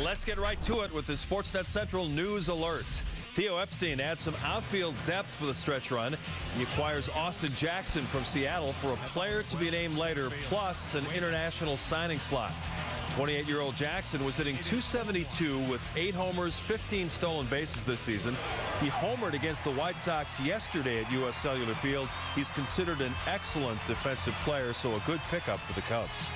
Let's get right to it with the Sportsnet Central News Alert. Theo Epstein adds some outfield depth for the stretch run. He acquires Austin Jackson from Seattle for a player to be named later, plus an international signing slot. 28-year-old Jackson was hitting .272 with 8 homers, 15 stolen bases this season. He homered against the White Sox yesterday at U.S. Cellular Field. He's considered an excellent defensive player, so a good pickup for the Cubs.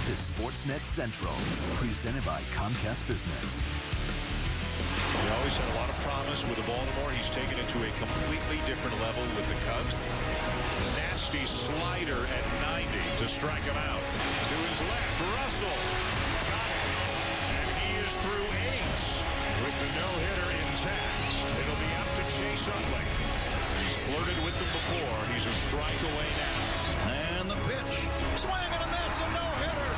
To Sportsnet Central, presented by Comcast Business. He always had a lot of promise with the Baltimore. He's taken it to a completely different level with the Cubs. Nasty slider at 90 to strike him out. To his left, Russell. Got it. And he is through 8 with the no-hitter intact. It'll be up to Chase Utley. He's flirted with them before. He's a strike away now. And the pitch. Swing and a miss, a no-hitter.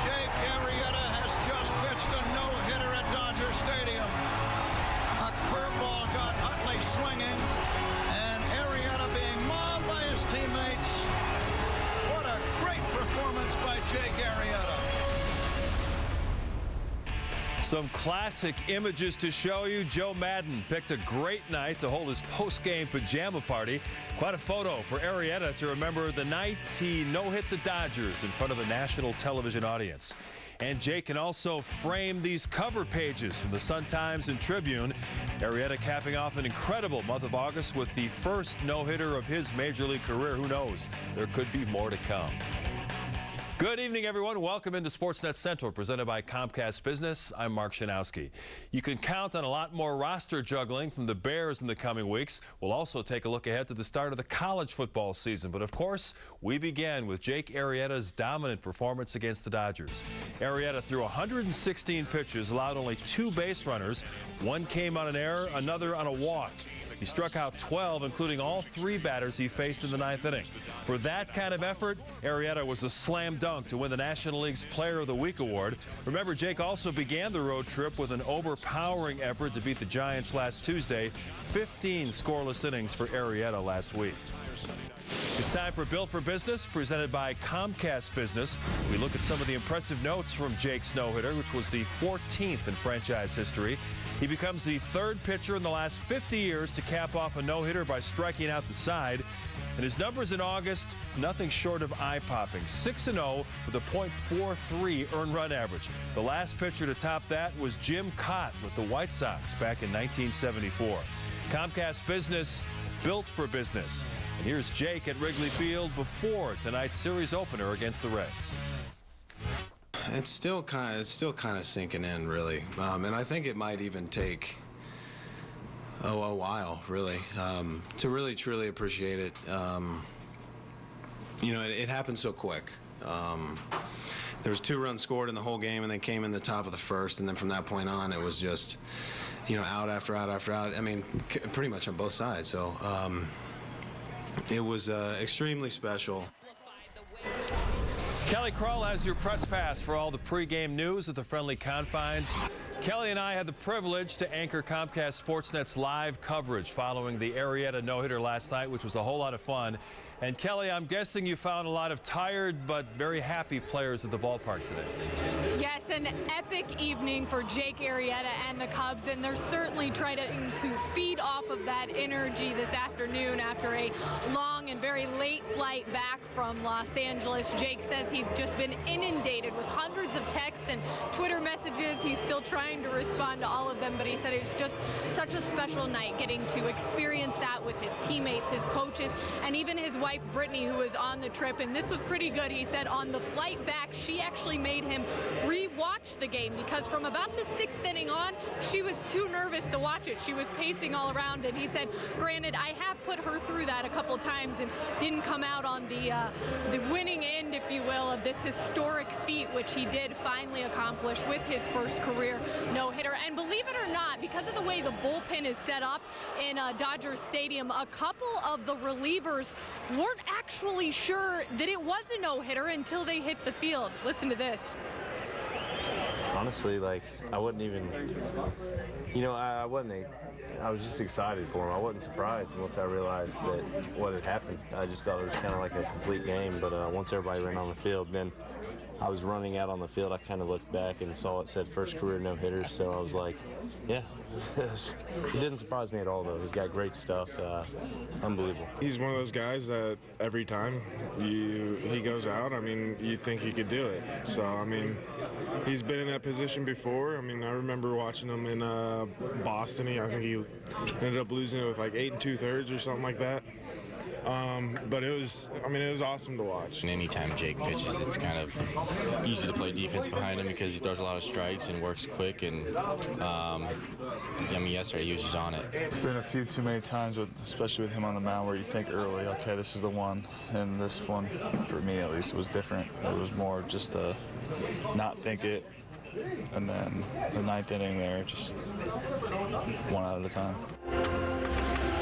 Jake Arrieta has just pitched a no-hitter at Dodger Stadium. A curveball got Utley swinging, and Arrieta being mauled by his teammates. What a great performance by Jake Arrieta. Some classic images to show you. Joe Madden picked a great night to hold his post-game pajama party. Quite a photo for Arrieta to remember the night he no-hit the Dodgers in front of a national television audience. And Jake can also frame these cover pages from the Sun-Times and Tribune. Arrieta capping off an incredible month of August with the first no-hitter of his Major League career. Who knows? There could be more to come. Good evening, everyone. Welcome into Sportsnet Central, presented by Comcast Business. I'm Mark Shanowski. You can count on a lot more roster juggling from the Bears in the coming weeks. We'll also take a look ahead to the start of the college football season. But, of course, we began with Jake Arrieta's dominant performance against the Dodgers. Arrieta threw 116 pitches, allowed only 2 base runners. One came on an error, another on a walk. He struck out 12, including all 3 batters he faced in the 9th inning. For that kind of effort, Arrieta was a slam dunk to win the National League's Player of the Week award. Remember, Jake also began the road trip with an overpowering effort to beat the Giants last Tuesday. 15 scoreless innings for Arrieta last week. It's time for Built for Business, presented by Comcast Business. We look at some of the impressive notes from Jake's no-hitter, which was the 14th in franchise history. He becomes the 3rd pitcher in the last 50 years to cap off a no-hitter by striking out the side. And his numbers in August, nothing short of eye-popping. 6-0 with a .43 earned run average. The last pitcher to top that was Jim Cott with the White Sox back in 1974. Comcast Business, built for business. And here's Jake at Wrigley Field before tonight's series opener against the Reds. It's still kind of sinking in, really, and I think it might even take a while, really, to really truly appreciate it. You know, it happened so quick. There was 2 runs scored in the whole game, and they came in the top of the 1st, and then from that point on, it was just, you know, out after out after out. I mean, pretty much on both sides. So it was extremely special. Kelly Krull has your press pass for all the pregame news at the friendly confines. Kelly and I had the privilege to anchor Comcast Sportsnet's live coverage following the Arrieta no-hitter last night, which was a whole lot of fun. And Kelly, I'm guessing you found a lot of tired but very happy players at the ballpark today. Yes, an epic evening for Jake Arrieta and the Cubs, and they're certainly trying to feed off of that energy this afternoon after a long and very late flight back from Los Angeles. Jake says he's just been inundated with hundreds of texts and Twitter messages. He's still trying to respond to all of them, but he said it's just such a special night getting to experience that with his teammates, his coaches, and even his wife Brittany, who was on the trip. And this was pretty good. He said on the flight back, she actually made him re-watch the game because from about the 6th inning on, she was too nervous to watch it. She was pacing all around, and he said, granted, I have put her through that a couple times and didn't come out on the winning end, if you will, of this historic feat, which he did finally accomplish with his first career no-hitter. And believe it or not, because of the way the bullpen is set up in Dodger Stadium, a couple of the relievers weren't actually sure that it was a no-hitter until they hit the field. Listen to this. honestly, like, I wouldn't even, you know, I was just excited for him. I wasn't surprised once I realized that what had happened. I just thought it was kind of like a complete game, but once everybody ran on the field, then I was running out on the field. I kind of looked back and saw it said first career no hitters, so I was like, yeah. It didn't surprise me at all, though. He's got great stuff. Unbelievable. He's one of those guys that every time he goes out, I mean, you think he could do it. So, I mean, he's been in that position before. I mean, I remember watching him in Boston. I think he ended up losing it with like 8 2/3 or something like that. But it was awesome to watch. And anytime Jake pitches, it's kind of easy to play defense behind him because he throws a lot of strikes and works quick. And I mean, yesterday he was just on it. It's been a few too many times, especially with him on the mound, where you think early, okay, this is the one. And this one, for me at least, was different. It was more just to not think it. And then the ninth inning there, just one out at a time.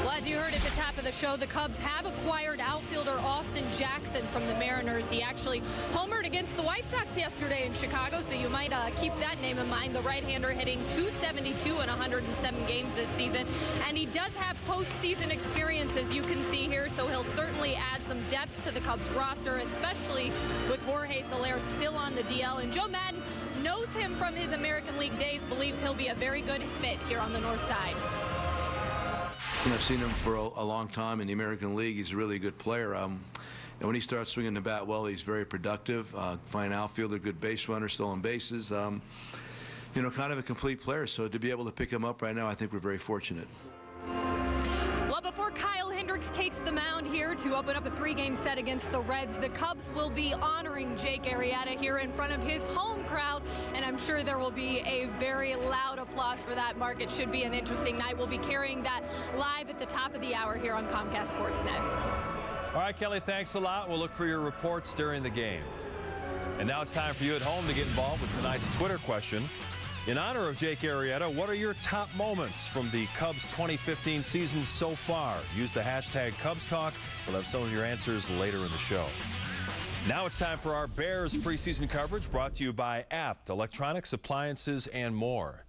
Well, as you heard at the top of the show, the Cubs have acquired outfielder Austin Jackson from the Mariners. He actually homered against the White Sox yesterday in Chicago, so you might keep that name in mind. The right-hander hitting .272 in 107 games this season. And he does have postseason experience, as you can see here, so he'll certainly add some depth to the Cubs roster, especially with Jorge Soler still on the DL. And Joe Madden knows him from his American League days, believes he'll be a very good fit here on the north side. And I've seen him for a long time in the American League. He's a really good player. And when he starts swinging the bat well, he's very productive. Fine outfielder, good base runner, stolen bases. You know, kind of a complete player. So to be able to pick him up right now, I think we're very fortunate. Well, before Kyle Hendricks takes the mound here to open up a 3-game set against the Reds, the Cubs will be honoring Jake Arrieta here in front of his home crowd, and I'm sure there will be a very loud applause for that, Mark. It should be an interesting night. We'll be carrying that live at the top of the hour here on Comcast Sportsnet. All right, Kelly, thanks a lot. We'll look for your reports during the game. And now it's time for you at home to get involved with tonight's Twitter question. In honor of Jake Arrieta, what are your top moments from the Cubs 2015 season so far? Use the hashtag CubsTalk. We'll have some of your answers later in the show. Now it's time for our Bears preseason coverage, brought to you by Apt, electronics, appliances, and more.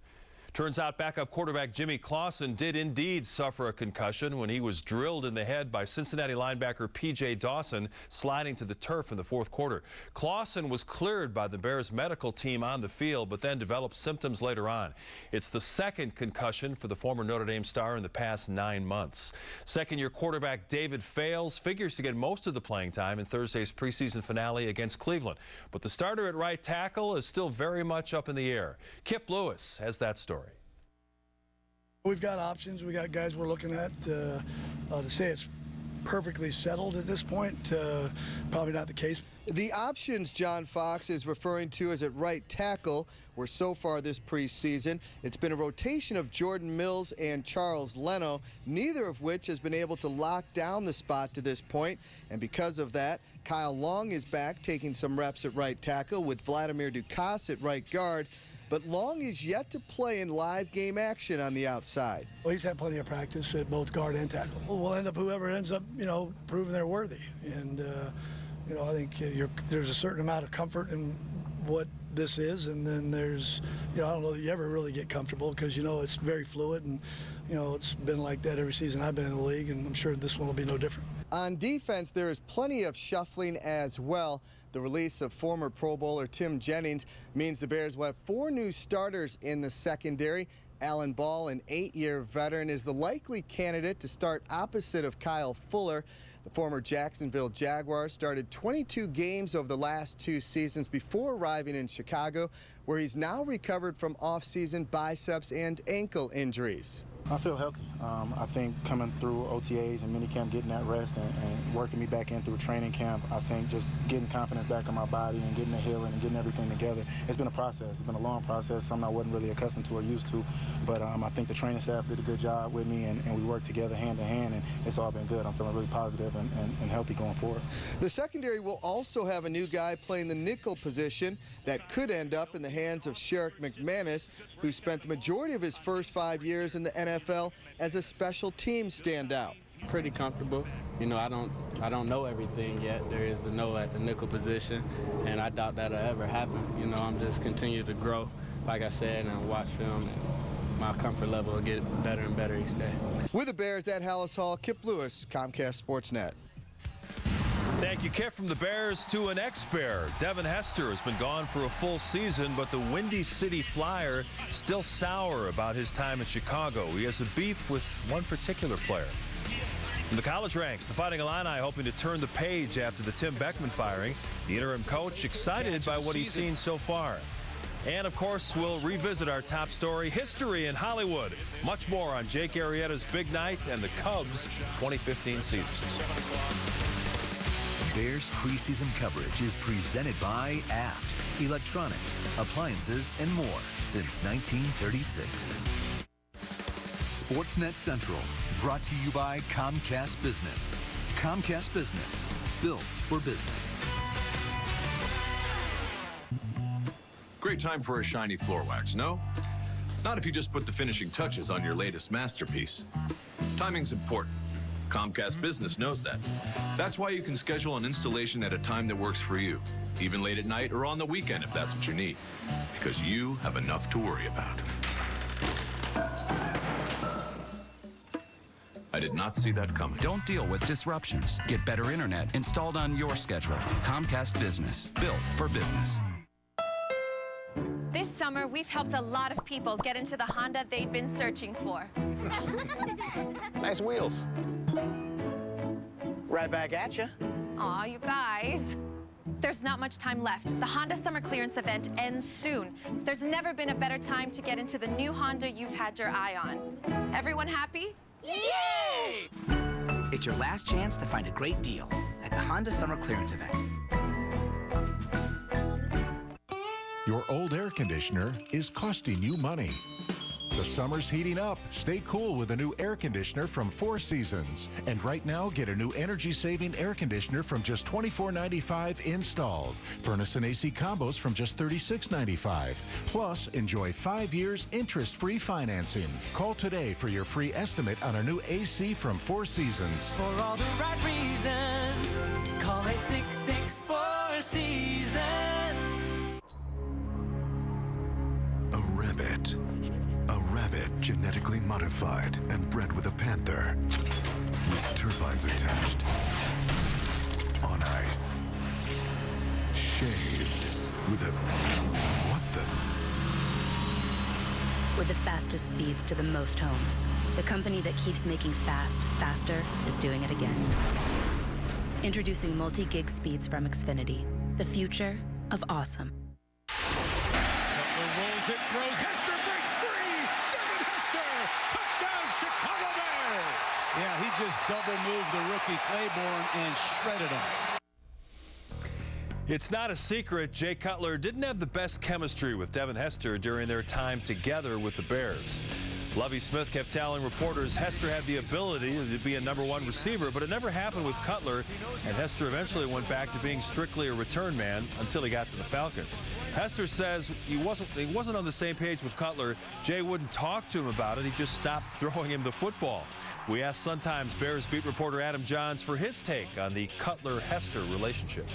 Turns out backup quarterback Jimmy Clausen did indeed suffer a concussion when he was drilled in the head by Cincinnati linebacker P.J. Dawson sliding to the turf in the fourth quarter. Clausen was cleared by the Bears medical team on the field, but then developed symptoms later on. It's the second concussion for the former Notre Dame star in the past 9 months. Second-year quarterback David Fales figures to get most of the playing time in Thursday's preseason finale against Cleveland. But the starter at right tackle is still very much up in the air. Kip Lewis has that story. We've got options. We got guys we're looking at. To say it's perfectly settled at this point, probably not the case. The options John Fox is referring to is at right tackle, where so far this preseason, it's been a rotation of Jordan Mills and Charles Leno, neither of which has been able to lock down the spot to this point. And because of that, Kyle Long is back taking some reps at right tackle with Vladimir Dukas at right guard. But Long is yet to play in live game action on the outside. Well, he's had plenty of practice at both guard and tackle. We'll end up whoever ends up, proving they're worthy. And, I think there's a certain amount of comfort in what this is. And then there's, I don't know that you ever really get comfortable because, it's very fluid. And, it's been like that every season I've been in the league. And I'm sure this one will be no different. On defense, there is plenty of shuffling as well. The release of former Pro Bowler Tim Jennings means the Bears will have 4 new starters in the secondary. Alan Ball, an 8-year veteran, is the likely candidate to start opposite of Kyle Fuller. The former Jacksonville Jaguar started 22 games over the last 2 seasons before arriving in Chicago, where he's now recovered from off-season biceps and ankle injuries. I feel healthy. I think coming through OTAs and minicamp, getting that rest and working me back in through training camp, I think just getting confidence back in my body and getting the healing and getting everything together. It's been a process. It's been a long process, something I wasn't really accustomed to or used to. But I think the training staff did a good job with me, and we worked together hand in hand, and it's all been good. I'm feeling really positive and healthy going forward. The secondary will also have a new guy playing the nickel position that could end up in the hands of Sherrick McManus, who spent the majority of his first 5 years in the NFL as a special team standout. Pretty comfortable. I don't know everything yet. There is the know at the nickel position, and I doubt that'll ever happen. I'm just continue to grow like I said, and watch film, and my comfort level will get better and better each day. With the Bears at Hallis Hall, Kip Lewis, Comcast Sportsnet. Thank you, Kip. From the Bears to an ex-Bear. Devin Hester has been gone for a full season, but the Windy City Flyer still sour about his time in Chicago. He has a beef with one particular player. From the college ranks, the Fighting Illini hoping to turn the page after the Tim Beckman firing. The interim coach excited by what he's seen so far. And, of course, we'll revisit our top story, history in Hollywood. Much more on Jake Arrieta's big night and the Cubs' 2015 season. Bears preseason coverage is presented by Apt, electronics, appliances, and more since 1936. Sportsnet Central, brought to you by Comcast Business. Comcast Business, built for business. Great time for a shiny floor wax, no? Not if you just put the finishing touches on your latest masterpiece. Timing's important. Comcast Business knows that. That's why you can schedule an installation at a time that works for you, even late at night or on the weekend if that's what you need, because you have enough to worry about. I did not see that coming. Don't deal with disruptions. Get better internet installed on your schedule. Comcast Business, built for business. This summer, we've helped a lot of people get into the Honda they've been searching for. Nice wheels. Right back at you. Aw, you guys. There's not much time left. The Honda Summer Clearance event ends soon. There's never been a better time to get into the new Honda you've had your eye on. Everyone happy? Yay! It's your last chance to find a great deal at the Honda Summer Clearance event. Your old air conditioner is costing you money. The summer's heating up. Stay cool with a new air conditioner from Four Seasons. And right now, get a new energy-saving air conditioner from just $24.95 installed. Furnace and AC combos from just $36.95. Plus, enjoy 5 years interest-free financing. Call today for your free estimate on a new AC from Four Seasons. For all the right reasons, call 866-4 Seasons. A rabbit genetically modified and bred with a panther with turbines attached, on ice, shaved with a... what the... With the fastest speeds to the most homes, the company that keeps making fast, faster is doing it again. Introducing multi-gig speeds from Xfinity, the future of awesome. Rolls it, throws, Hester breaks free! Devin Hester! Touchdown, Chicago Bears! Yeah, he just double moved the rookie Claiborne and shredded him. It's not a secret Jay Cutler didn't have the best chemistry with Devin Hester during their time together with the Bears. Lovie Smith kept telling reporters Hester had the ability to be a #1 receiver, but it never happened with Cutler, and Hester eventually went back to being strictly a return man until he got to the Falcons. Hester says he wasn't on the same page with Cutler. Jay wouldn't talk to him about it. He just stopped throwing him the football. We asked Sun-Times Bears beat reporter Adam Johns for his take on the Cutler-Hester relationship.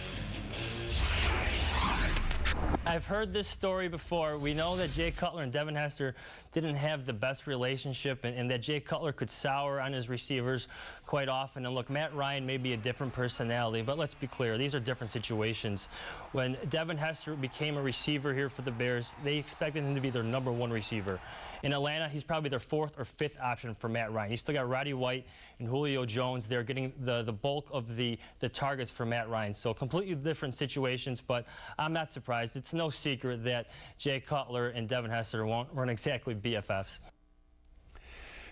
I've heard this story before. We know that Jay Cutler and Devin Hester didn't have the best relationship, and that Jay Cutler could sour on his receivers quite often. And look, Matt Ryan may be a different personality, but let's be clear, these are different situations. When Devin Hester became a receiver here for the Bears, they expected him to be their #1 receiver. In Atlanta, he's probably their 4th or 5th option for Matt Ryan. You still got Roddy White and Julio Jones. They're getting the bulk of the targets for Matt Ryan. So completely different situations, but I'm not surprised. It's no secret that Jay Cutler and Devin Hester weren't exactly BFFs.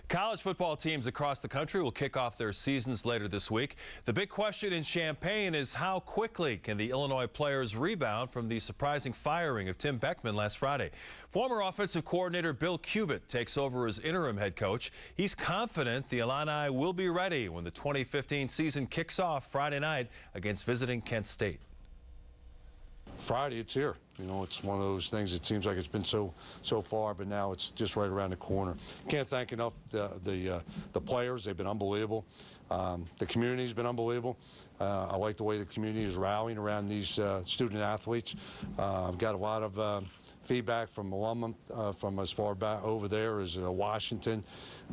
College football teams across the country will kick off their seasons later this week. The big question in Champaign is how quickly can the Illinois players rebound from the surprising firing of Tim Beckman last Friday. Former offensive coordinator Bill Cubitt takes over as interim head coach. He's confident the Illini will be ready when the 2015 season kicks off Friday night against visiting Kent State. Friday, it's here. You know, it's one of those things. It seems like it's been so far, but now it's just right around the corner. Can't thank enough the players. They've been unbelievable. The community's been unbelievable. I like the way the community is rallying around these student athletes. I've got a lot of feedback from alumni from as far back over there as Washington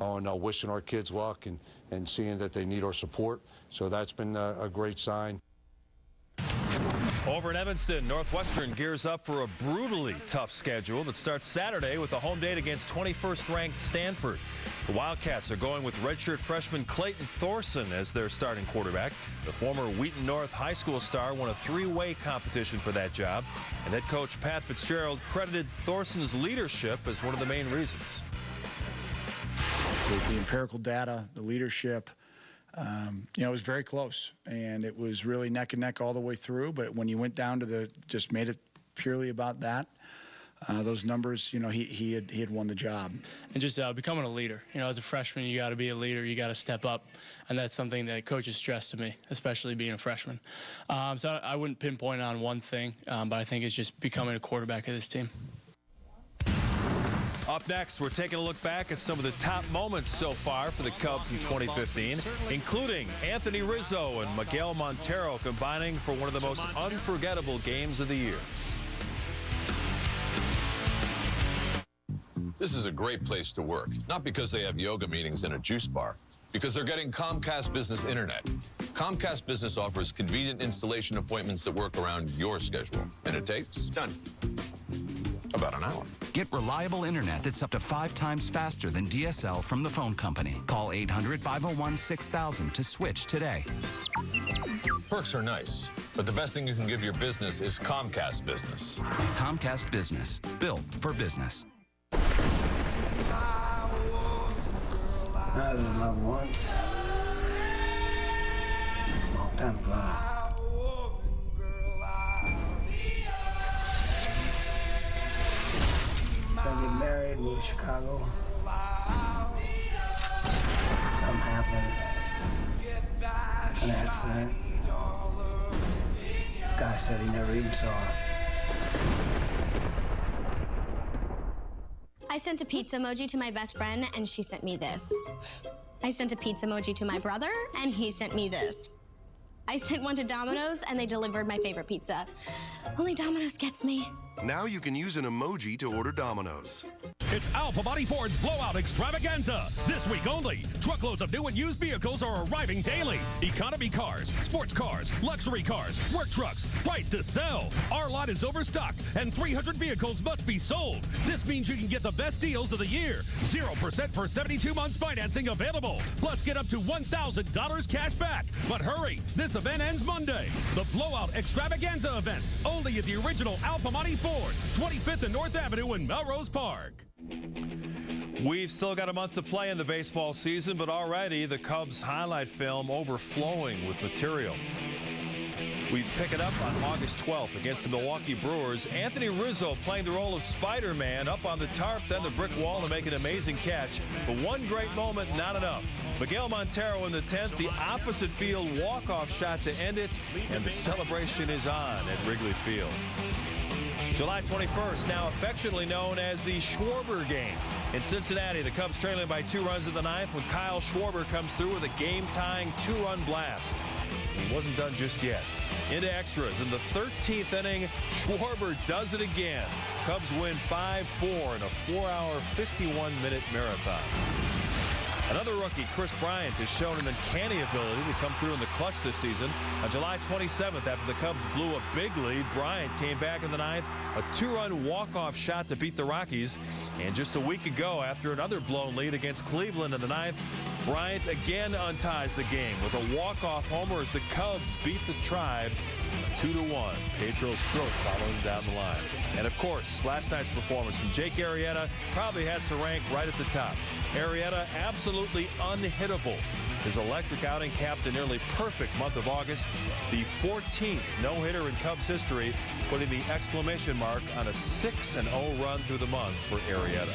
on wishing our kids luck and seeing that they need our support. So that's been a great sign. Over in Evanston, Northwestern gears up for a brutally tough schedule that starts Saturday with a home date against 21st-ranked Stanford. The Wildcats are going with redshirt freshman Clayton Thorson as their starting quarterback. The former Wheaton North High School star won a three-way competition for that job, and head coach Pat Fitzgerald credited Thorson's leadership as one of the main reasons. The empirical data, the leadership, you know, it was very close, and it was really neck and neck all the way through. But when you went down to just made it purely about that, those numbers, you know, he had won the job. And just becoming a leader. You know, as a freshman, you got to be a leader. You got to step up, and that's something that coaches stress to me, especially being a freshman. So I wouldn't pinpoint on one thing, but I think it's just becoming a quarterback of this team. Up next, we're taking a look back at some of the top moments so far for the Cubs in 2015, including Anthony Rizzo and Miguel Montero combining for one of the most unforgettable games of the year. This is a great place to work, not because they have yoga meetings and a juice bar, because they're getting Comcast Business Internet. Comcast Business offers convenient installation appointments that work around your schedule, and it takes about an hour. Get reliable internet that's up to 5 times faster than DSL from the phone company. Call 800-501-6000 to switch today. Perks are nice, but the best thing you can give your business is Comcast Business. Comcast Business, built for business. I was in love once. Long time ago. I get married, move to Chicago. Something happened. An accident. Guy said he never even saw her. I sent a pizza emoji to my best friend, and she sent me this. I sent a pizza emoji to my brother, and he sent me this. I sent one to Domino's, and they delivered my favorite pizza. Only Domino's gets me. Now you can use an emoji to order Domino's. It's Alpha Body Ford's Blowout Extravaganza. This week only, truckloads of new and used vehicles are arriving daily. Economy cars, sports cars, luxury cars, work trucks, price to sell. Our lot is overstocked and 300 vehicles must be sold. This means you can get the best deals of the year. 0% for 72 months financing available. Plus get up to $1,000 cash back. But hurry, this event ends Monday. The Blowout Extravaganza event, only at the original Alpha Body Ford, 25th and North Avenue in Melrose Park. We've still got a month to play in the baseball season, but already the Cubs highlight film overflowing with material. We pick it up on August 12th against the Milwaukee Brewers. Anthony Rizzo playing the role of Spider-Man up on the tarp, then the brick wall to make an amazing catch. But one great moment, not enough. Miguel Montero in the 10th, the opposite field walk-off shot to end it, and the celebration is on at Wrigley Field. July 21st, now affectionately known as the Schwarber game. In Cincinnati, the Cubs trailing by 2 runs in the 9th when Kyle Schwarber comes through with a game-tying 2-run blast. He wasn't done just yet. Into extras in the 13th inning, Schwarber does it again. Cubs win 5-4 in a 4-hour, 51-minute marathon. Another rookie, Chris Bryant, has shown an uncanny ability to come through in the clutch this season. On July 27th, after the Cubs blew a big lead, Bryant came back in the 9th, a 2-run walk-off shot to beat the Rockies. And just a week ago, after another blown lead against Cleveland in the 9th, Bryant again unties the game with a walk-off homer as the Cubs beat the Tribe 2-1. Pedro Strop following down the line. And of course, last night's performance from Jake Arrieta probably has to rank right at the top. Arrieta absolutely unhittable. His electric outing capped a nearly perfect month of August, the 14th no-hitter in Cubs history, putting the exclamation mark on a 6-0 run through the month for Arrieta.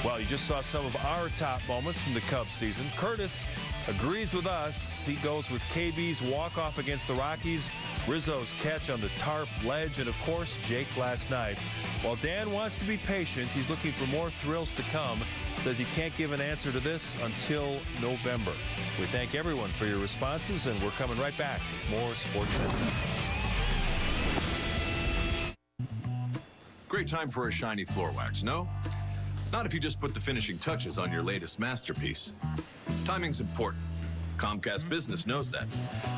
Well, you just saw some of our top moments from the Cubs season. Curtis agrees with us. He goes with KB's walk-off against the Rockies, Rizzo's catch on the tarp ledge, and of course, Jake last night. While Dan wants to be patient, he's looking for more thrills to come. Says he can't give an answer to this until November. We thank everyone for your responses, and we're coming right back with more Sports Minute. Great time for a shiny floor wax, no? Not if you just put the finishing touches on your latest masterpiece. Timing's important. Comcast Business knows that.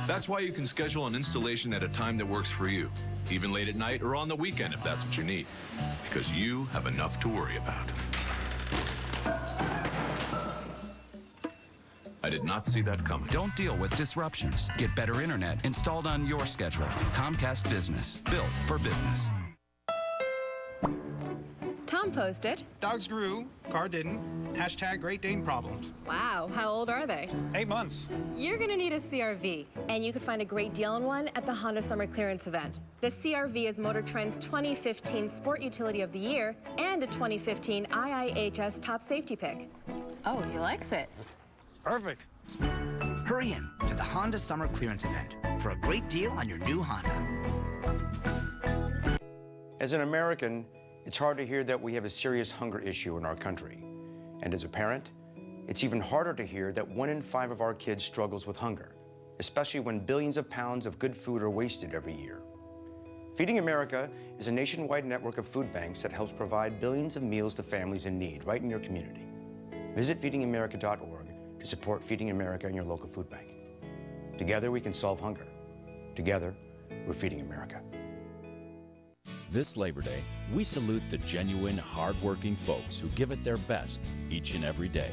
That's why you can schedule an installation at a time that works for you, even late at night or on the weekend if that's what you need, because you have enough to worry about. I did not see that coming. Don't deal with disruptions. Get better internet installed on your schedule. Comcast Business. Built for business. Tom posted. Dogs grew, car didn't. Hashtag Great Dane problems. Wow, how old are they? 8 months. You're gonna need a CRV, and you could find a great deal on one at the Honda Summer Clearance event. The CRV is Motor Trend's 2015 Sport Utility of the Year and a 2015 IIHS Top Safety Pick. Oh, he likes it. Perfect. Hurry in to the Honda Summer Clearance event for a great deal on your new Honda. As an American, it's hard to hear that we have a serious hunger issue in our country. And as a parent, it's even harder to hear that 1 in 5 of our kids struggles with hunger, especially when billions of pounds of good food are wasted every year. Feeding America is a nationwide network of food banks that helps provide billions of meals to families in need right in your community. Visit feedingamerica.org to support Feeding America in your local food bank. Together we can solve hunger. Together, we're Feeding America. This Labor Day, we salute the genuine, hard-working folks who give it their best each and every day.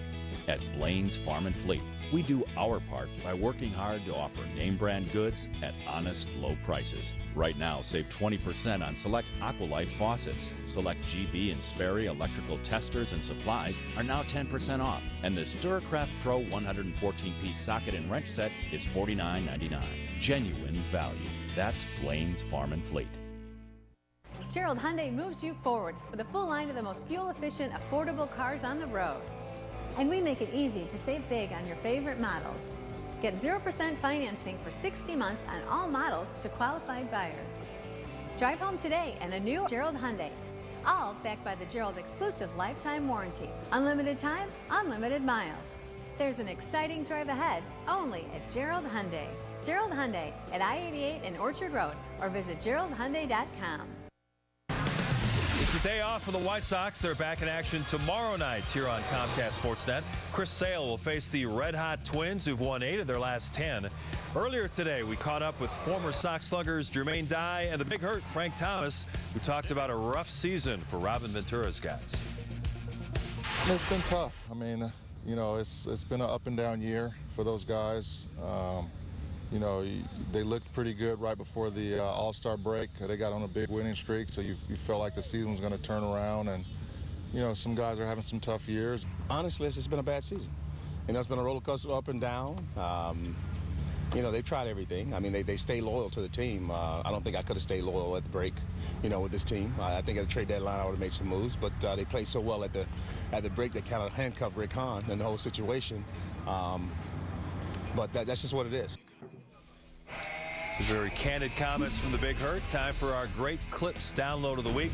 At Blaine's Farm and Fleet, we do our part by working hard to offer name-brand goods at honest, low prices. Right now, save 20% on select Aqualife faucets. Select GB and Sperry electrical testers and supplies are now 10% off. And this Duracraft Pro 114-piece socket and wrench set is $49.99. Genuine value. That's Blaine's Farm and Fleet. Gerald Hyundai moves you forward with a full line of the most fuel-efficient, affordable cars on the road. And we make it easy to save big on your favorite models. Get 0% financing for 60 months on all models to qualified buyers. Drive home today in a new Gerald Hyundai, all backed by the Gerald exclusive lifetime warranty. Unlimited time, unlimited miles. There's an exciting drive ahead only at Gerald Hyundai. Gerald Hyundai at I-88 and Orchard Road, or visit geraldhyundai.com. It's a day off for the White Sox. They're back in action tomorrow night here on Comcast Sportsnet. Chris Sale will face the red-hot Twins, who've won 8 of their last 10. Earlier today, we caught up with former Sox sluggers Jermaine Dye and the big hurt Frank Thomas, who talked about a rough season for Robin Ventura's guys. It's been tough. I mean, you know, it's been an up-and-down year for those guys. You know, they looked pretty good right before the All-Star break. They got on a big winning streak, so you felt like the season was going to turn around. And, you know, some guys are having some tough years. Honestly, it's been a bad season. You know, it's been a roller coaster up and down. You know, they've tried everything. I mean, they stay loyal to the team. I don't think I could have stayed loyal at the break, you know, with this team. I think at the trade deadline I would have made some moves, but they played so well at the break they kind of handcuffed Rick Hahn and the whole situation. But that's just what it is. Some very candid comments from the Big Hurt. Time for our great clips download of the week.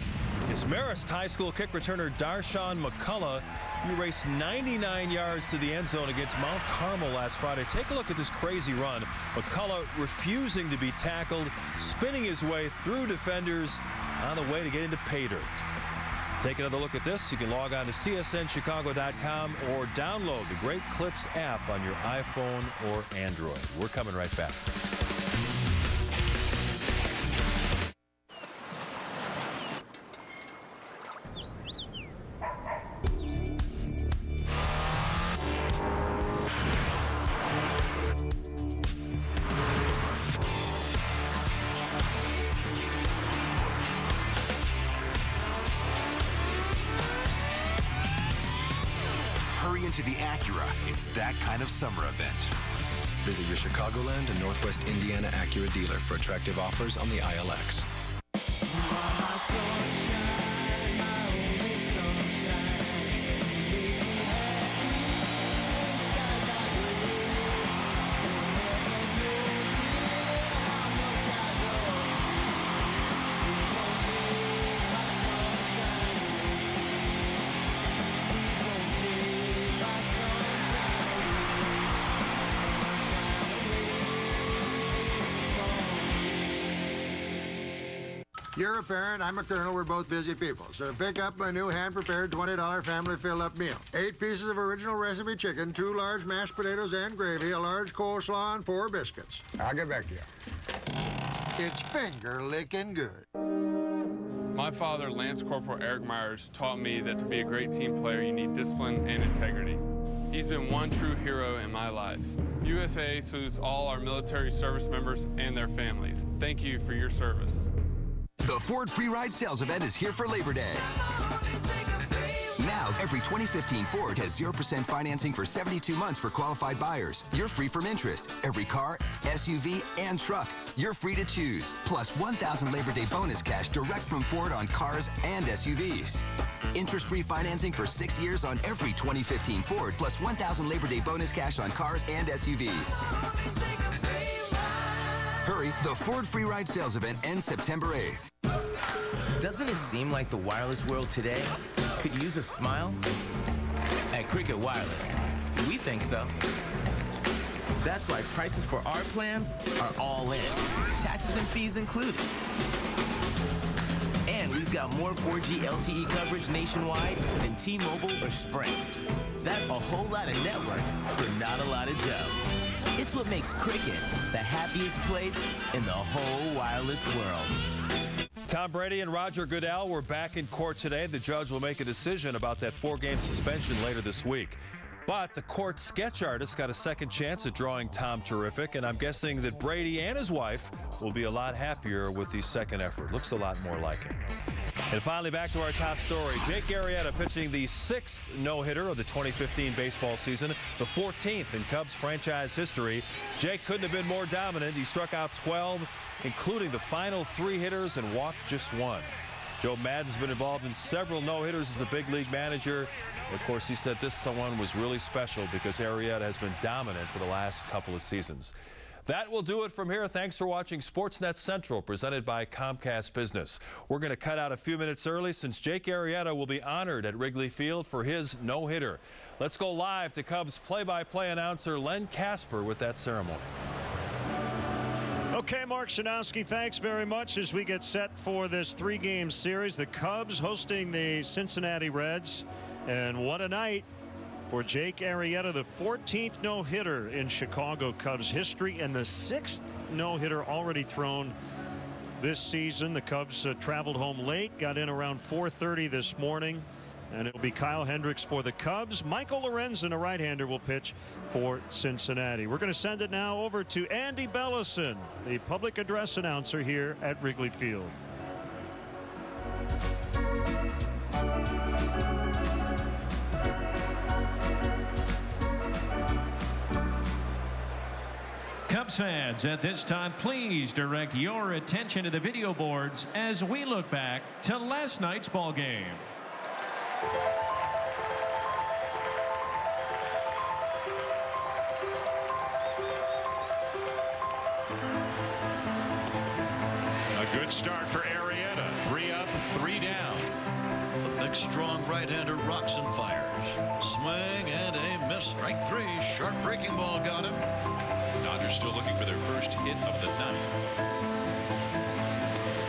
It's Marist High School kick returner Darshawn McCullough. He raced 99 yards to the end zone against Mount Carmel last Friday. Take a look at this crazy run. McCullough refusing to be tackled, spinning his way through defenders on the way to get into pay dirt. To take another look at this, you can log on to csnchicago.com or download the Great Clips app on your iPhone or Android. We're coming right back. To the Acura, it's that kind of summer event. Visit your Chicagoland and Northwest Indiana Acura dealer for attractive offers on the ILX. you're a parent, I'm a colonel, we're both busy people. So pick up my new hand-prepared $20 family fill-up meal. 8 pieces of original recipe chicken, 2 large mashed potatoes and gravy, a large coleslaw, and 4 biscuits. I'll get back to you. It's finger-licking good. My father, Lance Corporal Eric Myers, taught me that to be a great team player, you need discipline and integrity. He's been one true hero in my life. USA salutes all our military service members and their families. Thank you for your service. The Ford Free Ride Sales Event is here for Labor Day. Now, every 2015 Ford has 0% financing for 72 months for qualified buyers. You're free from interest. Every car, SUV, and truck, you're free to choose. Plus $1,000 Labor Day bonus cash direct from Ford on cars and SUVs. Interest-free financing for 6 years on every 2015 Ford, plus $1,000 Labor Day bonus cash on cars and SUVs. Hurry, the Ford Free Ride Sales Event ends September 8th. Doesn't it seem like the wireless world today could use a smile? At Cricket Wireless, we think so. That's why prices for our plans are all in, taxes and fees included. And we've got more 4G LTE coverage nationwide than T-Mobile or Sprint. That's a whole lot of network for not a lot of dough. It's what makes Cricket the happiest place in the whole wireless world. Tom Brady and Roger Goodell were back in court today. The judge will make a decision about that 4-game suspension later this week. But the court sketch artist got a second chance at drawing Tom terrific, and I'm guessing that Brady and his wife will be a lot happier with the second effort. Looks a lot more like him. And finally, back to our top story. Jake Arrieta pitching the 6th no-hitter of the 2015 baseball season, the 14th in Cubs franchise history. Jake couldn't have been more dominant. He struck out 12, including the final 3 hitters, and walked just 1. Joe Maddon's been involved in several no-hitters as a big league manager. Of course, he said this one was really special because Arrieta has been dominant for the last couple of seasons. That will do it from here. Thanks for watching Sportsnet Central, presented by Comcast Business. We're going to cut out a few minutes early since Jake Arrieta will be honored at Wrigley Field for his no-hitter. Let's go live to Cubs play-by-play announcer Len Casper with that ceremony. Okay, Mark Shanowski, thanks very much as we get set for this 3-game series. The Cubs hosting the Cincinnati Reds. And what a night for Jake Arrieta, the 14th no-hitter in Chicago Cubs history and the 6th no-hitter already thrown this season. The Cubs traveled home late, got in around 4:30 this morning, and it'll be Kyle Hendricks for the Cubs. Michael Lorenzen, a right-hander, will pitch for Cincinnati. We're going to send it now over to Andy Bellison, the public address announcer here at Wrigley Field. Cubs fans, at this time, please direct your attention to the video boards as we look back to last night's ball game. A good start for Arrieta. 3 up, 3 down. The big, strong right-hander rocks and fires. Swing and a miss. Strike 3. Sharp breaking ball got him. Dodgers still looking for their first hit of the night.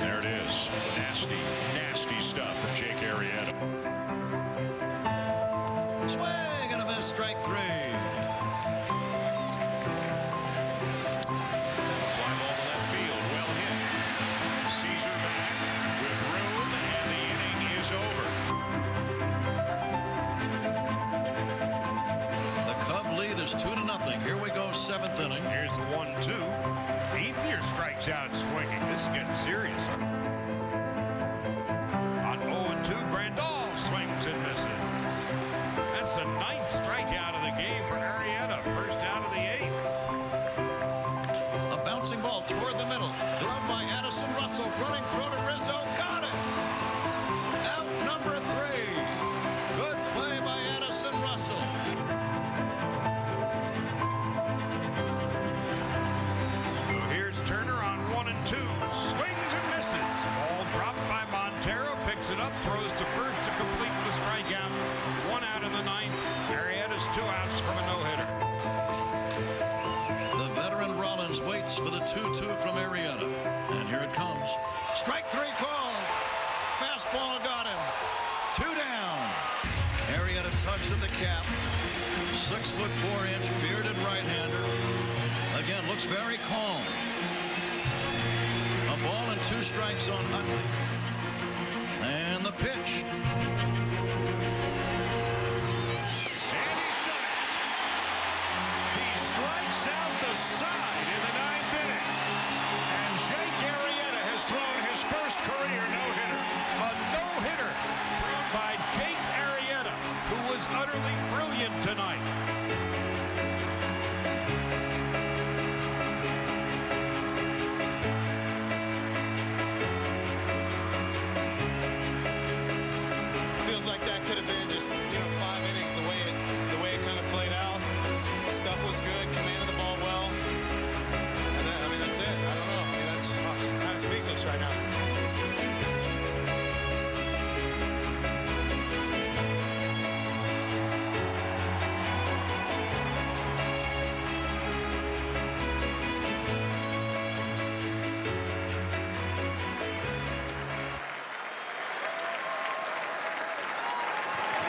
There it is. Nasty, nasty stuff from Jake Arrieta. Swing and a miss. Strike 3. Fly ball to left field. Well hit. Caesar back with room, and the inning is over. The Cub lead is 2-0. Here we go, 7th inning. Here's the 1-2. Ethier strikes out swinging. This is getting serious. On 0-2, Grandal swings and misses. That's the 9th strikeout of the game for Arrieta. First out of the 8th. A bouncing ball toward the middle. Gloved by Addison Russell. Running throw to Rizzo. Got it. Out number 3. Good play by Addison Russell. Turner on 1-2. Swings and misses. Ball dropped by Montero. Picks it up. Throws to first to complete the strikeout. 1 out of the 9th. Arrieta's 2 outs from a no-hitter. The veteran Rollins waits for the 2-2 from Arrieta. And here it comes. Strike 3 call. 2 down. Arrieta tugs at the cap. 6'4" bearded right-hander. Again, looks very calm. A ball and 2 strikes on Utley. And the pitch. And he's done it. He strikes out the side in the 9th inning. And Jake Arrieta has thrown his first career no-hitter. A no-hitter thrown by Jake Arrieta, who was utterly brilliant tonight. Feels like that could have been just, 5 innings the way it kind of played out. Stuff was good, commanded the ball well. And then, that's it. I don't know. That's kind of speechless right now.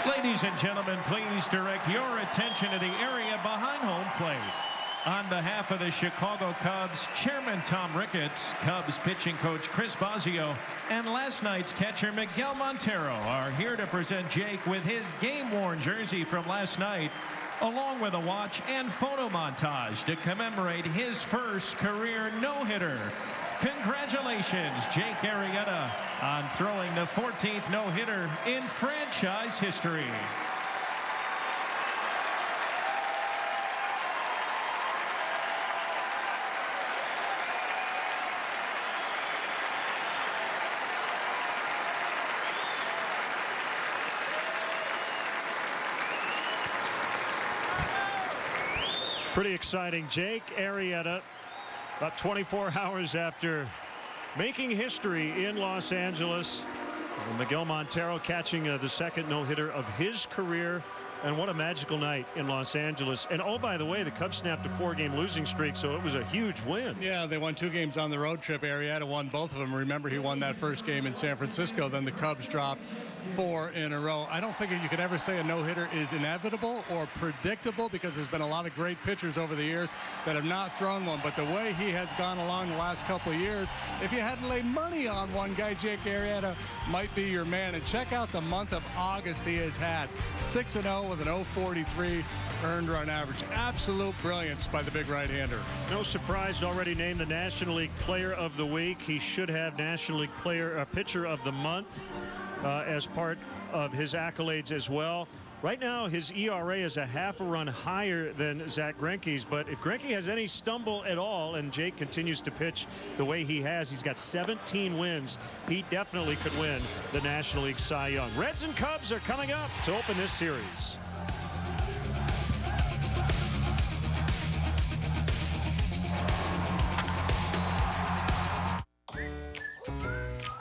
Ladies and gentlemen, please direct your attention to the area behind home plate. On behalf of the Chicago Cubs, Chairman Tom Ricketts, Cubs pitching coach Chris Bosio, and last night's catcher Miguel Montero are here to present Jake with his game-worn jersey from last night, along with a watch and photo montage to commemorate his first career no-hitter. Congratulations, Jake Arrieta, on throwing the 14th no-hitter in franchise history. Pretty exciting. Jake Arrieta, about 24 hours after making history in Los Angeles. Miguel Montero catching the second no-hitter of his career. And what a magical night in Los Angeles. And oh, by the way, the Cubs snapped a 4-game losing streak, so it was a huge win. Yeah, they won 2 games on the road trip. Arrieta won both of them. Remember, he won that first game in San Francisco. Then the Cubs dropped 4 in a row. I don't think you could ever say a no-hitter is inevitable or predictable, because there's been a lot of great pitchers over the years that have not thrown one. But the way he has gone along the last couple of years, if you had to lay money on one guy, Jake Arrieta might be your man. And check out the month of August he has had. 6-0 with an 0.43 earned run average. Absolute brilliance by the big right-hander. No surprise, already named the National League Player of the Week. He should have National League Pitcher of the Month as part of his accolades as well. Right now, his ERA is a half a run higher than Zach Greinke's, but if Greinke has any stumble at all and Jake continues to pitch the way he has, he's got 17 wins. He definitely could win the National League Cy Young. Reds and Cubs are coming up to open this series.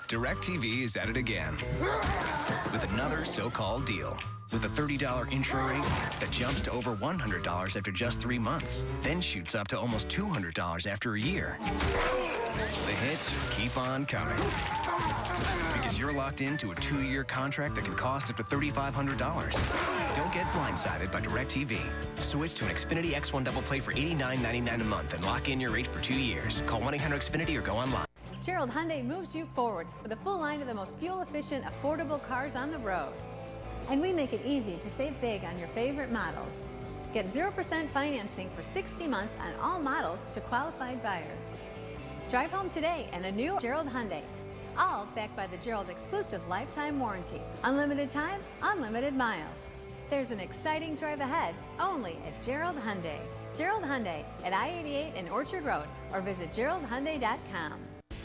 DirecTV is at it again with another so-called deal. With a $30 intro rate that jumps to over $100 after just 3 months, then shoots up to almost $200 after a year. The hits just keep on coming. Because you're locked into a 2-year contract that can cost up to $3,500. Don't get blindsided by DirecTV. Switch to an Xfinity X1 Double Play for $89.99 a month and lock in your rate for 2 years. Call 1-800-XFINITY or go online. Gerald Hyundai moves you forward with a full line of the most fuel-efficient, affordable cars on the road. And we make it easy to save big on your favorite models. Get 0% financing for 60 months on all models to qualified buyers. Drive home today in a new Gerald Hyundai, all backed by the Gerald exclusive lifetime warranty. Unlimited time, unlimited miles. There's an exciting drive ahead only at Gerald Hyundai. Gerald Hyundai at I-88 and Orchard Road, or visit GeraldHyundai.com.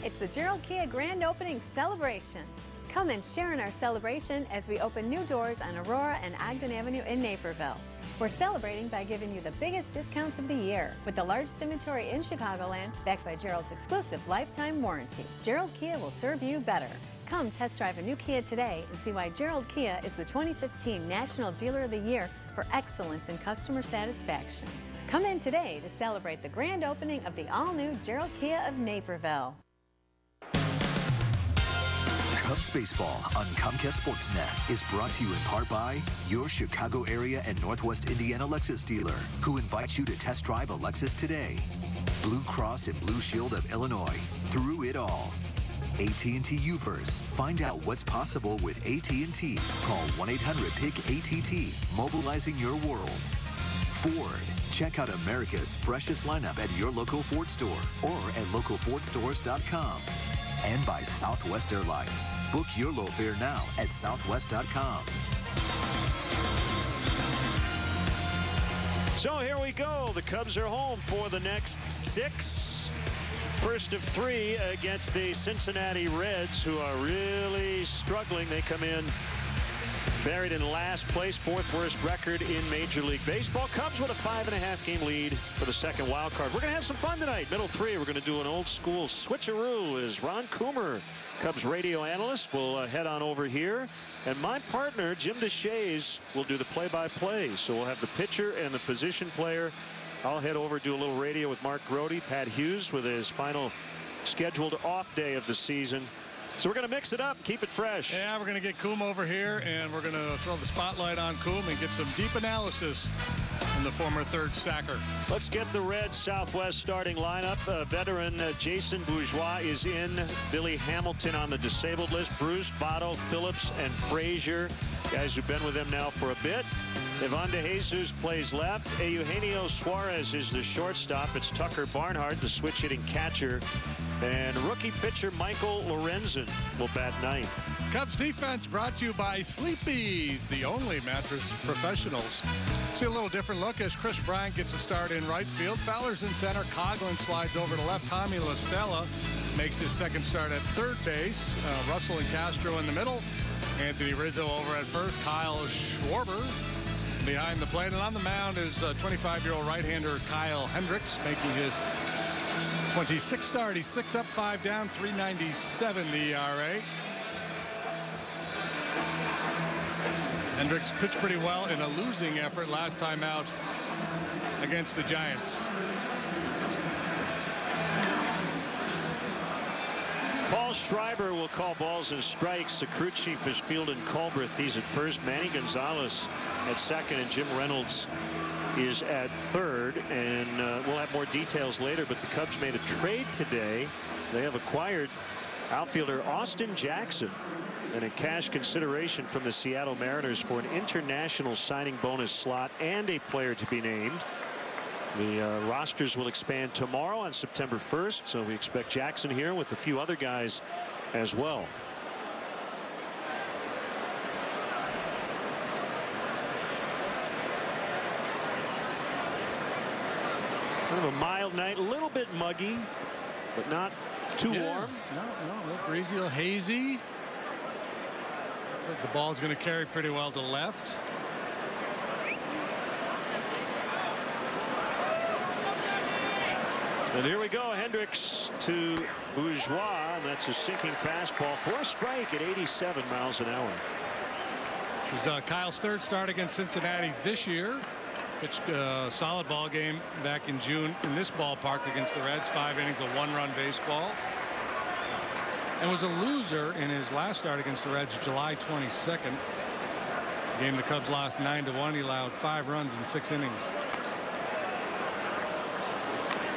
It's the Gerald Kia Grand Opening Celebration. Come and share in our celebration as we open new doors on Aurora and Ogden Avenue in Naperville. We're celebrating by giving you the biggest discounts of the year with the largest inventory in Chicagoland, backed by Gerald's exclusive lifetime warranty. Gerald Kia will serve you better. Come test drive a new Kia today and see why Gerald Kia is the 2015 National Dealer of the Year for excellence in customer satisfaction. Come in today to celebrate the grand opening of the all-new Gerald Kia of Naperville. Cubs baseball on Comcast Sportsnet is brought to you in part by your Chicago area and Northwest Indiana Lexus dealer, who invites you to test drive a Lexus today. Blue Cross and Blue Shield of Illinois, through it all. AT&T UVerse. Find out what's possible with AT&T. Call 1-800-PIC-ATT, mobilizing your world. Ford. Check out America's freshest lineup at your local Ford store or at localfordstores.com. And by Southwest Airlines. Book your low fare now at southwest.com. So here we go. The Cubs are home for the next 6. First of 3 against the Cincinnati Reds, who are really struggling. They come in buried in last place, 4th worst record in Major League Baseball. Cubs with a 5.5 game lead for the second wild card. We're going to have some fun tonight. Middle 3, we're going to do an old school switcheroo as Ron Coomer, Cubs radio analyst, will head on over here. And my partner, Jim DeShays, will do the play-by-play. So we'll have the pitcher and the position player. I'll head over, do a little radio with Mark Grody, Pat Hughes with his final scheduled off day of the season. So we're going to mix it up, keep it fresh. Yeah, we're going to get Coom over here, and we're going to throw the spotlight on Coom and get some deep analysis from the former third stacker. Let's get the Reds Southwest starting lineup. Veteran Jason Bourgeois is in. Billy Hamilton on the disabled list. Bruce, Votto, Phillips, and Frazier, guys who've been with him now for a bit. Ivan De Jesus plays left. Eugenio Suarez is the shortstop. It's Tucker Barnhart, the switch-hitting catcher. And rookie pitcher Michael Lorenzen will bat 9th. Cubs defense brought to you by Sleepy's, the only mattress professionals. See a little different look as Chris Bryant gets a start in right field. Fowler's in center. Coughlin slides over to left. Tommy La Stella makes his second start at third base. Russell and Castro in the middle. Anthony Rizzo over at first. Kyle Schwarber behind the plate. And on the mound is 25-year-old right-hander Kyle Hendricks making his 26th start. He's 6 up, 5 down, 3.97 the ERA. Hendricks pitched pretty well in a losing effort last time out against the Giants. Paul Schreiber will call balls and strikes. The crew chief is fielding Colbreth. He's at first. Manny Gonzalez at second, and Jim Reynolds is at third. And we'll have more details later, but the Cubs made a trade today. They have acquired outfielder Austin Jackson and a cash consideration from the Seattle Mariners for an international signing bonus slot and a player to be named. The rosters will expand tomorrow on September 1st, so we expect Jackson here with a few other guys as well. Kind of a mild night, a little bit muggy, but not too warm. No, a little breezy, a little hazy. The ball's going to carry pretty well to left. And here we go. Hendricks to Bourgeois, and that's a sinking fastball for a strike at 87 miles an hour. This is Kyle's third start against Cincinnati this year. Pitched a solid ball game back in June in this ballpark against the Reds. 5 innings of 1-run baseball. And was a loser in his last start against the Reds July 22nd. Game the Cubs lost 9-1. He allowed 5 runs in 6 innings.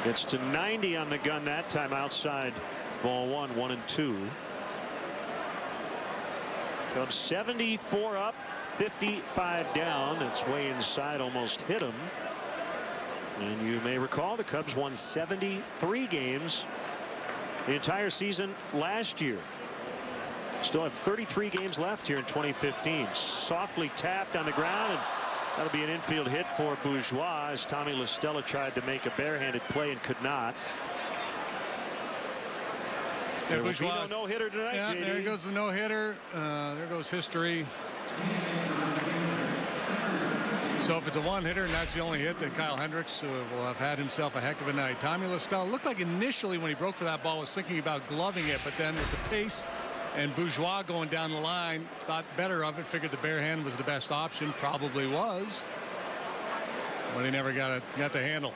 It's to 90 on the gun that time outside. Ball 1, 1-2. Cubs 74 up, 55 down. It's way inside, almost hit him. And you may recall the Cubs won 73 games the entire season last year. Still have 33 games left here in 2015. Softly tapped on the ground, and that'll be an infield hit for Bourgeois as Tommy La Stella tried to make a barehanded play and could not. There will be no no-hitter tonight, yeah, JD. There goes the no-hitter. There goes history. So if it's a one-hitter and that's the only hit, then Kyle Hendricks will have had himself a heck of a night. Tommy La Stella looked like initially when he broke for that ball was thinking about gloving it, but then with the pace and Bourgeois going down the line, thought better of it, figured the bare hand was the best option, probably was, but he never got the handle.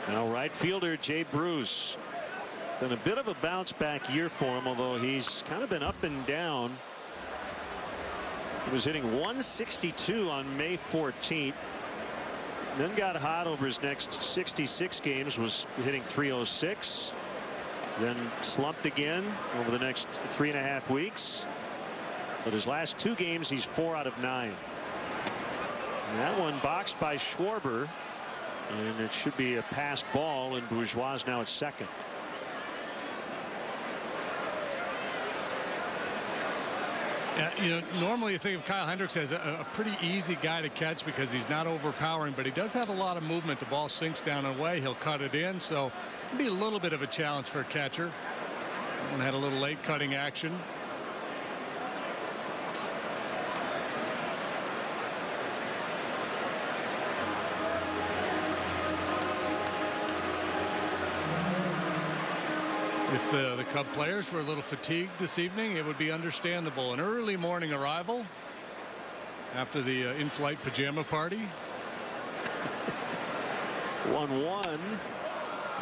Now right fielder Jay Bruce Been a bit of a bounce back year for him, although he's kind of been up and down. He was hitting 162 on May 14th. Then got hot over his next 66 games, was hitting 306. Then slumped again over the next 3.5 weeks. But his last 2 games, he's 4 out of 9. And that one boxed by Schwarber. And it should be a passed ball, and Bourgeois now at second. Yeah, normally you think of Kyle Hendricks as a pretty easy guy to catch because he's not overpowering, but he does have a lot of movement. The ball sinks down and away. He'll cut it in, so it'll be a little bit of a challenge for a catcher. And had a little late cutting action. If the Cub players were a little fatigued this evening, it would be understandable. An early morning arrival after the in-flight pajama party. 1-1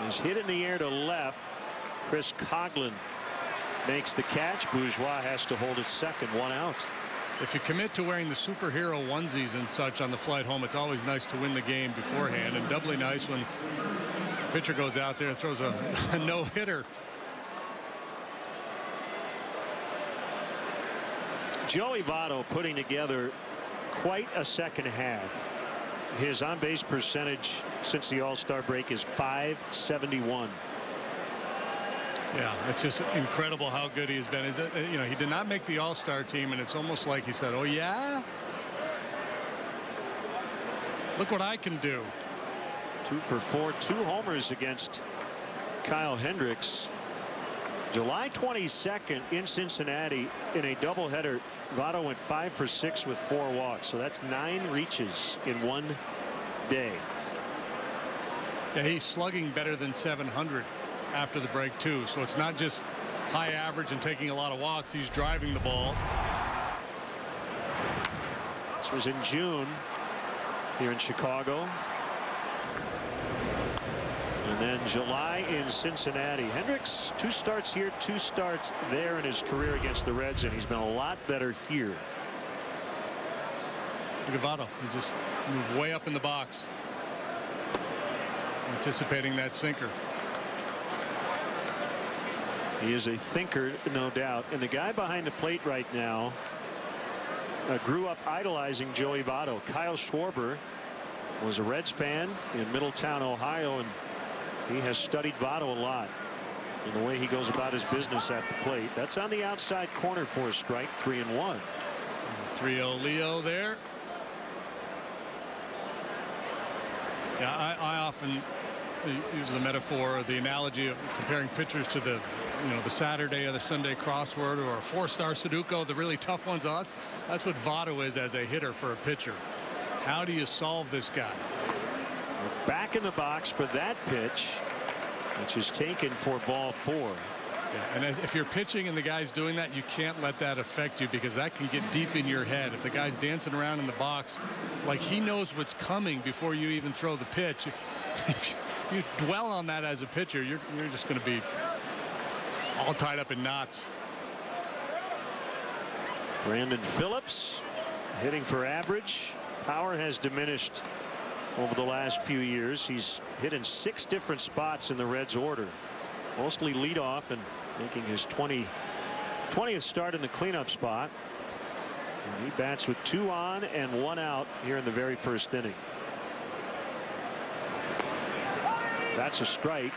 is hit in the air to left. Chris Coughlin makes the catch. Bourgeois has to hold it second. 1 out. If you commit to wearing the superhero onesies and such on the flight home, it's always nice to win the game beforehand, and doubly nice when the pitcher goes out there and throws a no-hitter. Joey Votto putting together quite a second half. His on-base percentage since the All-Star break is .571. Yeah, it's just incredible how good he has been. He did not make the All-Star team, and it's almost like he said, "Oh yeah, look what I can do." 2 for 4, 2 homers against Kyle Hendricks. July 22nd in Cincinnati in a doubleheader. Votto went 5 for 6 with 4 walks, so that's 9 reaches in 1 day. Yeah, he's slugging better than 700 after the break too, so it's not just high average and taking a lot of walks. He's driving the ball. This was in June here in Chicago. And then July in Cincinnati. Hendricks, 2 starts here, 2 starts there in his career against the Reds, and he's been a lot better here. Look at Votto. He just moved way up in the box, anticipating that sinker. He is a thinker, no doubt. And the guy behind the plate right now grew up idolizing Joey Votto. Kyle Schwarber was a Reds fan in Middletown, Ohio, and he has studied Votto a lot in the way he goes about his business at the plate. That's on the outside corner for a strike. 3-1. 3-0 Leo there. Yeah, I often use the metaphor or the analogy of comparing pitchers to the Saturday or the Sunday crossword or a 4-star Sudoku, the really tough ones. That's what Votto is as a hitter for a pitcher. How do you solve this guy? Back in the box for that pitch, which is taken for ball 4. Yeah, and if you're pitching and the guy's doing that, you can't let that affect you because that can get deep in your head. If the guy's dancing around in the box like he knows what's coming before you even throw the pitch, if you dwell on that as a pitcher, you're just going to be all tied up in knots. Brandon Phillips hitting for average. Power has diminished over the last few years. He's hit in 6 different spots in the Reds order, mostly leadoff and making his 20th start in the cleanup spot. And he bats with 2 on and 1 out here in the very first inning. That's a strike.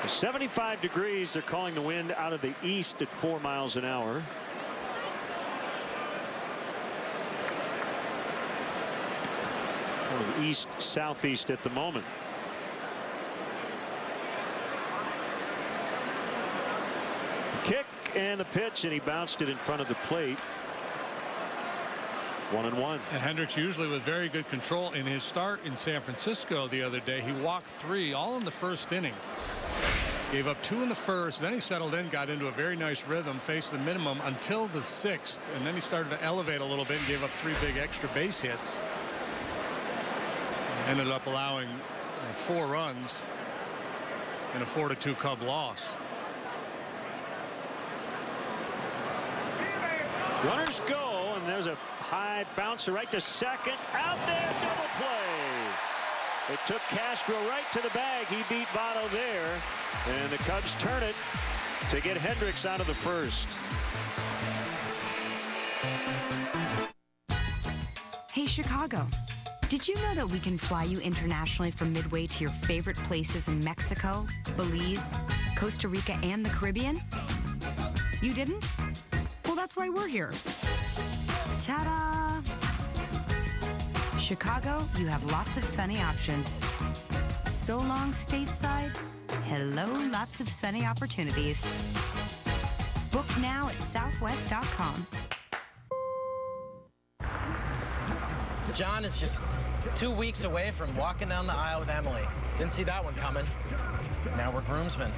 75 degrees. They're calling the wind out of the east at 4 miles an hour. East southeast at the moment. The kick and the pitch, and he bounced it in front of the plate. 1-1. And Hendricks usually with very good control. In his start in San Francisco the other day, he walked 3 all in the first inning. Gave up 2 in the first, then he settled in, got into a very nice rhythm, faced the minimum until the 6th, and then he started to elevate a little bit and gave up 3 big extra base hits. Ended up allowing 4 runs in a 4-2 Cub loss. Runners go, and there's a high bouncer right to second. Out there, double play. It took Castro right to the bag. He beat Votto there, and the Cubs turn it to get Hendricks out of the first. Hey, Chicago. Did you know that we can fly you internationally from Midway to your favorite places in Mexico, Belize, Costa Rica, and the Caribbean? You didn't? Well, that's why we're here. Ta-da! Chicago, you have lots of sunny options. So long, stateside. Hello, lots of sunny opportunities. Book now at southwest.com. John is just 2 weeks away from walking down the aisle with Emily. Didn't see that one coming. Now we're groomsmen.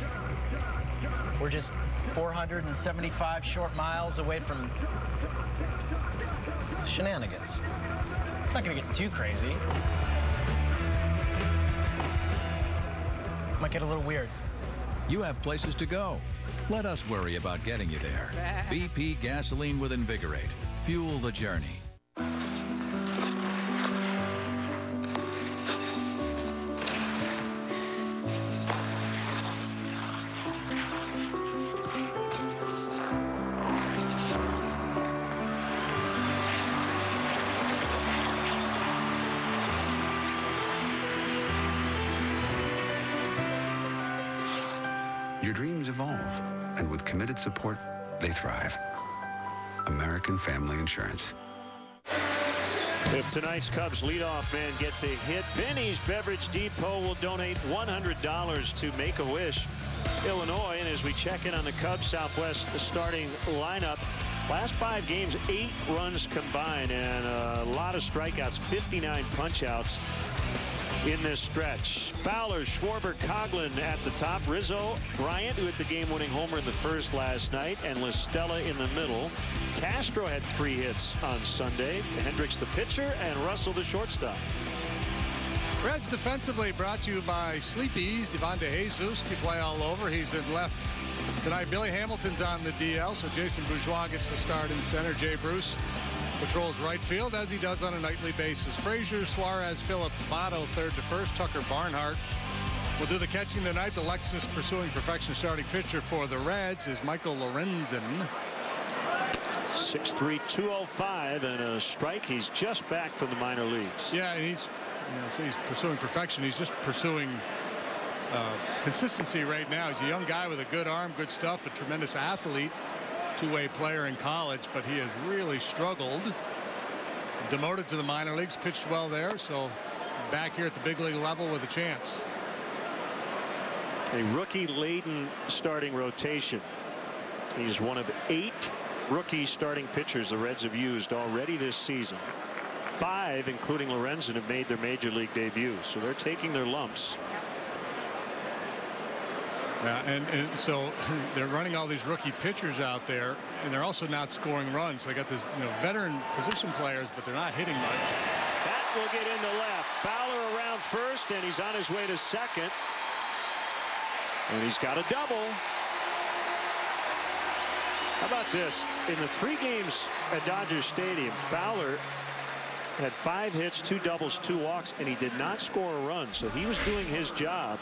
We're just 475 short miles away from shenanigans. It's not gonna get too crazy. Might get a little weird. You have places to go. Let us worry about getting you there. BP Gasoline with Invigorate. Fuel the journey. Your dreams evolve, and with committed support, they thrive. American Family Insurance. If tonight's Cubs leadoff man gets a hit, Benny's Beverage Depot will donate $100 to Make-A-Wish Illinois. And as we check in on the Cubs Southwest starting lineup, last 5 games, 8 runs combined and a lot of strikeouts, 59 punch-outs in this stretch. Fowler, Schwarber, Coughlin at the top. Rizzo, Bryant, who hit the game-winning homer in the first last night, and LaStella in the middle. Castro had 3 hits on Sunday. Hendricks the pitcher, and Russell the shortstop. Reds defensively brought to you by Sleepy's. Ivan De Jesus can play all over. He's in left tonight. Billy Hamilton's on the DL, so Jason Bourgeois gets to start in center. Jay Bruce patrols right field, as he does on a nightly basis. Frazier, Suarez, Phillips, Votto, third to first. Tucker Barnhart will do the catching tonight. The Lexus pursuing perfection starting pitcher for the Reds is Michael Lorenzen. 6'3", 205, and a strike. He's just back from the minor leagues. Yeah, and he's pursuing perfection. He's just pursuing consistency right now. He's a young guy with a good arm, good stuff, a tremendous athlete. Two-way player in college, but he has really struggled. Demoted to the minor leagues, pitched well there, so back here at the big league level with a chance. A rookie-laden starting rotation. He's one of 8 rookie starting pitchers the Reds have used already this season. 5, including Lorenzen, have made their major league debut, so they're taking their lumps. Yeah, and so they're running all these rookie pitchers out there, and they're also not scoring runs. They got this, veteran position players, but they're not hitting much. That will get into left. Fowler around first, and he's on his way to second. And he's got a double. How about this? In the 3 games at Dodger Stadium, Fowler had 5 hits, 2 doubles, 2 walks, and he did not score a run. So he was doing his job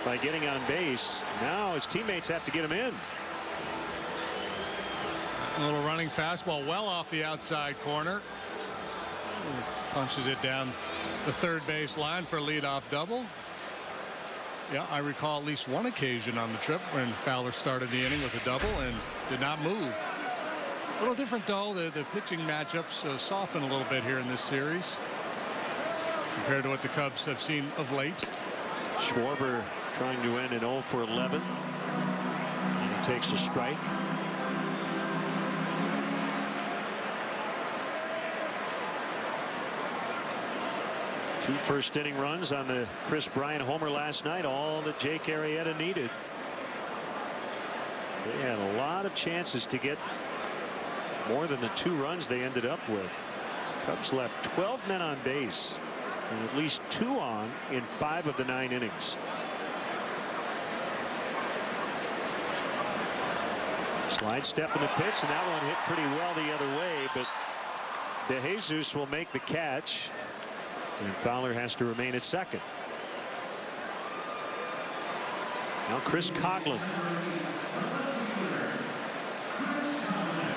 by getting on base. Now his teammates have to get him in. A little running fastball well off the outside corner. Punches it down the third base line for a leadoff double. Yeah, I recall at least one occasion on the trip when Fowler started the inning with a double and did not move. A little different though. The pitching matchups soften a little bit here in this series compared to what the Cubs have seen of late. Schwarber trying to end an 0 for 11. And he takes a strike. Two first-inning runs on the Chris Bryant homer last night, all that Jake Arrieta needed. They had a lot of chances to get more than the 2 runs they ended up with. Cubs left 12 men on base and at least 2 on in 5 of the 9 innings. Slide step in the pitch, and that one hit pretty well the other way, but DeJesus will make the catch, and Fowler has to remain at second. Now Chris Coghlan.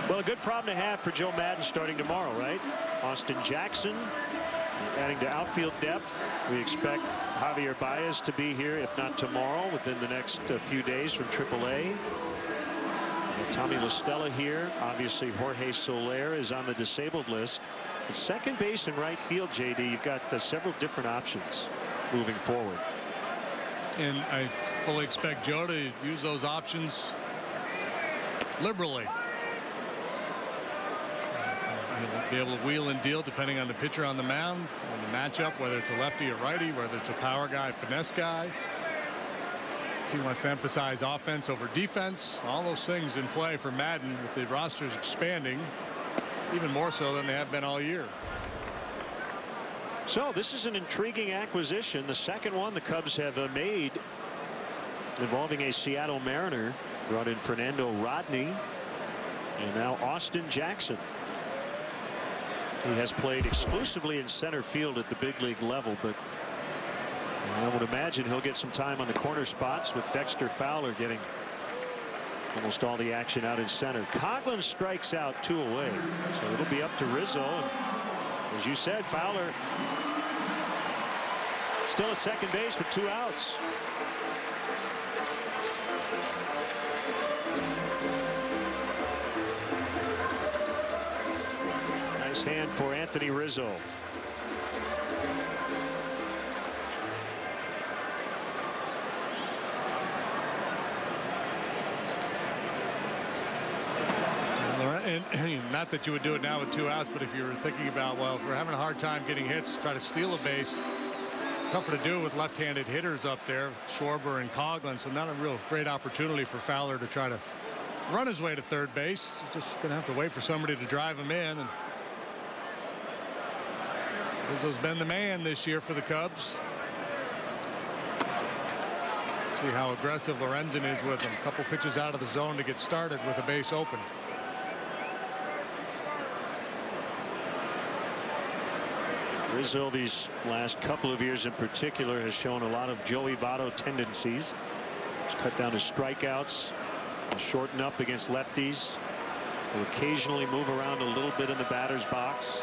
Well, a good problem to have for Joe Maddon starting tomorrow, right? Austin Jackson adding to outfield depth. We expect Javier Baez to be here, if not tomorrow, within the next few days from AAA. Tommy La Stella here. Obviously, Jorge Soler is on the disabled list. At second base and right field, JD, you've got several different options moving forward. And I fully expect Joe to use those options liberally. He'll be able to wheel and deal depending on the pitcher on the mound, on the matchup, whether it's a lefty or righty, whether it's a power guy, finesse guy. If he wants to emphasize offense over defense, all those things in play for Maddon with the rosters expanding even more so than they have been all year. So this is an intriguing acquisition, the second one the Cubs have made involving a Seattle Mariner. Brought in Fernando Rodney and now Austin Jackson. He has played exclusively in center field at the big league level, but I would imagine he'll get some time on the corner spots with Dexter Fowler getting almost all the action out in center. Coghlan strikes out 2 away, so it'll be up to Rizzo. And as you said, Fowler still at second base with 2 outs. Nice hand for Anthony Rizzo. And not that you would do it now with 2 outs, but if you were thinking about, well, if we're having a hard time getting hits, try to steal a base. Tougher to do with left-handed hitters up there, Schwarber and Coghlan, so not a real great opportunity for Fowler to try to run his way to third base. He's just going to have to wait for somebody to drive him in. And Rizzo's been the man this year for the Cubs. See how aggressive Lorenzen is with him. A couple pitches out of the zone to get started with a base open. Rizzo these last couple of years in particular has shown a lot of Joey Votto tendencies. He's cut down his strikeouts, shorten up against lefties, will occasionally move around a little bit in the batter's box.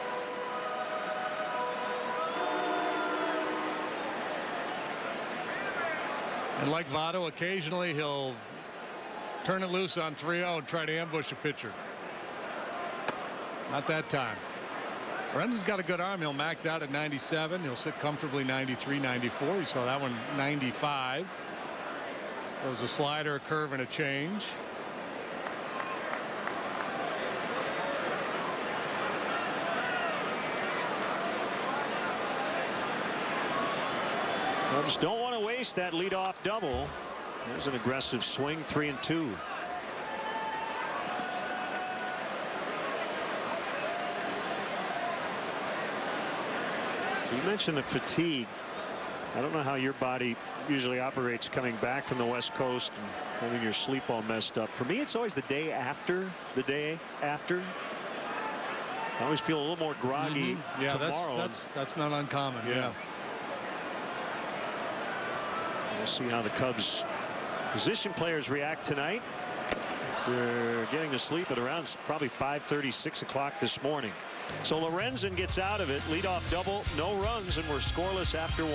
And like Votto, occasionally he'll turn it loose on 3-0 and try to ambush a pitcher. Not that time. Lorenzen's got a good arm. He'll max out at 97. He'll sit comfortably 93, 94. You saw that one 95. There was a slider, a curve, and a change. Cubs don't want to waste that leadoff double. There's an aggressive swing, 3-2. You mentioned the fatigue. I don't know how your body usually operates coming back from the West Coast and having your sleep all messed up. For me, it's always the day after. I always feel a little more groggy tomorrow. That's not uncommon. Yeah. We'll see how the Cubs position players react tonight. They're getting to sleep at around probably 5:30, 6 o'clock this morning. So Lorenzen gets out of it. Leadoff double, no runs, and we're scoreless after 1.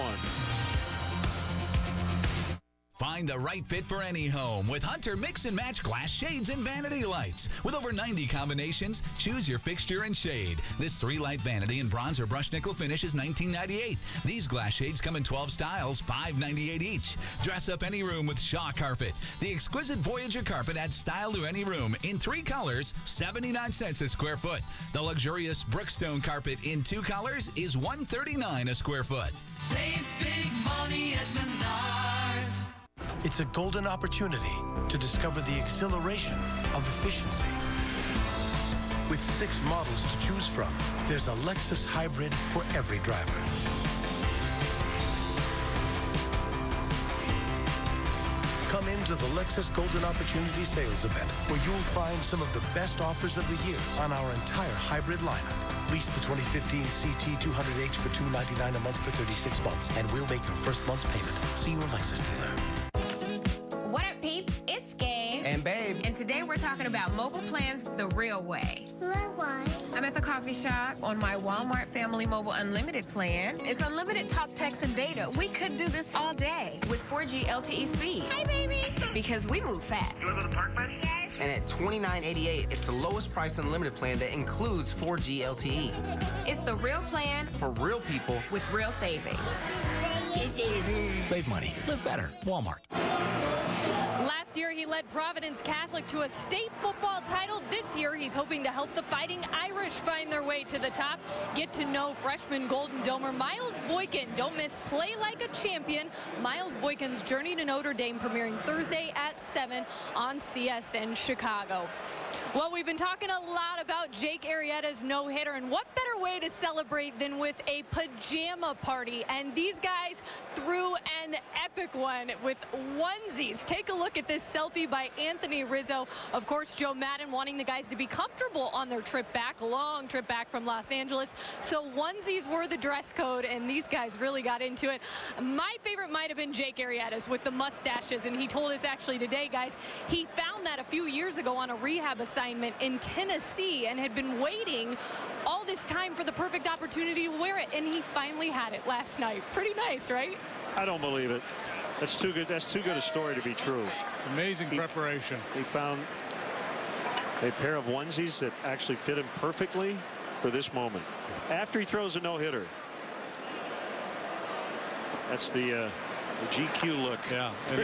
Find the right fit for any home with Hunter Mix and Match glass shades and vanity lights. With over 90 combinations, choose your fixture and shade. This 3-light vanity in bronze or brushed nickel finish is $19.98. These glass shades come in 12 styles, $5.98 each. Dress up any room with Shaw Carpet. The exquisite Voyager carpet adds style to any room in 3 colors, 79 cents a square foot. The luxurious Brookstone carpet in 2 colors is $139 a square foot. Save big money at Menards. It's a golden opportunity to discover the exhilaration of efficiency. With 6 models to choose from, there's a Lexus hybrid for every driver. Come Come into the Lexus Golden Opportunity Sales Event, where you'll find some of the best offers of the year on our entire hybrid lineup. Lease the 2015 CT 200H for $299 a month for 36 months, and we'll make your first month's payment. See your Lexus dealer. What up, peeps? It's Gabe. And Babe. And today we're talking about mobile plans the real way. Why? I'm at the coffee shop on my Walmart Family Mobile Unlimited plan. It's unlimited talk, text, and data. We could do this all day with 4G LTE speed. Hey, baby! Because we move fast. You want to go to the park, buddy? And at $29.88, it's the lowest price unlimited plan that includes 4G LTE. It's the real plan for real people with real savings. Save money. Live better. Walmart. Last year, he led Providence Catholic to a state football title. This year, he's hoping to help the Fighting Irish find their way to the top. Get to know freshman Golden Domer Miles Boykin. Don't miss Play Like a Champion. Miles Boykin's Journey to Notre Dame premiering Thursday at 7 on CSN Chicago. Well, we've been talking a lot about Jake Arrieta's no-hitter, and what better way to celebrate than with a pajama party? And these guys threw an epic one with onesies. Take a look at this selfie by Anthony Rizzo. Of course, Joe Madden wanting the guys to be comfortable on their trip back, long trip back from Los Angeles. So onesies were the dress code, and these guys really got into it. My favorite might have been Jake Arrieta's with the mustaches, and he told us actually today, guys, he found that a few years ago on a rehab assignment in Tennessee and had been waiting all this time for the perfect opportunity to wear it, and he finally had it last night. Pretty nice, right? I don't believe it. That's too good. That's too good a story to be true. Amazing preparation. He found a pair of onesies that actually fit him perfectly for this moment. After he throws a no-hitter. That's the GQ look. Yeah, and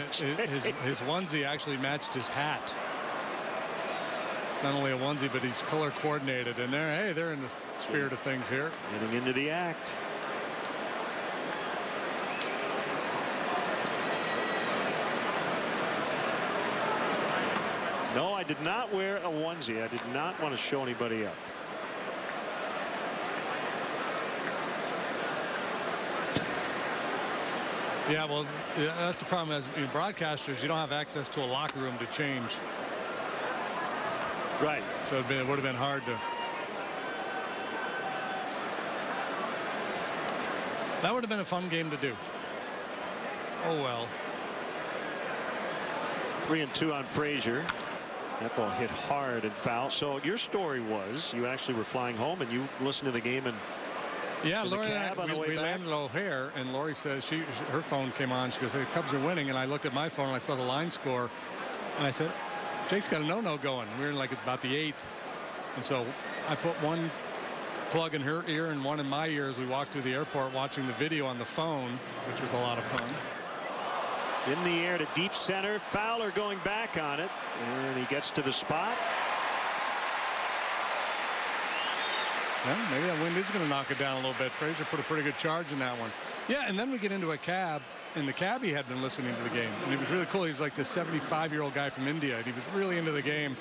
his onesie actually matched his hat. It's not only a onesie, but he's color coordinated. And they're in the spirit of things here. Getting into the act. No, I did not wear a onesie. I did not want to show anybody up. Yeah, well, that's the problem. As broadcasters, you don't have access to a locker room to change. Right. So it would have been hard to. That would have been a fun game to do. Oh, well. 3-2 on Frazier. That ball hit hard and foul. So your story was you actually were flying home and you listened to the game and. Yeah, Lori and I, we landed O'Hare, and Lori says her phone came on. She goes, "Hey, the Cubs are winning," and I looked at my phone and I saw the line score, and I said, "Jake's got a no-no going." We were in like about the 8th, and so I put one plug in her ear and one in my ear as we walked through the airport, watching the video on the phone, which was a lot of fun. In the air to deep center. Fowler going back on it, and he gets to the spot. Yeah, maybe that wind is going to knock it down a little bit. Frazier put a pretty good charge in that one. Yeah, and then we get into a cab, and the cabbie had been listening to the game. And he was really cool. He was like this 75-year-old guy from India, and he was really into the game.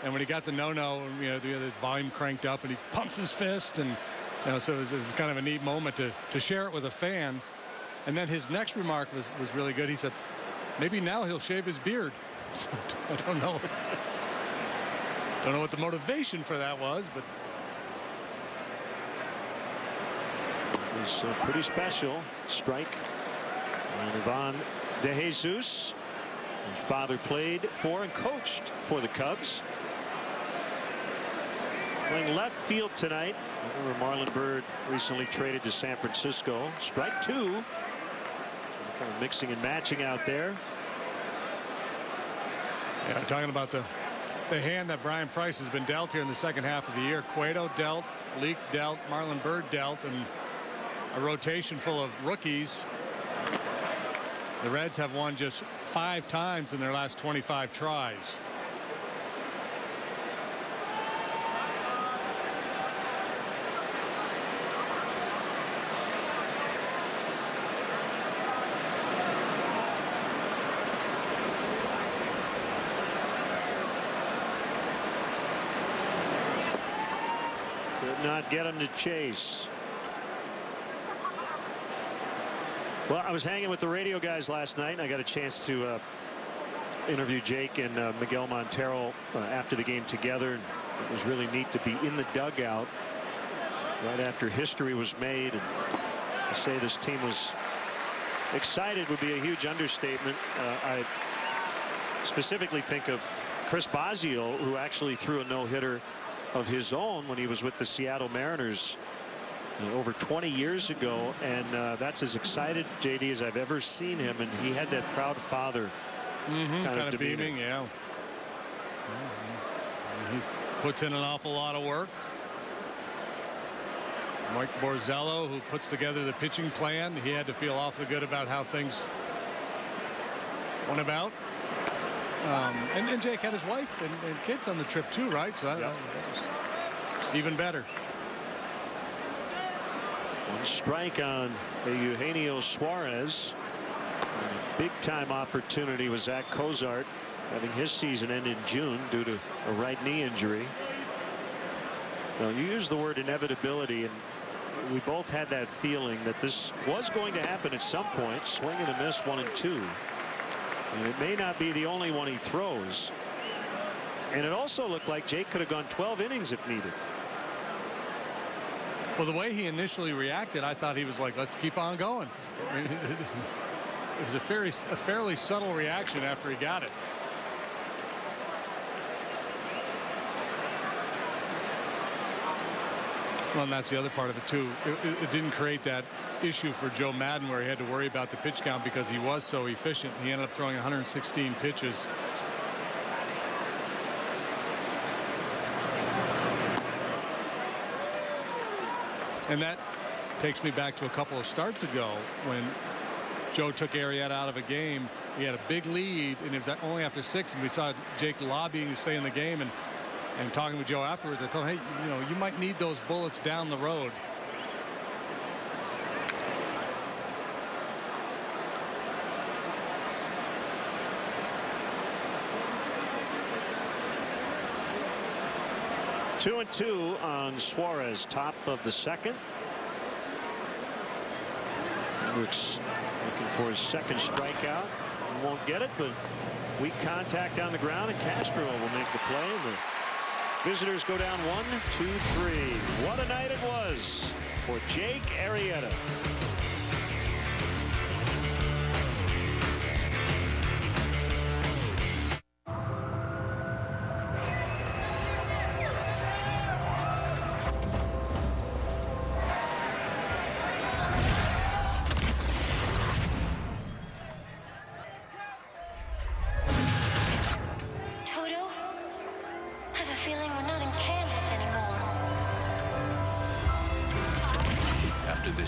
And when he got the no-no, the volume cranked up, and he pumps his fist. And so it was kind of a neat moment to share it with a fan. And then his next remark was really good. He said, maybe now he'll shave his beard. So, I don't know. Don't know what the motivation for that was, but. It was pretty special. Strike on Ivan De Jesus. His father played for and coached for the Cubs. Playing left field tonight. Remember Marlon Byrd recently traded to San Francisco. Strike 2. Kind of mixing and matching out there. Yeah, talking about the hand that Brian Price has been dealt here in the second half of the year. Cueto dealt, Leak dealt, Marlon Byrd dealt, and a rotation full of rookies. The Reds have won just 5 times in their last 25 tries. Could not get him to chase. Well, I was hanging with the radio guys last night, and I got a chance to interviewed Jake and Miguel Montero after the game together. It was really neat to be in the dugout right after history was made. And to say this team was excited would be a huge understatement. I specifically think of Chris Bosio, who actually threw a no-hitter of his own when he was with the Seattle Mariners over 20 years ago, and that's as excited, JD, as I've ever seen him, and he had that proud father kind of beaming. Yeah, he puts in an awful lot of work. Mike Borzello, who puts together the pitching plan, he had to feel awfully good about how things went about. And Jake had his wife and kids on the trip too, right? So that was even better. One strike on Eugenio Suarez. A big time opportunity was Zach Cozart, having his season end in June due to a right knee injury. Now, you use the word inevitability, and we both had that feeling that this was going to happen at some point. Swing and a miss, 1 and 2. And it may not be the only one he throws. And it also looked like Jake could have gone 12 innings if needed. Well, the way he initially reacted, I thought he was like, let's keep on going. It was a fairly subtle reaction after he got it. Well, and that's the other part of it too. It didn't create that issue for Joe Madden where he had to worry about the pitch count because he was so efficient. He ended up throwing 116 pitches. And that takes me back to a couple of starts ago when Joe took Arrieta out of a game. He had a big lead, and it was only after 6, and we saw Jake lobbying to stay in the game. And talking with Joe afterwards, I told him, hey, you know, you might need those bullets down the road. Two and 2 on Suarez, top of the second. Hendricks looking for his second strikeout. He won't get it, but weak contact on the ground, and Castro will make the play. And the visitors go down 1, 2, 3. What a night it was for Jake Arrieta.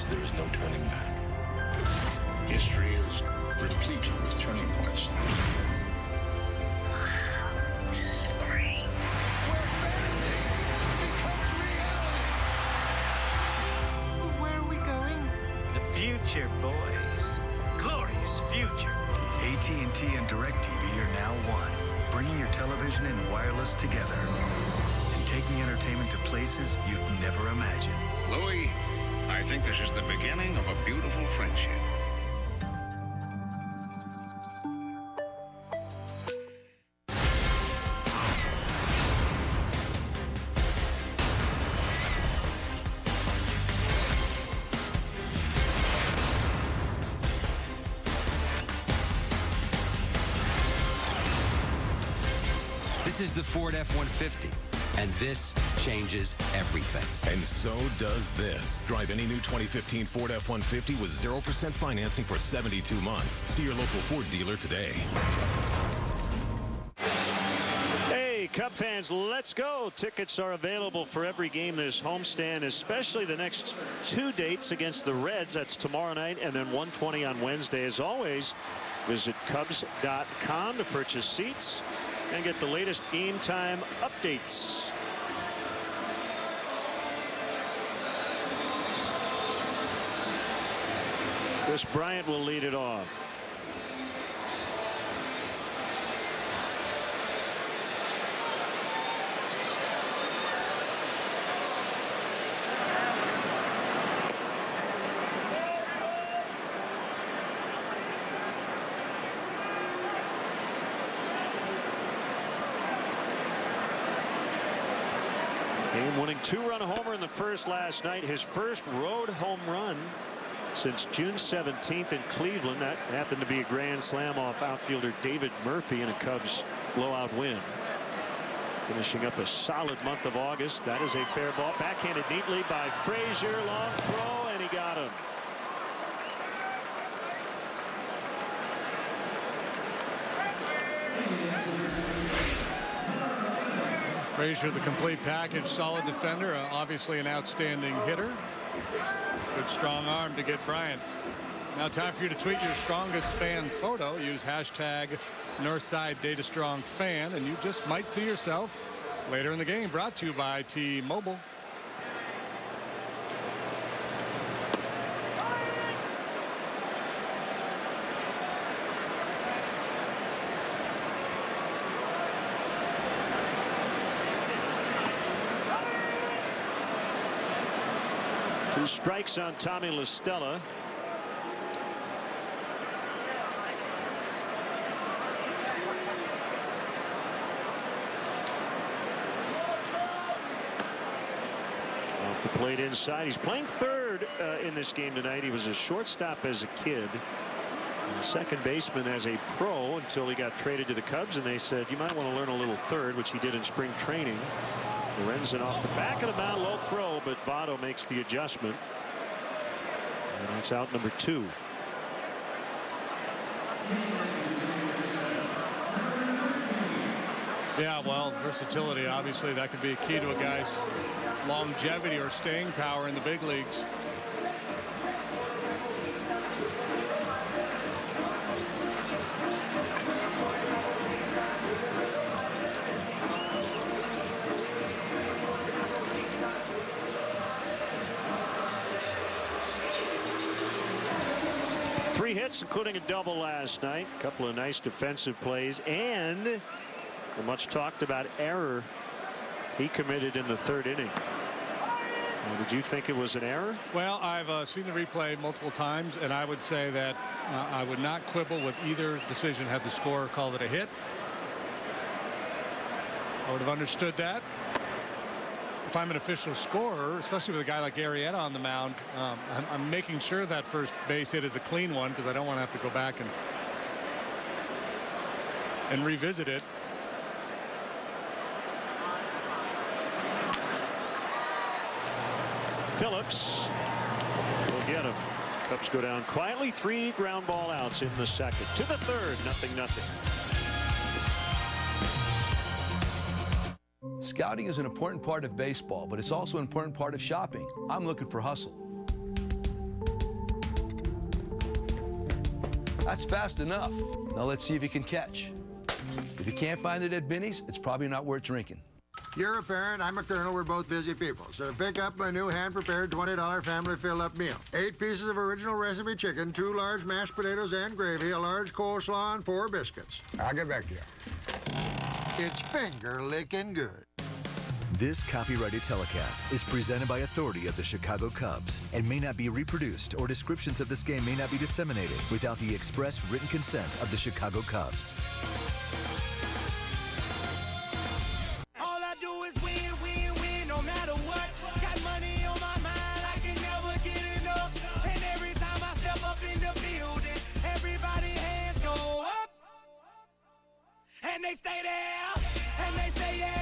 There is no turning back. History is replete with turning points. Spring. Where fantasy becomes reality. Where are we going? The future, boys. Glorious future. AT&T and DirecTV are now one, bringing your television and wireless together and taking entertainment to places you'd never imagine. Louis, I think this is the beginning of a beautiful friendship. This is the Ford F-150. And this changes everything. And so does this. Drive any new 2015 Ford F-150 with 0% financing for 72 months. See your local Ford dealer today. Hey, Cub fans, let's go. Tickets are available for every game this homestand, especially the next 2 dates against the Reds. That's tomorrow night and then 1:20 on Wednesday. As always, visit Cubs.com to purchase seats and get the latest game time updates. Chris Bryant will lead it off. Winning 2-run homer in the first last night. His first road home run since June 17th in Cleveland. That happened to be a grand slam off outfielder David Murphy in a Cubs blowout win. Finishing up a solid month of August. That is a fair ball. Backhanded neatly by Frazier. Long throw, and he got him. Frazier, the complete package, solid defender, obviously an outstanding hitter. Good strong arm to get Bryant. Now time for you to tweet your strongest fan photo. Use hashtag NorthsideDataStrongFan, and you just might see yourself later in the game. Brought to you by T-Mobile. Two strikes on Tommy La Stella. Off the plate inside. He's playing third in this game tonight. He was a shortstop as a kid, and second baseman as a pro until he got traded to the Cubs, and they said you might want to learn a little third, which he did in spring training. Lorenzen off the back of the mound, low throw, but Votto makes the adjustment. And that's out number 2. Yeah, well, versatility, obviously that could be a key to a guy's longevity or staying power in the big leagues. Three hits, including a double last night. A couple of nice defensive plays, and the much talked about error he committed in the third inning. Did you think it was an error? Well, I've seen the replay multiple times, and I would say that I would not quibble with either decision had the scorer called it a hit. I would have understood that. If I'm an official scorer, especially with a guy like Arrieta on the mound, I'm making sure that first base hit is a clean one because I don't want to have to go back and revisit it. Phillips will get him. Cubs go down quietly. 3 ground ball outs in the second. To the third, 0-0. Scouting is an important part of baseball, but it's also an important part of shopping. I'm looking for hustle. That's fast enough. Now let's see if you can catch. If you can't find it at Binny's, it's probably not worth drinking. You're a parent, I'm a colonel, we're both busy people. So pick up my new hand-prepared $20 family fill-up meal. 8 pieces of original recipe chicken, 2 large mashed potatoes and gravy, a large coleslaw, and 4 biscuits. I'll get back to you. It's finger-licking good. This copyrighted telecast is presented by authority of the Chicago Cubs and may not be reproduced, or descriptions of this game may not be disseminated without the express written consent of the Chicago Cubs. All I do is win, win, win, no matter what. Got money on my mind, I can never get enough. And every time I step up in the building, everybody hands go up. And they stay there, and they say yeah.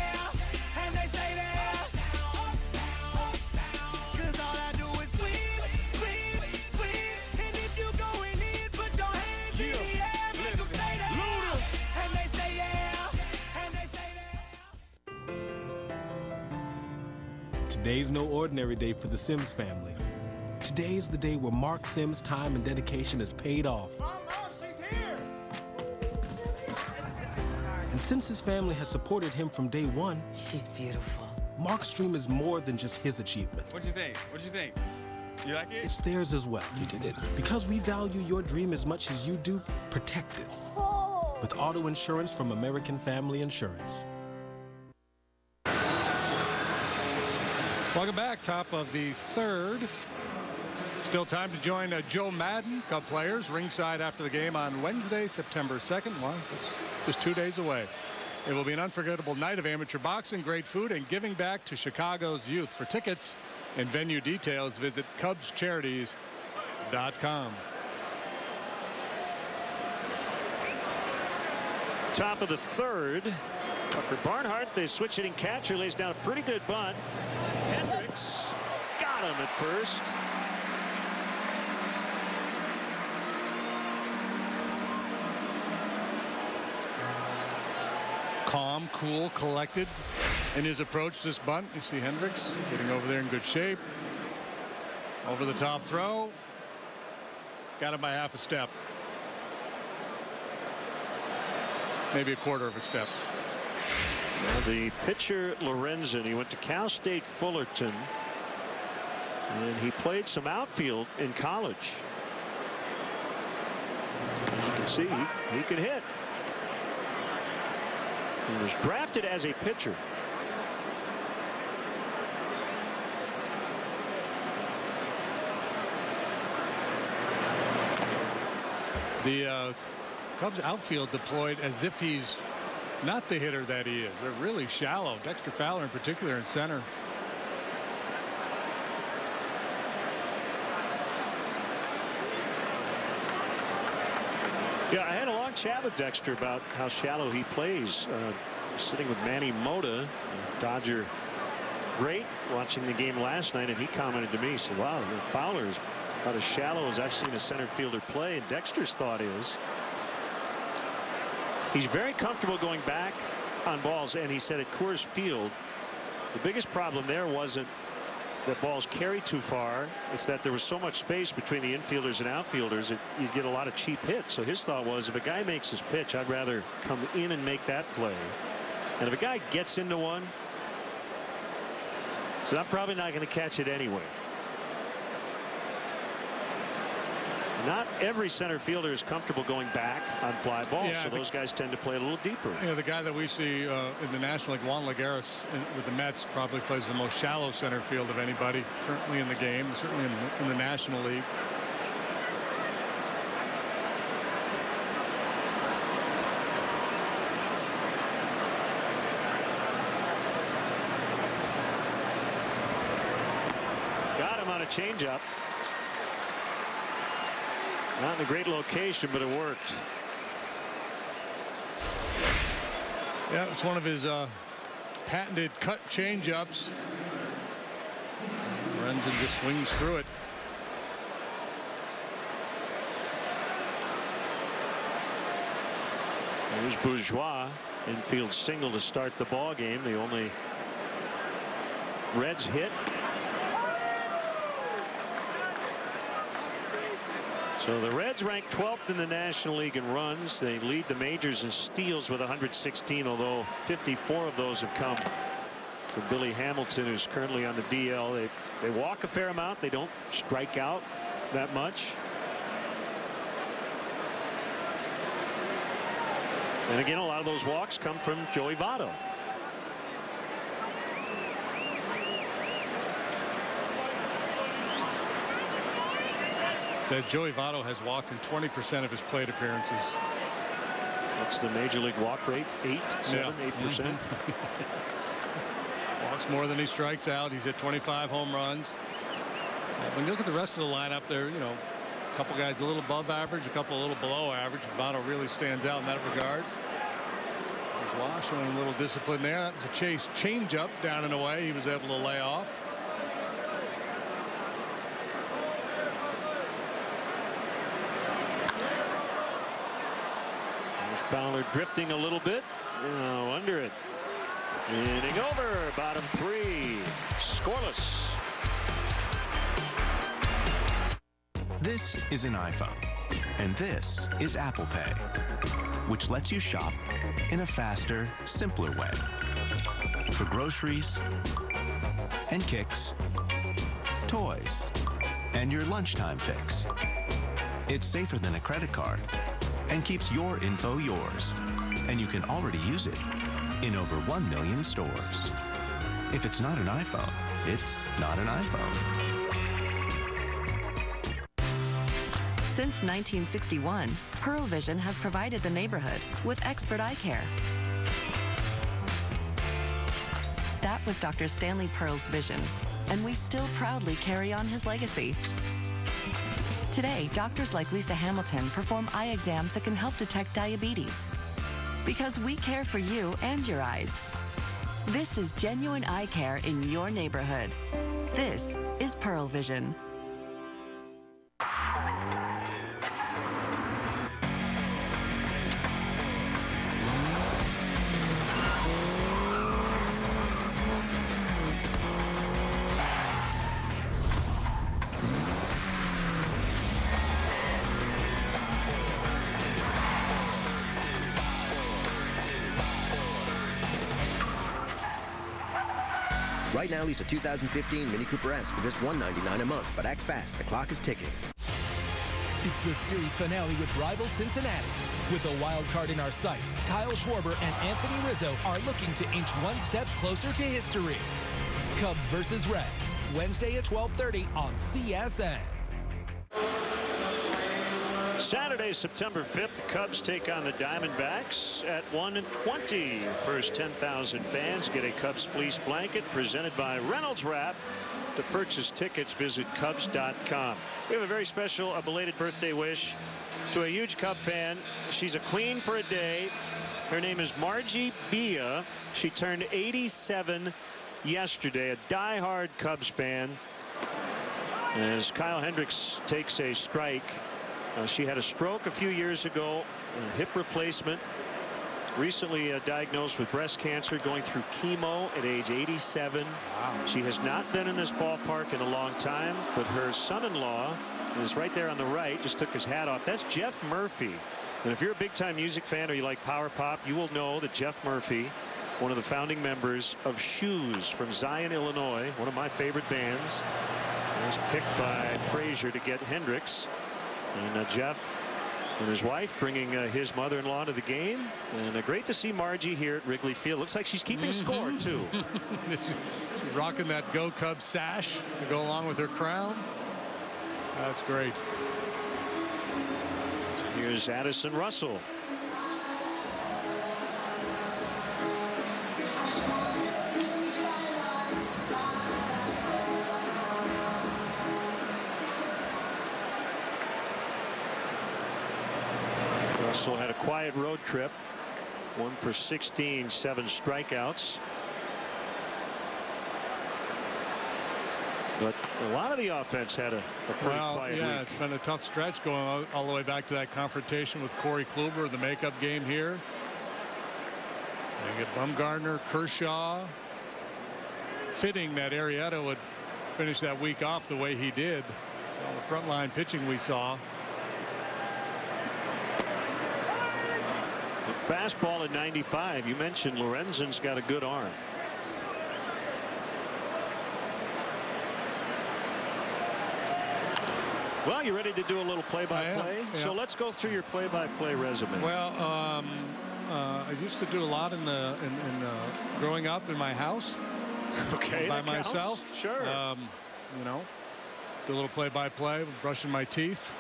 Today's no ordinary day for the Sims family. Today is the day where Mark Sims' time and dedication is paid off. She's here. And since his family has supported him from day one, she's beautiful. Mark's dream is more than just his achievement. What'd you think? What'd you think? You like it? It's theirs as well. You did it. Because we value your dream as much as you do, protect it. With auto insurance from American Family Insurance. Welcome back. Top of the third. Still time to join Joe Madden, Cub players, ringside after the game on Wednesday, September 2nd. Well, it's just 2 days away. It will be an unforgettable night of amateur boxing, great food, and giving back to Chicago's youth. For tickets and venue details, visit CubsCharities.com. Top of the third. Tucker Barnhart, the switch hitting catcher, lays down a pretty good bunt. Hendricks got him at first. Calm, cool, collected in his approach to this bunt. You see Hendricks getting over there in good shape. Over the top throw. Got him by half a step. Maybe a quarter of a step. Well, the pitcher Lorenzen, he went to Cal State Fullerton, and he played some outfield in college. As you can see, he can hit. He was drafted as a pitcher. The Cubs outfield deployed as if he's not the hitter that he is. They're really shallow. Dexter Fowler in particular in center. Yeah, I had a long chat with Dexter about how shallow he plays. Sitting with Manny Mota, Dodger great, watching the game last night, and he commented to me, he said, wow, Fowler's about as shallow as I've seen a center fielder play. And Dexter's thought is he's very comfortable going back on balls, and he said at Coors Field the biggest problem there wasn't that balls carry too far, it's that there was so much space between the infielders and outfielders that you'd get a lot of cheap hits. So his thought was, if a guy makes his pitch, I'd rather come in and make that play. And if a guy gets into one, so I'm probably not going to catch it anyway. Not every center fielder is comfortable going back on fly balls, so those guys tend to play a little deeper. You know, the guy that we see in the National League, Juan Lagares, with the Mets, probably plays the most shallow center field of anybody currently in the game, certainly in the National League. Got him on a changeup. Not in a great location, but it worked. Yeah, it's one of his patented cut change-ups. Lorenzen just swings through it. There's Bourgeois, infield single to start the ball game. The only Reds hit. So the Reds rank 12th in the National League in runs. They lead the majors in steals with 116, although 54 of those have come from Billy Hamilton, who's currently on the DL. They walk a fair amount. They don't strike out that much. And again, a lot of those walks come from Joey Votto. That Joey Votto has walked in 20% of his plate appearances. What's the major league walk rate? 8%. Walks more than he strikes out. He's hit 25 home runs. When you look at the rest of the lineup, there, you know, a couple guys a little above average, a couple a little below average. Votto really stands out in that regard. Bourgeois showing a little discipline there. That was a chase changeup down and away. He was able to lay off. Fowler drifting a little bit. Under it. Inning over. Bottom three. Scoreless. This is an iPhone. And this is Apple Pay, which lets you shop in a faster, simpler way. For groceries and kicks, toys, and your lunchtime fix. It's safer than a credit card and keeps your info yours. And you can already use it in over 1 million stores. If it's not an iPhone, it's not an iPhone. Since 1961, Pearl Vision has provided the neighborhood with expert eye care. was Dr. Stanley Pearl's vision, and we still proudly carry on his legacy. Today, doctors like Lisa Hamilton perform eye exams that can help detect diabetes. Because we care for you and your eyes. This is genuine eye care in your neighborhood. This is Pearl Vision. Right now, lease a 2015 Mini Cooper S for just $199 a month, but act fast. The clock is ticking. It's the series finale with rival Cincinnati. With a wild card in our sights, Kyle Schwarber and Anthony Rizzo are looking to inch one step closer to history. Cubs versus Reds, Wednesday at 12:30 on CSN. Saturday, September 5th, the Cubs take on the Diamondbacks at 1:20. First 10,000 fans get a Cubs fleece blanket presented by Reynolds Wrap. To purchase tickets, visit Cubs.com. We have a very special belated birthday wish to a huge Cub fan. She's a queen for a day. Her name is Margie Bia. She turned 87 yesterday, a diehard Cubs fan. As Kyle Hendricks takes a strike. She had a stroke a few years ago, a hip replacement. Recently diagnosed with breast cancer, going through chemo at age 87. Wow. She has not been in this ballpark in a long time, but her son-in-law is right there on the right, just took his hat off. That's Jeff Murphy. And if you're a big-time music fan or you like power pop, you will know that Jeff Murphy, one of the founding members of Shoes from Zion, Illinois, one of my favorite bands, was picked by Frazier to get Hendricks. And Jeff and his wife bringing his mother-in-law to the game. And great to see Margie here at Wrigley Field. Looks like she's keeping score, too. She's rocking that Go Cubs sash to go along with her crown. That's great. So here's Addison Russell. Russell had a quiet road trip. 1 for 16, 7 strikeouts. But a lot of the offense had a pretty quiet week. It's been a tough stretch going all the way back to that confrontation with Corey Kluber, the makeup game here. You get Bumgarner, Kershaw. Fitting that Arrieta would finish that week off the way he did. All the frontline pitching we saw. Fastball at 95. You mentioned Lorenzen's got a good arm. Well, you ready to do a little play-by-play? Yeah. So let's go through your play-by-play resume. Well, I used to do a lot in growing up in my house. Okay, by that counts. myself. Sure. You know, do a little play-by-play, brushing my teeth.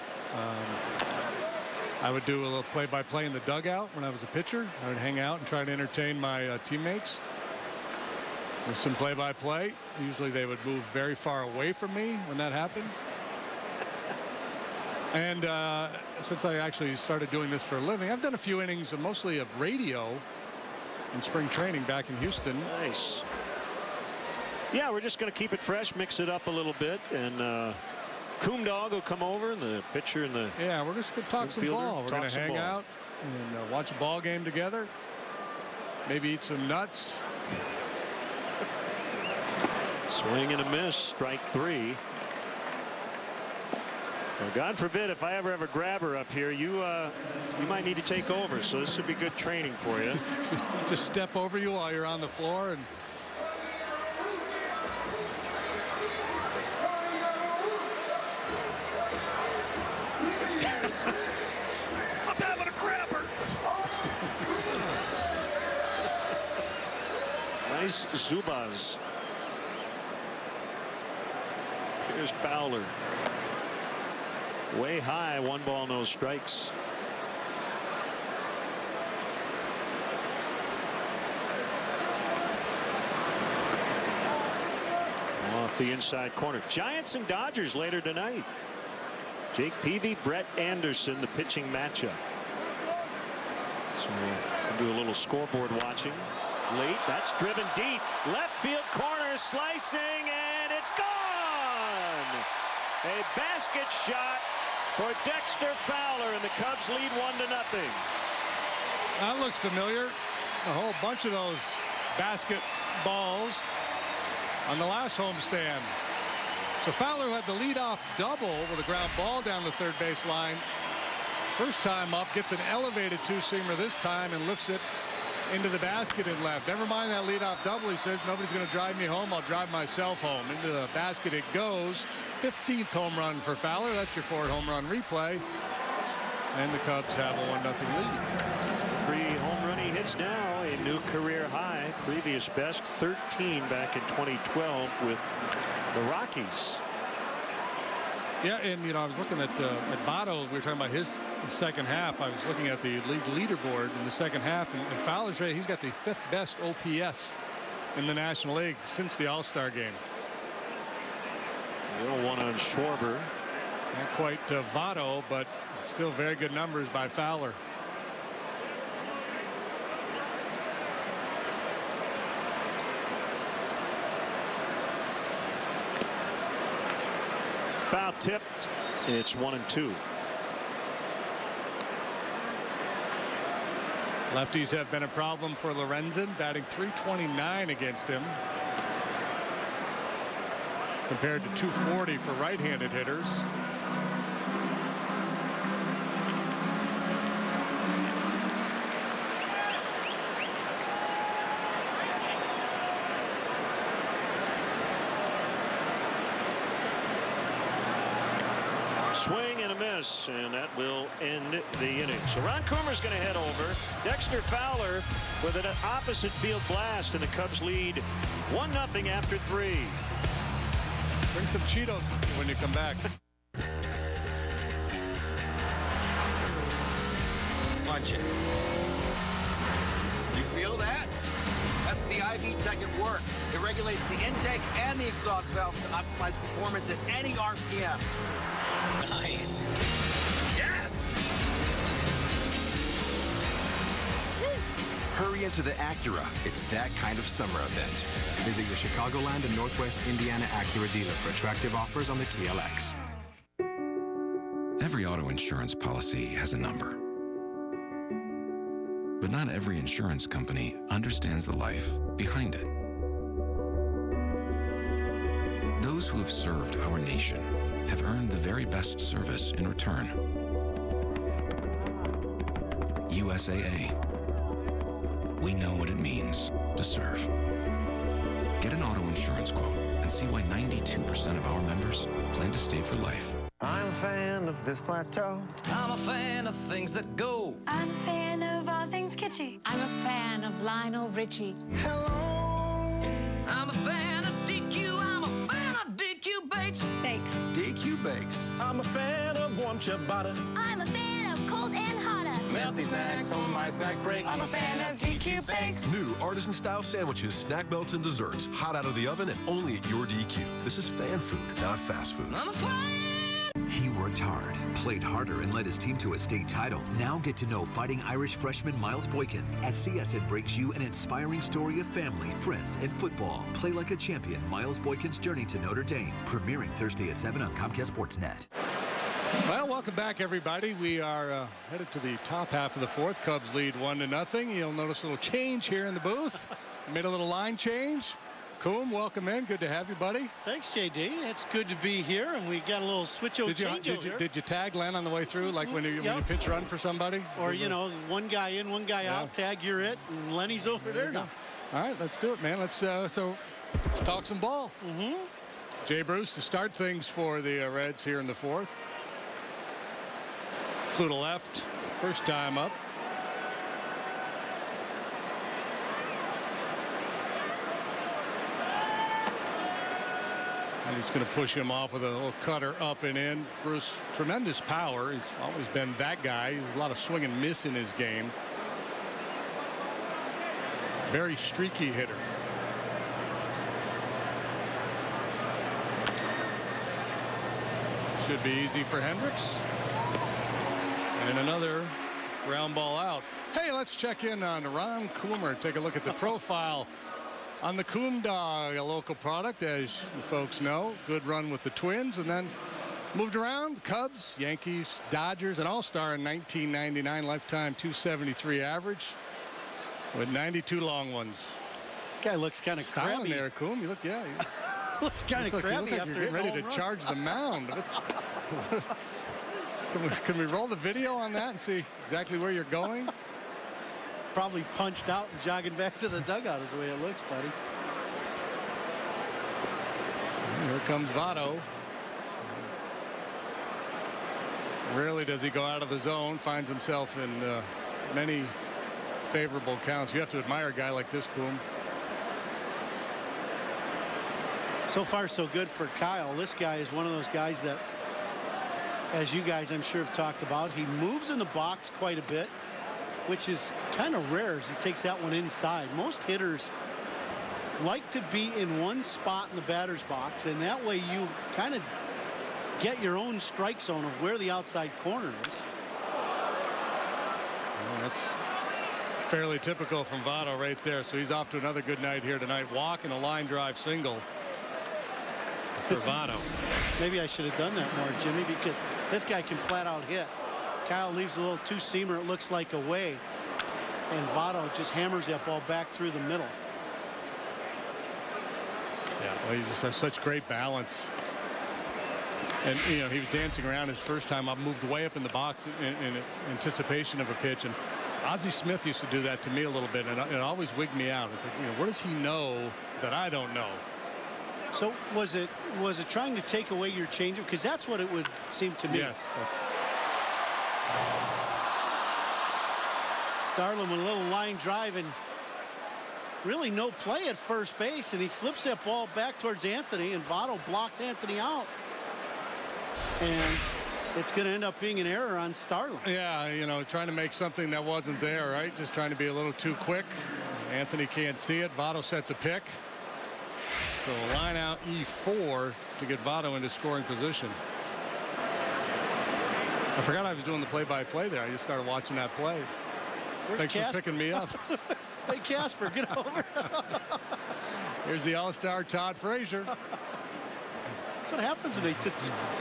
I would do a little play-by-play in the dugout when I was a pitcher. I would hang out and try to entertain my teammates with some play-by-play. Usually they would move very far away from me when that happened. And since I actually started doing this for a living, I've done a few innings, mostly of radio in spring training back in Houston. Nice. Yeah, we're just going to keep it fresh, mix it up a little bit, and Coomdog will come over, and the pitcher and the we're just going to talk some ball. We're going to hang out and watch a ball game together. Maybe eat some nuts. Swing and a miss, strike 3. Well, God forbid if I ever have a grabber up here, you might need to take over. So this would be good training for you. Just step over you while you're on the floor and. I'm having a grabber. Nice Zubaz. Here's Fowler. Way high, 1 ball, no strikes. the inside corner. Giants and Dodgers later tonight. Jake Peavy, Brett Anderson, the pitching matchup. So we'll do a little scoreboard watching. Late, that's driven deep. Left field corner, slicing, and it's gone! A basket shot for Dexter Fowler, and the Cubs lead 1-0. That looks familiar. A whole bunch of those basket balls on the last homestand. So Fowler had the leadoff double with a ground ball down the third base line. First time up, gets an elevated two-seamer this time and lifts it into the basket and left. Never mind that leadoff double. He says, nobody's going to drive me home. I'll drive myself home. Into the basket it goes. 15th home run for Fowler. That's your 4 home run replay. And the Cubs have a 1-0 lead. 3 home run he hits now, a new career high. Previous best 13 back in 2012 with the Rockies. Yeah, and you know, I was looking at Votto. We were talking about his second half. I was looking at the league leaderboard in the second half, and Fowler's he's got the 5th best OPS in the National League since the All-Star game. The 0-1 on Schwarber. Not quite Votto, but still very good numbers by Fowler. Foul tipped. It's 1-2. Lefties have been a problem for Lorenzen, batting .329 against him, compared to .240 for right-handed hitters. Swing and a miss, and that will end the inning. So Ron Coomer's going to head over. Dexter Fowler with an opposite field blast, and the Cubs lead 1-0 after 3. Bring some Cheetos when you come back. Punch it. You feel that? That's the IV Tech at work. It regulates the intake and the exhaust valves to optimize performance at any RPM. Nice. Yes! Hurry into the Acura. It's that kind of summer event. Visit your Chicagoland and Northwest Indiana Acura dealer for attractive offers on the TLX. Every auto insurance policy has a number. But not every insurance company understands the life behind it. Those who have served our nation have earned the very best service in return. USAA. We know what it means to serve. Get an auto insurance quote and see why 92% of our members plan to stay for life. I'm a fan of this plateau. I'm a fan of things that go. I'm a fan of all things kitschy. I'm a fan of Lionel Richie. Hello. I'm a fan of DQ. I'm a fan of DQ Bakes. Bakes. DQ Bakes. I'm a fan of warm ciabatta. I'm a fan of cold and hotter. Melty snacks on my snack break. I'm a fan of DQ Bakes. New artisan-style sandwiches, snack melts, and desserts. Hot out of the oven and only at your DQ. This is fan food, not fast food. I'm a fan. He worked hard, played harder, and led his team to a state title. Now get to know Fighting Irish freshman Miles Boykin as CSN brings you an inspiring story of family, friends, and football. Play like a champion, Miles Boykin's journey to Notre Dame. Premiering Thursday at 7 on Comcast Sportsnet. Well, welcome back, everybody. We are headed to the top half of the fourth. Cubs lead 1-0. You'll notice a little change here in the booth. Made a little line change. Coom, welcome in. Good to have you, buddy. Thanks, JD. It's good to be here, and we got a little Did you tag Len on the way through, like when you pitch run for somebody? Or, you know, one guy in, one guy out, tag, you're it, and Lenny's over there now. All right, let's do it, man. Let's talk some ball. Jay Bruce to start things for the Reds here in the fourth. Flew to left, first time up. And he's going to push him off with a little cutter up and in. Bruce, tremendous power. He's always been that guy. There's a lot of swing and miss in his game. Very streaky hitter. should be easy for Hendricks. And another ground ball out. Hey, let's check in on Ron Coomer. Take a look at the profile on the Coom Dog, a local product, as you folks know. Good run with the Twins, and then moved around. Cubs, Yankees, Dodgers, an all-star in 1999, lifetime 273 average with 92 long ones. Guy looks kind of crabby there, Coom. You look, yeah. looks kind of crabby like after you're ready to run. charge the mound. Can we roll the video on that and see exactly where you're going? Probably punched out and jogging back to the dugout is the way it looks, buddy. Here comes Votto. Rarely does he go out of the zone. Finds himself in many favorable counts. You have to admire a guy like this, Coom. So far, so good for Kyle. This guy is one of those guys that, as you guys I'm sure have talked about, he moves in the box quite a bit, which is kind of rare as he takes that one inside. Most hitters like to be in one spot in the batter's box, and that way you kind of get your own strike zone of where the outside corner is. Well, that's fairly typical from Votto right there. So he's off to another good night here tonight. Walk and a line drive single for Votto. Maybe I should have done that more, Jimmy, because this guy can flat out hit. Kyle leaves a little two-seamer, it looks like, away, and Votto just hammers that ball back through the middle. Yeah, well, he just has such great balance. And, you know, he was dancing around his first time up, moved way up in the box in anticipation of a pitch. And Ozzie Smith used to do that to me a little bit, and it always wigged me out. It's like, you know, what does he know that I don't know? So was it trying to take away your changeup? Because that's what it would seem to me. Yes. Starlin with a little line drive and really no play at first base, and he flips that ball back towards Anthony, and Votto blocks Anthony out. And it's going to end up being an error on Starlin. Yeah, you know, trying to make something that wasn't there, right? Just trying to be a little too quick. Anthony can't see it. Votto sets a pick. So line out E4 to get Votto into scoring position. I forgot I was doing the play-by-play there. I just started watching that play. Where's Thanks Casper? for picking me up. Hey, Casper, get over. Here's the all-star Todd Frazier. That's what happens when they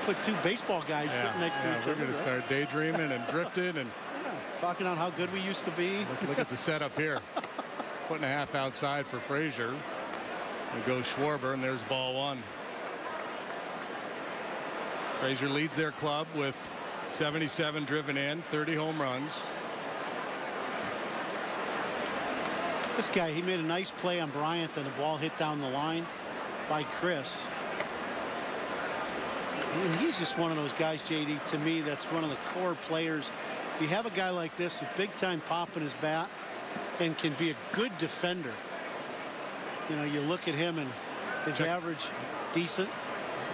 put two baseball guys sitting next to each other. We're going to start daydreaming and drifting and talking on how good we used to be. Look at the setup here. 1.5 feet outside for Frazier. We go Schwarber, and there's ball one. Frazier leads their club with 77 driven in, 30 home runs. This guy, he made a nice play on Bryant, and the ball hit down the line by Chris. And he's just one of those guys, JD, to me, that's one of the core players. If you have a guy like this with big-time pop in his bat and can be a good defender, you know, you look at him and his average decent.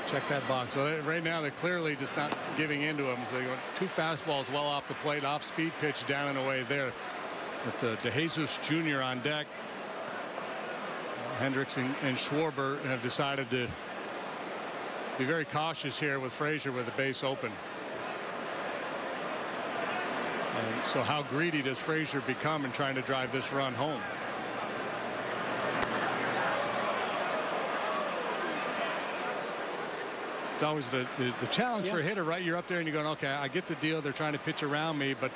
Check that box. So right now they're clearly just not giving in to him. So they got two fastballs well off the plate, off-speed pitch down and away there. With the DeJesus Jr. on deck, Hendricks and Schwarber have decided to be very cautious here with Frazier with the base open. And so how greedy does Frazier become in trying to drive this run home? It's always the challenge for a hitter, right? You're up there and you're going, okay, I get the deal. They're trying to pitch around me, but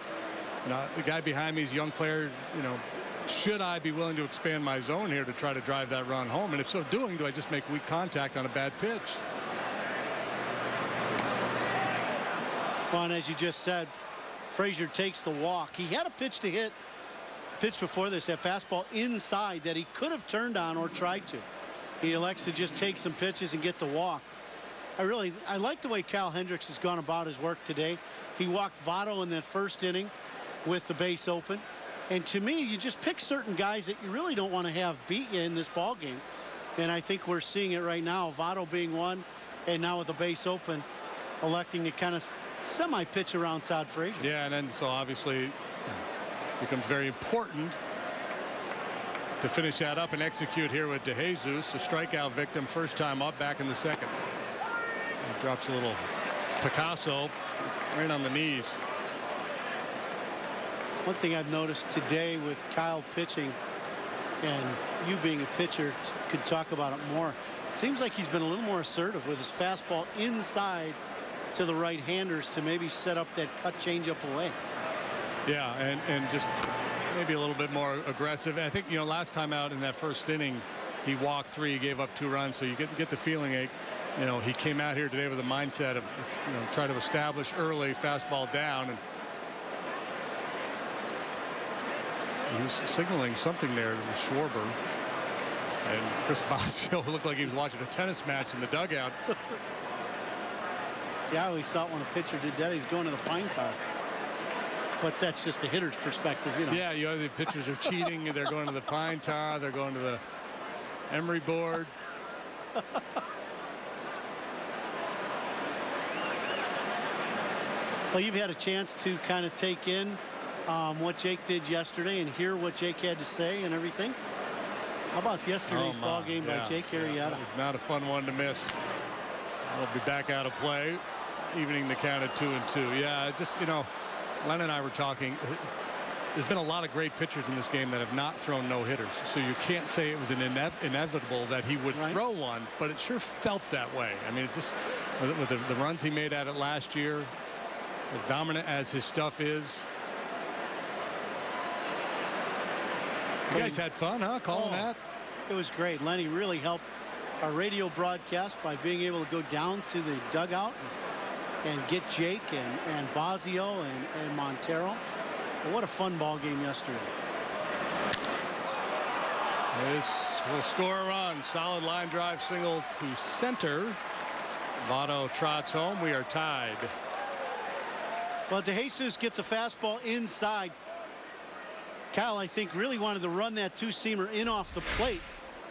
you know, the guy behind me is a young player. You know, should I be willing to expand my zone here to try to drive that run home? And if so doing, do I just make weak contact on a bad pitch? Well, and as you just said, Frazier takes the walk. He had a pitch to hit, pitch before this, that fastball inside that he could have turned on or tried to. He elects to just take some pitches and get the walk. I like the way Kyle Hendricks has gone about his work today. He walked Votto in that first inning with the base open. And to me, you just pick certain guys that you really don't want to have beat you in this ball game. And I think we're seeing it right now. Votto being one, and now with the base open, electing to kind of semi-pitch around Todd Frazier. Yeah, and then so obviously becomes very important to finish that up and execute here with DeJesus, a strikeout victim, first time up, back in the second. He drops a little Picasso right on the knees. One thing I've noticed today with Kyle pitching, and you being a pitcher could talk about it more, it seems like he's been a little more assertive with his fastball inside to the right-handers to maybe set up that cut changeup away. Yeah, and just maybe a little bit more aggressive. I think, last time out in that first inning, he walked 3, he gave up 2 runs, so you get the feeling he came out here today with a mindset of try to establish early, fastball down, and he was signaling something there to Schwarber. And Chris Bosio looked like he was watching a tennis match in the dugout. See, I always thought when a pitcher did that, he's going to the pine tar. But that's just a hitter's perspective, Yeah, the pitchers are cheating. They're going to the pine tar. They're going to the emery board. Well, you've had a chance to kind of take in what Jake did yesterday and hear what Jake had to say and everything. How about yesterday's ball game by Jake Arrieta? It was not a fun one to miss. I'll be back out of play, evening the count at 2-2. Yeah, just, Len and I were talking. There's been a lot of great pitchers in this game that have not thrown no-hitters, so you can't say it was an inevitable that he would throw one, but it sure felt that way. I mean, it just, with the runs he made at it last year, as dominant as his stuff is. You guys had fun, huh, calling that? It was great. Lenny really helped our radio broadcast by being able to go down to the dugout and get Jake and Bosio and Montero. But what a fun ball game yesterday. This will score a run. Solid line drive single to center. Votto trots home. We are tied. Well, DeJesus gets a fastball inside. Kyle, I think, really wanted to run that two-seamer in off the plate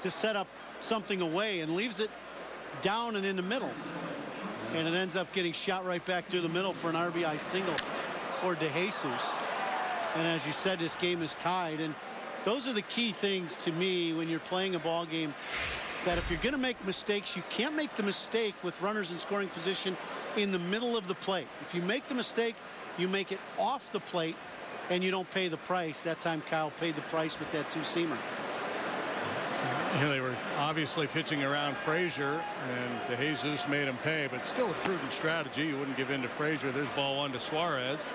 to set up something away and leaves it down and in the middle. And it ends up getting shot right back through the middle for an RBI single for DeJesus. And as you said, this game is tied. And those are the key things to me when you're playing a ball game, that if you're going to make mistakes, you can't make the mistake with runners in scoring position in the middle of the plate. If you make the mistake, you make it off the plate, and you don't pay the price. That time Kyle paid the price with that two-seamer. They were obviously pitching around Frazier, and DeJesus made him pay, but still a prudent strategy. You wouldn't give in to Frazier. There's ball 1 to Suarez.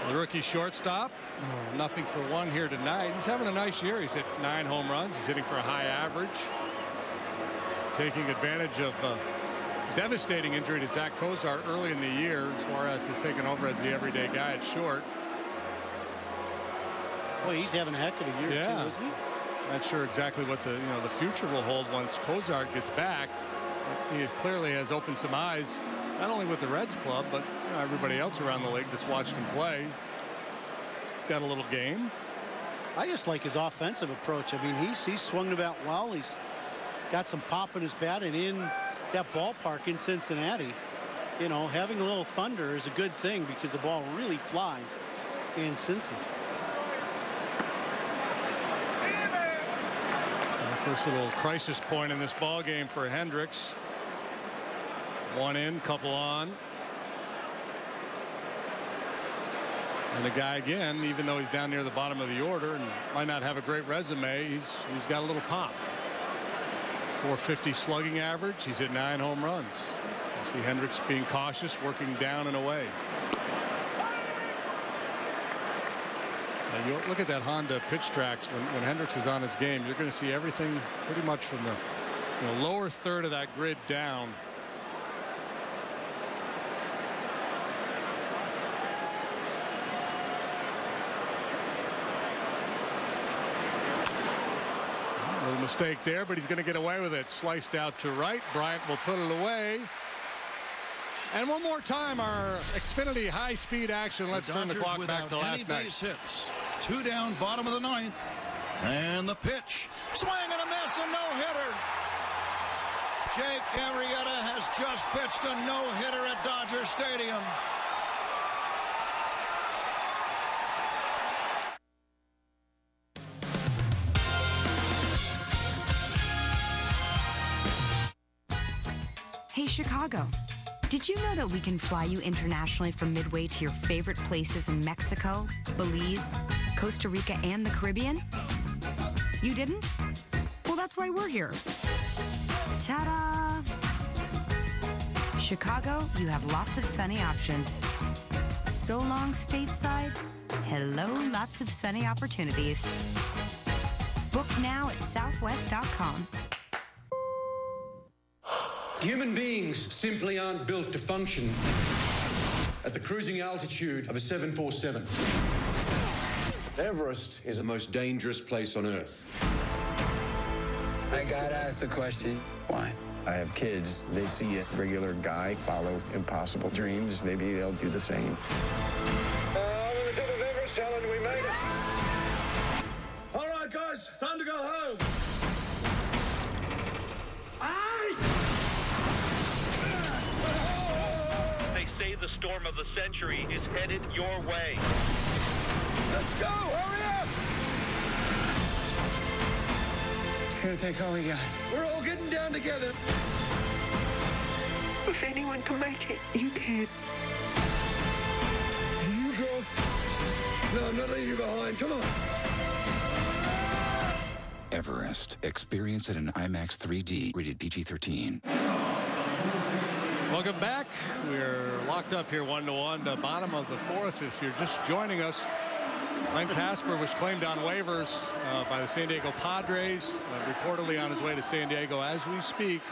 The rookie shortstop, nothing for 1 here tonight. He's having a nice year. He's hit 9 home runs. He's hitting for a high average. Taking advantage of a devastating injury to Zach Kozar early in the year. Suarez has taken over as the everyday guy at short. Boy, he's having a heck of a year too, isn't he? Not sure exactly what the future will hold once Kozar gets back. He clearly has opened some eyes, not only with the Reds club, but everybody else around the league that's watched him play. Got a little game. I just like his offensive approach. I mean, he's swung the bat well. He's got some pop in his bat, and in that ballpark in Cincinnati, having a little thunder is a good thing because the ball really flies in Cincy. First little crisis point in this ball game for Hendricks. 1 in, couple on. And the guy again, even though he's down near the bottom of the order and might not have a great resume, he's got a little pop. 450 slugging average. He's hit 9 home runs. You see Hendricks being cautious, working down and away. You look at that Honda pitch tracks when Hendricks is on his game. You're going to see everything pretty much from the lower third of that grid down. A little mistake there, but he's going to get away with it. Sliced out to right. Bryant will put it away. And one more time, our Xfinity high-speed action. Let's turn the clock back to last night. Base hits. 2 down, bottom of the 9th. And the pitch. Swing and a miss, a no-hitter. Jake Arrieta has just pitched a no-hitter at Dodger Stadium. Hey, Chicago. Did you know that we can fly you internationally from Midway to your favorite places in Mexico, Belize, Costa Rica, and the Caribbean? You didn't? Well, that's why we're here. Ta-da! Chicago, you have lots of sunny options. So long, stateside. Hello, lots of sunny opportunities. Book now at southwest.com. Human beings simply aren't built to function at the cruising altitude of a 747. Everest is the most dangerous place on Earth. I gotta ask the question, why? I have kids. They see a regular guy follow impossible dreams. Maybe they'll do the same. On the top of Everest, Helen, we made it. All right, guys, time to go home. They say the storm of the century is headed your way. Let's go, hurry up! It's gonna take all we got. We're all getting down together. If anyone can make it, you can. You go. No, I'm not leaving you behind. Come on. Everest. Experience it in IMAX 3D. Rated PG-13. Welcome back. We're locked up here 1-1, the bottom of the fourth. If you're just joining us, Len Casper was claimed on waivers by the San Diego Padres, reportedly on his way to San Diego as we speak.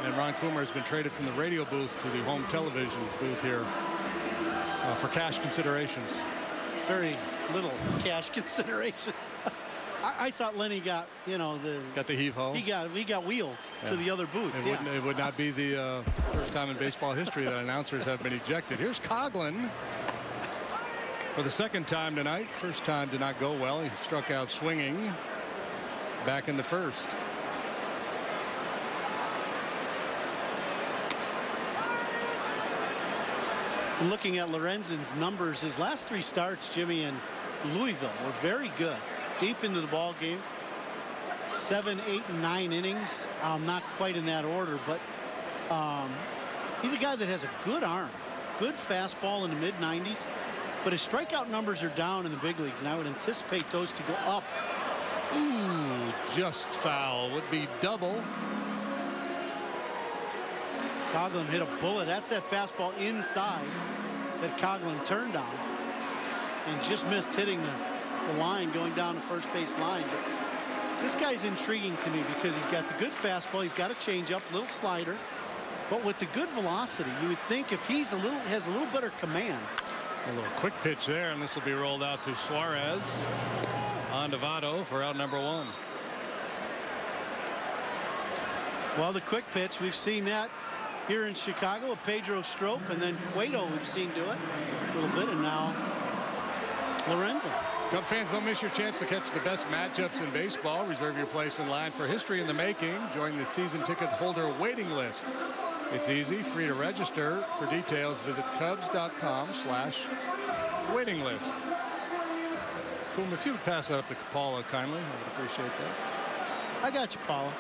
And Ron Coomer has been traded from the radio booth to the home television booth here for cash considerations. Very little cash consideration. I thought Lenny got, got the heave-ho. We got wheeled to the other booth. It would not be the first time in baseball history that announcers have been ejected. Here's Coughlin for the second time tonight. First time did not go well. He struck out swinging back in the first. Looking at Lorenzen's numbers, his last three starts, Jimmy, in Louisville were very good. Deep into the ball game. 7, 8, and 9 innings. Not quite in that order, but he's a guy that has a good arm. Good fastball in the mid-90s. But his strikeout numbers are down in the big leagues, and I would anticipate those to go up. Ooh, just foul. Would be double. Coughlin hit a bullet. That's that fastball inside that Coughlin turned on and just missed hitting the line going down the first base line. But this guy's intriguing to me because he's got the good fastball. He's got a changeup, little slider. But with the good velocity, you would think if he's has a little better command. A little quick pitch there, and this will be rolled out to Suarez on to Votto for out number 1. Well, the quick pitch, we've seen that here in Chicago with Pedro Strop, and then Cueto we've seen do it a little bit, and now Lorenzen. Cub fans, don't miss your chance to catch the best matchups in baseball. Reserve your place in line for history in the making. Join the season ticket holder waiting list. It's easy, free to register. For details, visit Cubs.com/waiting list. Cool. If you would pass that up to Paula kindly, I would appreciate that. I got you, Paula.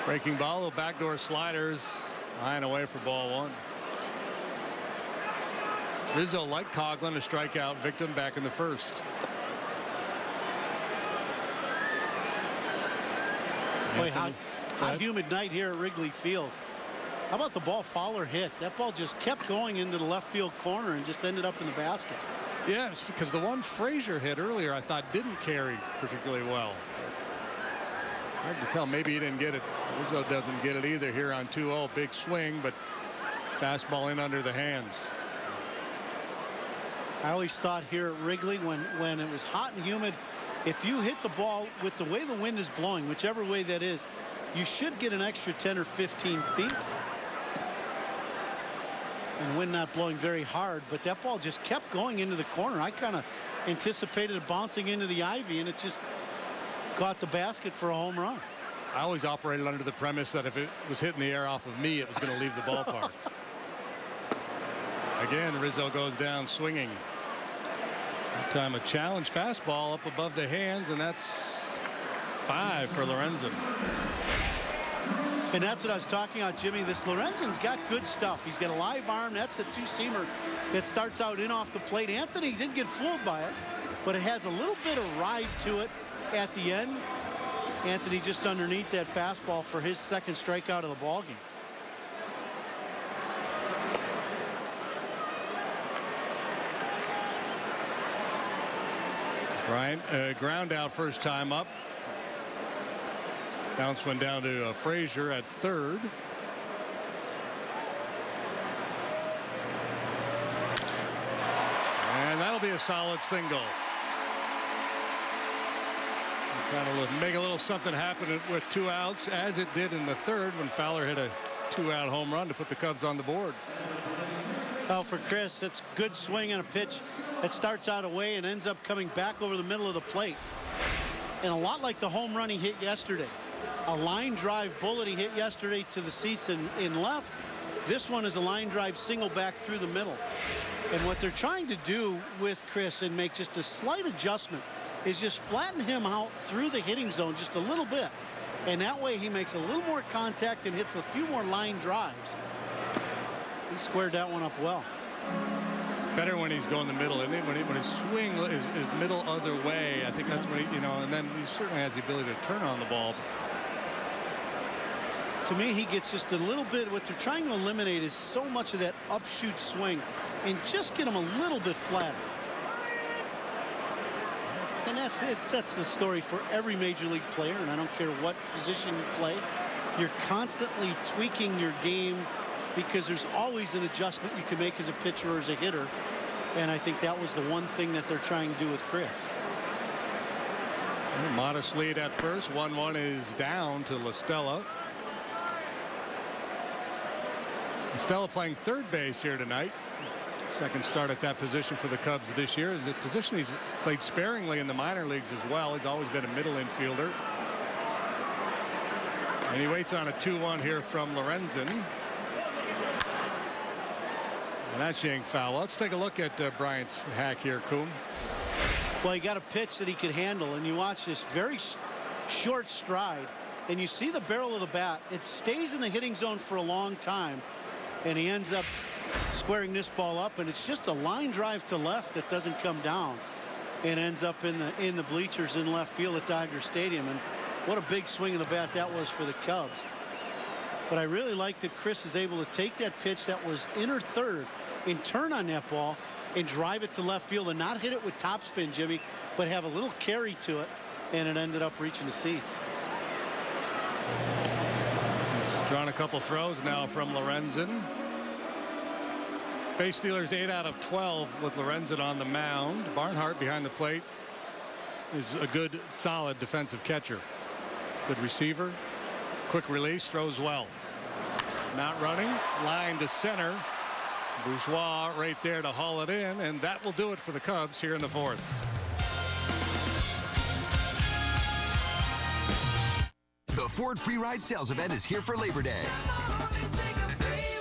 Breaking ball, little backdoor sliders, high and away for ball 1. Rizzo, like Coughlin, a strikeout victim back in the first. Boy, hot humid night here at Wrigley Field. How about the ball Fowler hit? That ball just kept going into the left field corner and just ended up in the basket. Yeah, it's because the one Frazier hit earlier I thought didn't carry particularly well. Hard to tell. Maybe he didn't get it. Rizzo doesn't get it either here on 2-0. Big swing, but fastball in under the hands. I always thought here at Wrigley when it was hot and humid, if you hit the ball with the way the wind is blowing, whichever way that is, you should get an extra 10 or 15 feet. And wind not blowing very hard, but that ball just kept going into the corner. I kind of anticipated it bouncing into the ivy, and it just caught the basket for a home run. I always operated under the premise that if it was hitting the air off of me, it was going to leave the ballpark. Again, Rizzo goes down swinging. That time a challenge fastball up above the hands, and that's 5 for Lorenzen. And that's what I was talking about, Jimmy. This Lorenzen's got good stuff. He's got a live arm. That's a two-seamer that starts out in off the plate. Anthony didn't get fooled by it, but it has a little bit of ride to it at the end. Anthony just underneath that fastball for his second strikeout of the ballgame. Bryant, ground out first time up. Bounce one down to Frazier at third. And that'll be a solid single. Trying to make a little something happen with 2 outs, as it did in the third when Fowler hit a 2-out home run to put the Cubs on the board. Well, for Chris, it's good swing and a pitch that starts out away and ends up coming back over the middle of the plate. And a lot like the home run he hit yesterday. A line drive bullet he hit yesterday to the seats in left. This one is a line drive single back through the middle. And what they're trying to do with Chris and make just a slight adjustment is just flatten him out through the hitting zone just a little bit. And that way he makes a little more contact and hits a few more line drives. He squared that one up well. Better when he's going the middle, isn't it? When his swing is middle other way, I think that's when he, and then he certainly has the ability to turn on the ball. To me, he gets just a little bit. What they're trying to eliminate is so much of that upshoot swing and just get him a little bit flatter. And that's it. That's the story for every major league player, and I don't care what position you play. You're constantly tweaking your game because there's always an adjustment you can make as a pitcher or as a hitter. And I think that was the one thing that they're trying to do with Chris. Modest lead at first. 1-1 is down to La Stella. Stella playing third base here tonight. Second start at that position for the Cubs this year. Is a position he's played sparingly in the minor leagues as well. He's always been a middle infielder. And he waits on a 2-1 here from Lorenzen. And that's yanked foul. Let's take a look at Bryant's hack here, Coom. Well, he got a pitch that he could handle, and you watch this very short stride, and you see the barrel of the bat. It stays in the hitting zone for a long time, and he ends up squaring this ball up, and it's just a line drive to left that doesn't come down and ends up in the bleachers in left field at Dodger Stadium. And what a big swing of the bat that was for the Cubs. But I really like that Chris is able to take that pitch that was inner third and turn on that ball and drive it to left field and not hit it with topspin, Jimmy, but have a little carry to it, and it ended up reaching the seats. He's drawn a couple throws now from Lorenzen. Base stealers 8 out of 12 with Lorenzen on the mound. Barnhart behind the plate is a good, solid defensive catcher. Good receiver. Quick release, throws well. Not running, line to center. Bourgeois right there to haul it in, and that will do it for the Cubs here in the fourth. The Ford Free Ride Sales Event is here for Labor Day.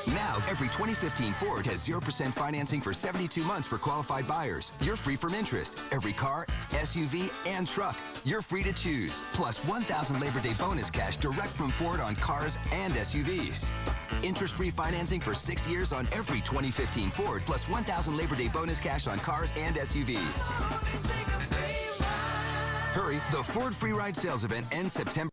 Now, every 2015 Ford has 0% financing for 72 months for qualified buyers. You're free from interest. Every car, SUV, and truck, you're free to choose. Plus $1,000 Labor Day bonus cash direct from Ford on cars and SUVs. Interest-free financing for 6 years on every 2015 Ford, plus $1,000 Labor Day bonus cash on cars and SUVs. Hurry, the Ford Free Ride Sales Event ends September.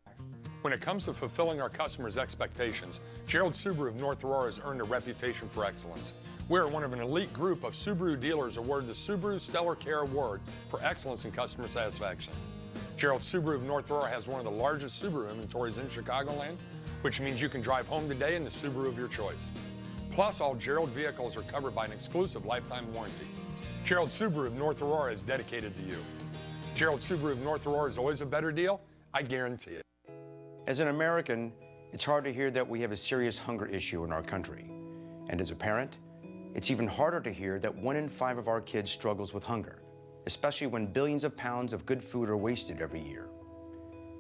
When it comes to fulfilling our customers' expectations, Gerald Subaru of North Aurora has earned a reputation for excellence. We are one of an elite group of Subaru dealers awarded the Subaru Stellar Care Award for excellence in customer satisfaction. Gerald Subaru of North Aurora has one of the largest Subaru inventories in Chicagoland, which means you can drive home today in the Subaru of your choice. Plus, all Gerald vehicles are covered by an exclusive lifetime warranty. Gerald Subaru of North Aurora is dedicated to you. Gerald Subaru of North Aurora is always a better deal, I guarantee it. As an American, it's hard to hear that we have a serious hunger issue in our country. And as a parent, it's even harder to hear that 1 in 5 of our kids struggles with hunger, especially when billions of pounds of good food are wasted every year.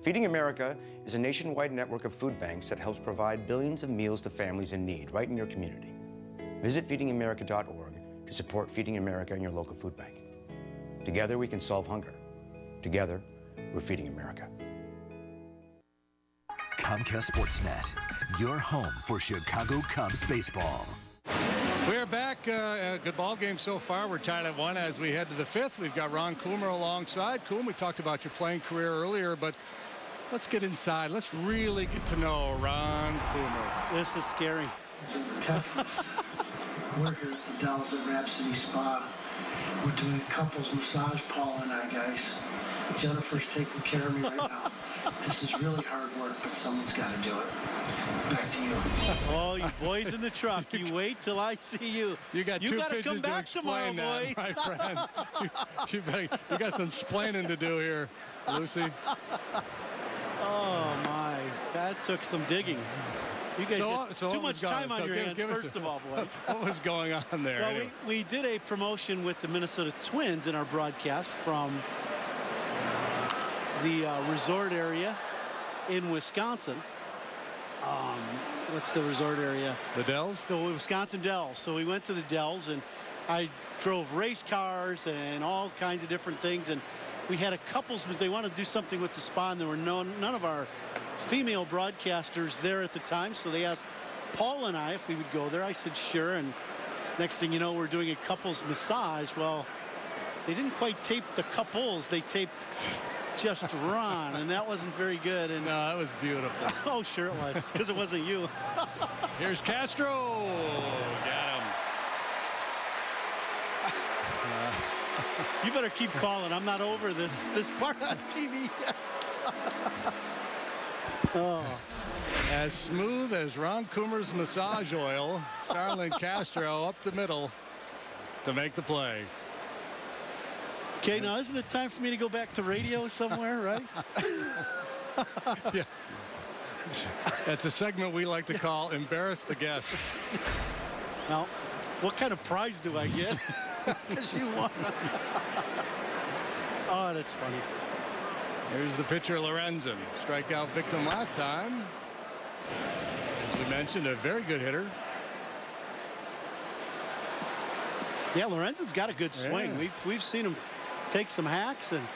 Feeding America is a nationwide network of food banks that helps provide billions of meals to families in need right in your community. Visit feedingamerica.org to support Feeding America in your local food bank. Together we can solve hunger. Together, we're Feeding America. Comcast Sportsnet, your home for Chicago Cubs baseball. We're back. A good ball game so far. We're tied at 1 as we head to the 5th. We've got Ron Coomer alongside. Coom, we talked about your playing career earlier, but let's get inside. Let's really get to know Ron Coomer. This is scary. Texas. We're here at the Dallas at Rhapsody Spa. We're doing couples massage, Paul and I, guys. Jennifer's taking care of me right now. This is really hard work, but someone's got to do it. Back to you. Oh, you boys in the truck. You wait till I see you. You got two pitches to explain that, boys. my friend. you got some explaining to do here, Lucy. Oh, my. That took some digging. You guys got too much time on your hands, first of all, boys. What was going on there? Well, we did a promotion with the Minnesota Twins in our broadcast from the resort area in Wisconsin. What's the resort area? The Dells? The Wisconsin Dells. So we went to the Dells, and I drove race cars and all kinds of different things. And we had a couples, but they wanted to do something with the spa, and there were none of our female broadcasters there at the time. So they asked Paul and I if we would go there. I said, sure. And next thing you know, we're doing a couples massage. Well, they didn't quite tape the couples. They taped just Ron, and that wasn't very good. And no, that was beautiful. Oh, sure it was, because it wasn't you. Here's Castro. Got him. You better keep calling. I'm not over this part on TV yet. Oh. As smooth as Ron Coomer's massage oil, Starlin Castro up the middle to make the play. Okay, now isn't it time for me to go back to radio somewhere, right? Yeah. That's a segment we like to call Embarrass the Guest. Now, what kind of prize do I get? Because you won. Oh, that's funny. Here's the pitcher, Lorenzen. Strikeout victim last time. As we mentioned, a very good hitter. Yeah, Lorenzen's got a good swing. Yeah. We've seen him take some hacks, and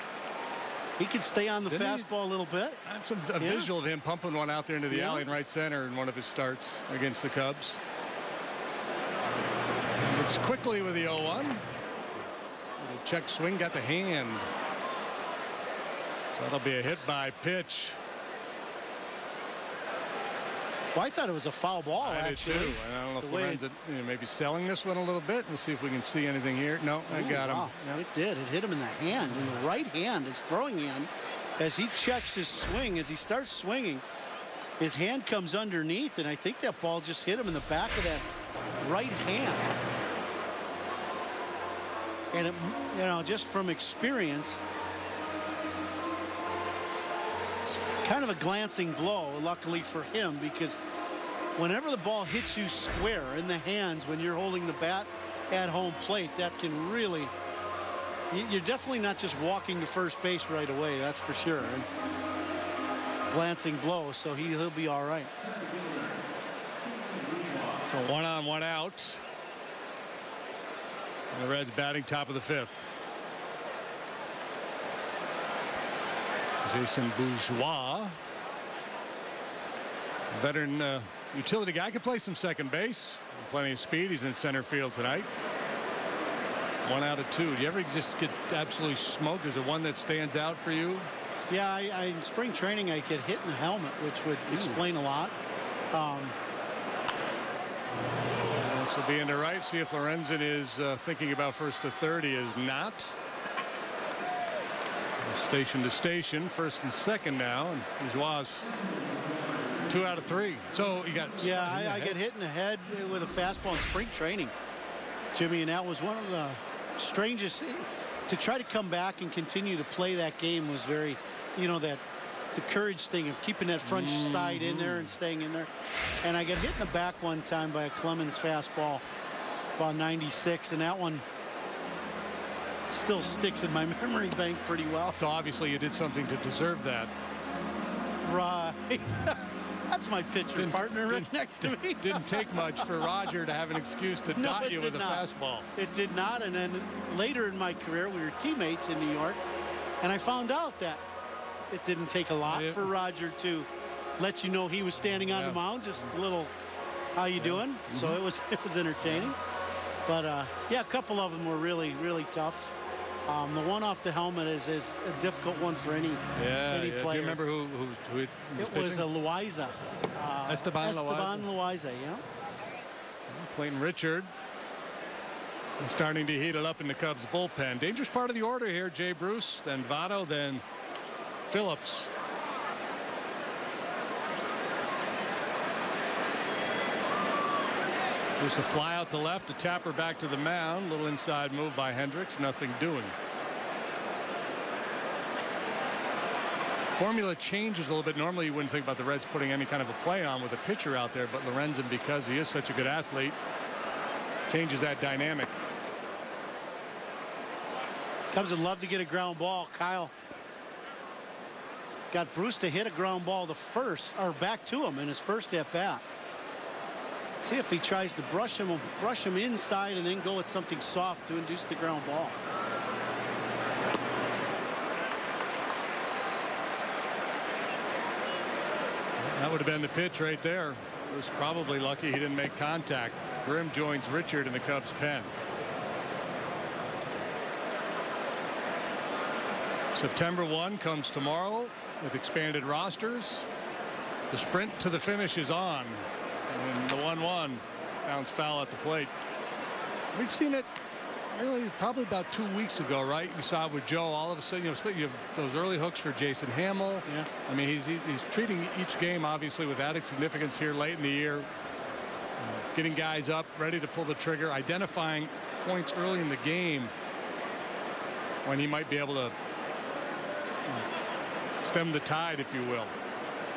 he can stay on the fastball a little bit. I have a visual of him pumping one out there into the alley in right center in one of his starts against the Cubs. Looks quickly with the 0-1. Little check swing, got the hand. So that'll be a hit by pitch. Well, I thought it was a foul ball, I actually. did too. I don't know if Lorenzen maybe selling this one a little bit. We'll see if we can see anything here. No, I got him. Wow. Yeah, it did. It hit him in the hand, in the right hand, his throwing hand. As he checks his swing, as he starts swinging, his hand comes underneath, and I think that ball just hit him in the back of that right hand. And, it, you know, just from experience, it's kind of a glancing blow, luckily for him, because whenever the ball hits you square in the hands when you're holding the bat at home plate, that can really, you're definitely not just walking to first base right away, that's for sure. And glancing blow, so he'll be all right. So 1 on, 1 out. And the Reds batting top of the 5th. Jason Bourgeois, veteran utility guy, could play some second base. Plenty of speed. He's in center field tonight. 1 out of 2. Do you ever just get absolutely smoked? Is there one that stands out for you? Yeah, in spring training, I get hit in the helmet, which would explain a lot. This will be into right. See if Lorenzen is thinking about first to third. He is not. Station to station, first and second now, and Bourgeois 2 out of 3. So you got I get hit in the head with a fastball in spring training, Jimmy, and that was one of the strangest. To try to come back and continue to play that game was very, you know, the courage thing of keeping that front side in there and staying in there. And I got hit in the back one time by a Clemens fastball, about 96, and that one still sticks in my memory bank pretty well. So obviously you did something to deserve that. Right. That's my pitcher partner right next to me. Didn't take much for Roger to have an excuse to dot you with a fastball. It did not. And then later in my career, we were teammates in New York, and I found out that it didn't take a lot for Roger to let you know he was standing on the mound. Just a little, how you doing? So it was entertaining. But yeah, a couple of them were really, really tough. The one off the helmet is a difficult one for any player. Do you remember who was it was a Loaiza. Esteban Loaiza, yeah. Clayton Richard starting to heat it up in the Cubs bullpen. Dangerous part of the order here. Jay Bruce, then Votto, then Phillips. There's a fly out to left, a tapper back to the mound. Little inside move by Hendricks, nothing doing. Formula changes a little bit. Normally you wouldn't think about the Reds putting any kind of a play on with a pitcher out there, but Lorenzen, because he is such a good athlete, changes that dynamic. Cubs would love to get a ground ball. Kyle got Bruce to hit a ground ball back to him in his first at bat. See if he tries to brush him inside and then go with something soft to induce the ground ball. That would have been the pitch right there. He was probably lucky he didn't make contact. Grimm joins Richard in the Cubs pen. September 1 comes tomorrow with expanded rosters. The sprint to the finish is on. And the 1-1 bounce foul at the plate. We've seen it really probably about 2 weeks ago, right? You saw it with Joe. All of a sudden, you have those early hooks for Jason Hamill. Yeah. I mean, he's treating each game obviously with added significance here late in the year. Getting guys up, ready to pull the trigger, identifying points early in the game when he might be able to stem the tide, if you will.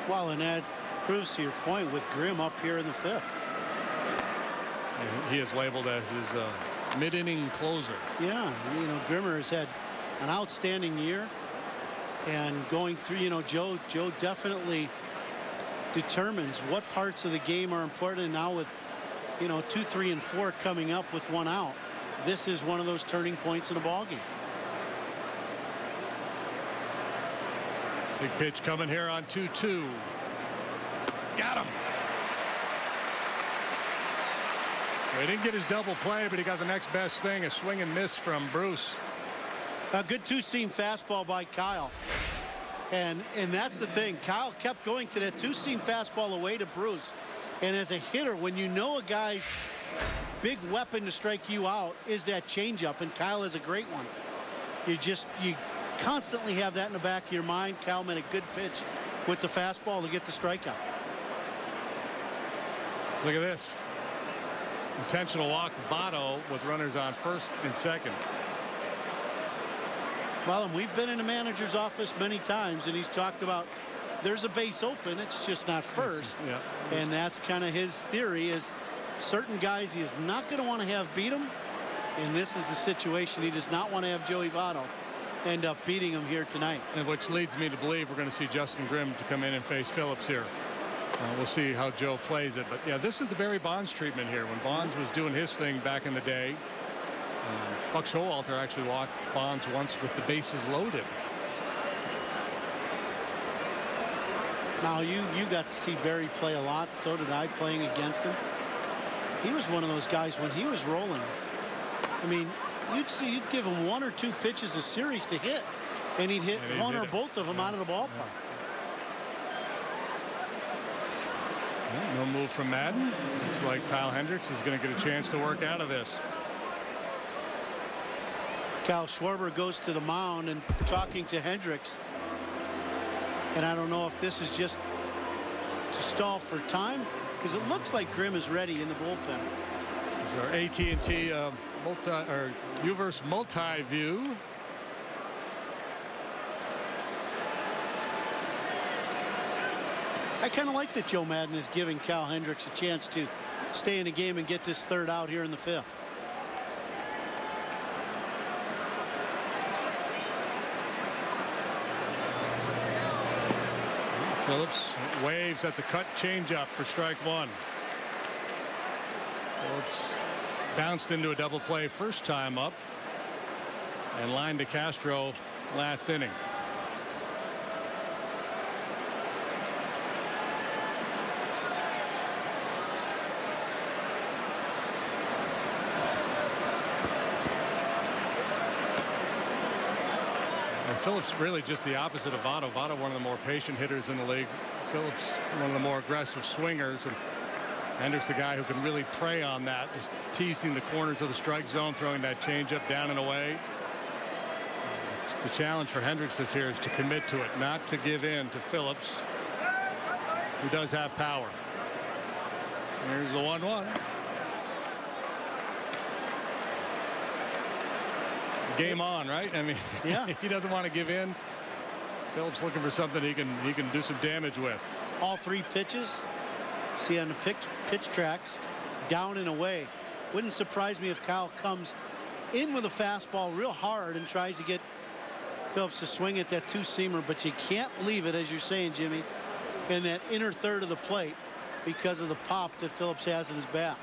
Well, and that proves to your point with Grimm up here in the 5th. He is labeled as his mid-inning closer. Yeah, Grimmer has had an outstanding year, and going through, Joe definitely determines what parts of the game are important. And now with 2, 3, and 4 coming up with 1 out, this is one of those turning points in a ball game. Big pitch coming here on 2-2. Got him. Well, he didn't get his double play, but he got the next best thing, a swing and miss from Bruce. A good two-seam fastball by Kyle. And that's the thing. Kyle kept going to that two-seam fastball away to Bruce. And as a hitter, when you know a guy's big weapon to strike you out is that changeup, and Kyle is a great one. You constantly have that in the back of your mind. Kyle made a good pitch with the fastball to get the strikeout. Look at this. Intentional walk, Votto with runners on first and second. Well, and we've been in the manager's office many times, and he's talked about there's a base open, it's just not first. Yeah. And that's kind of his theory, is certain guys he is not going to want to have beat him. And this is the situation. He does not want to have Joey Votto end up beating him here tonight. And which leads me to believe we're going to see Justin Grimm to come in and face Phillips here. We'll see how Joe plays it. But yeah, this is the Barry Bonds treatment here. When Bonds was doing his thing back in the day, Buck Showalter actually walked Bonds once with the bases loaded. Now you got to see Barry play a lot. So did I, playing against him. He was one of those guys when he was rolling. I mean, you'd give him 1 or 2 pitches a series to hit, and he'd hit one or both of them out of the ballpark. No move from Madden. Looks like Kyle Hendricks is going to get a chance to work out of this. Kyle Schwarber goes to the mound and talking to Hendricks. And I don't know if this is just to stall for time, because it looks like Grimm is ready in the bullpen. This is our AT&T UVerse multi-view. I kind of like that Joe Madden is giving Kyle Hendricks a chance to stay in the game and get this 3rd out here in the 5th. Phillips waves at the cut changeup for strike 1. Phillips bounced into a double play first time up and lined to Castro last inning. Phillips really just the opposite of Votto. Votto, one of the more patient hitters in the league. Phillips, one of the more aggressive swingers. And Hendricks, a guy who can really prey on that, just teasing the corners of the strike zone, throwing that changeup down and away. The challenge for Hendricks this year is to commit to it, not to give in to Phillips, who does have power. Here's the 1-1. Game on, right? I mean, yeah. He doesn't want to give in. Phillips looking for something he can do some damage with. All 3 pitches. See on the pitch tracks, down and away. Wouldn't surprise me if Kyle comes in with a fastball real hard and tries to get Phillips to swing at that 2-seamer, but you can't leave it, as you're saying, Jimmy, in that inner third of the plate because of the pop that Phillips has in his bat.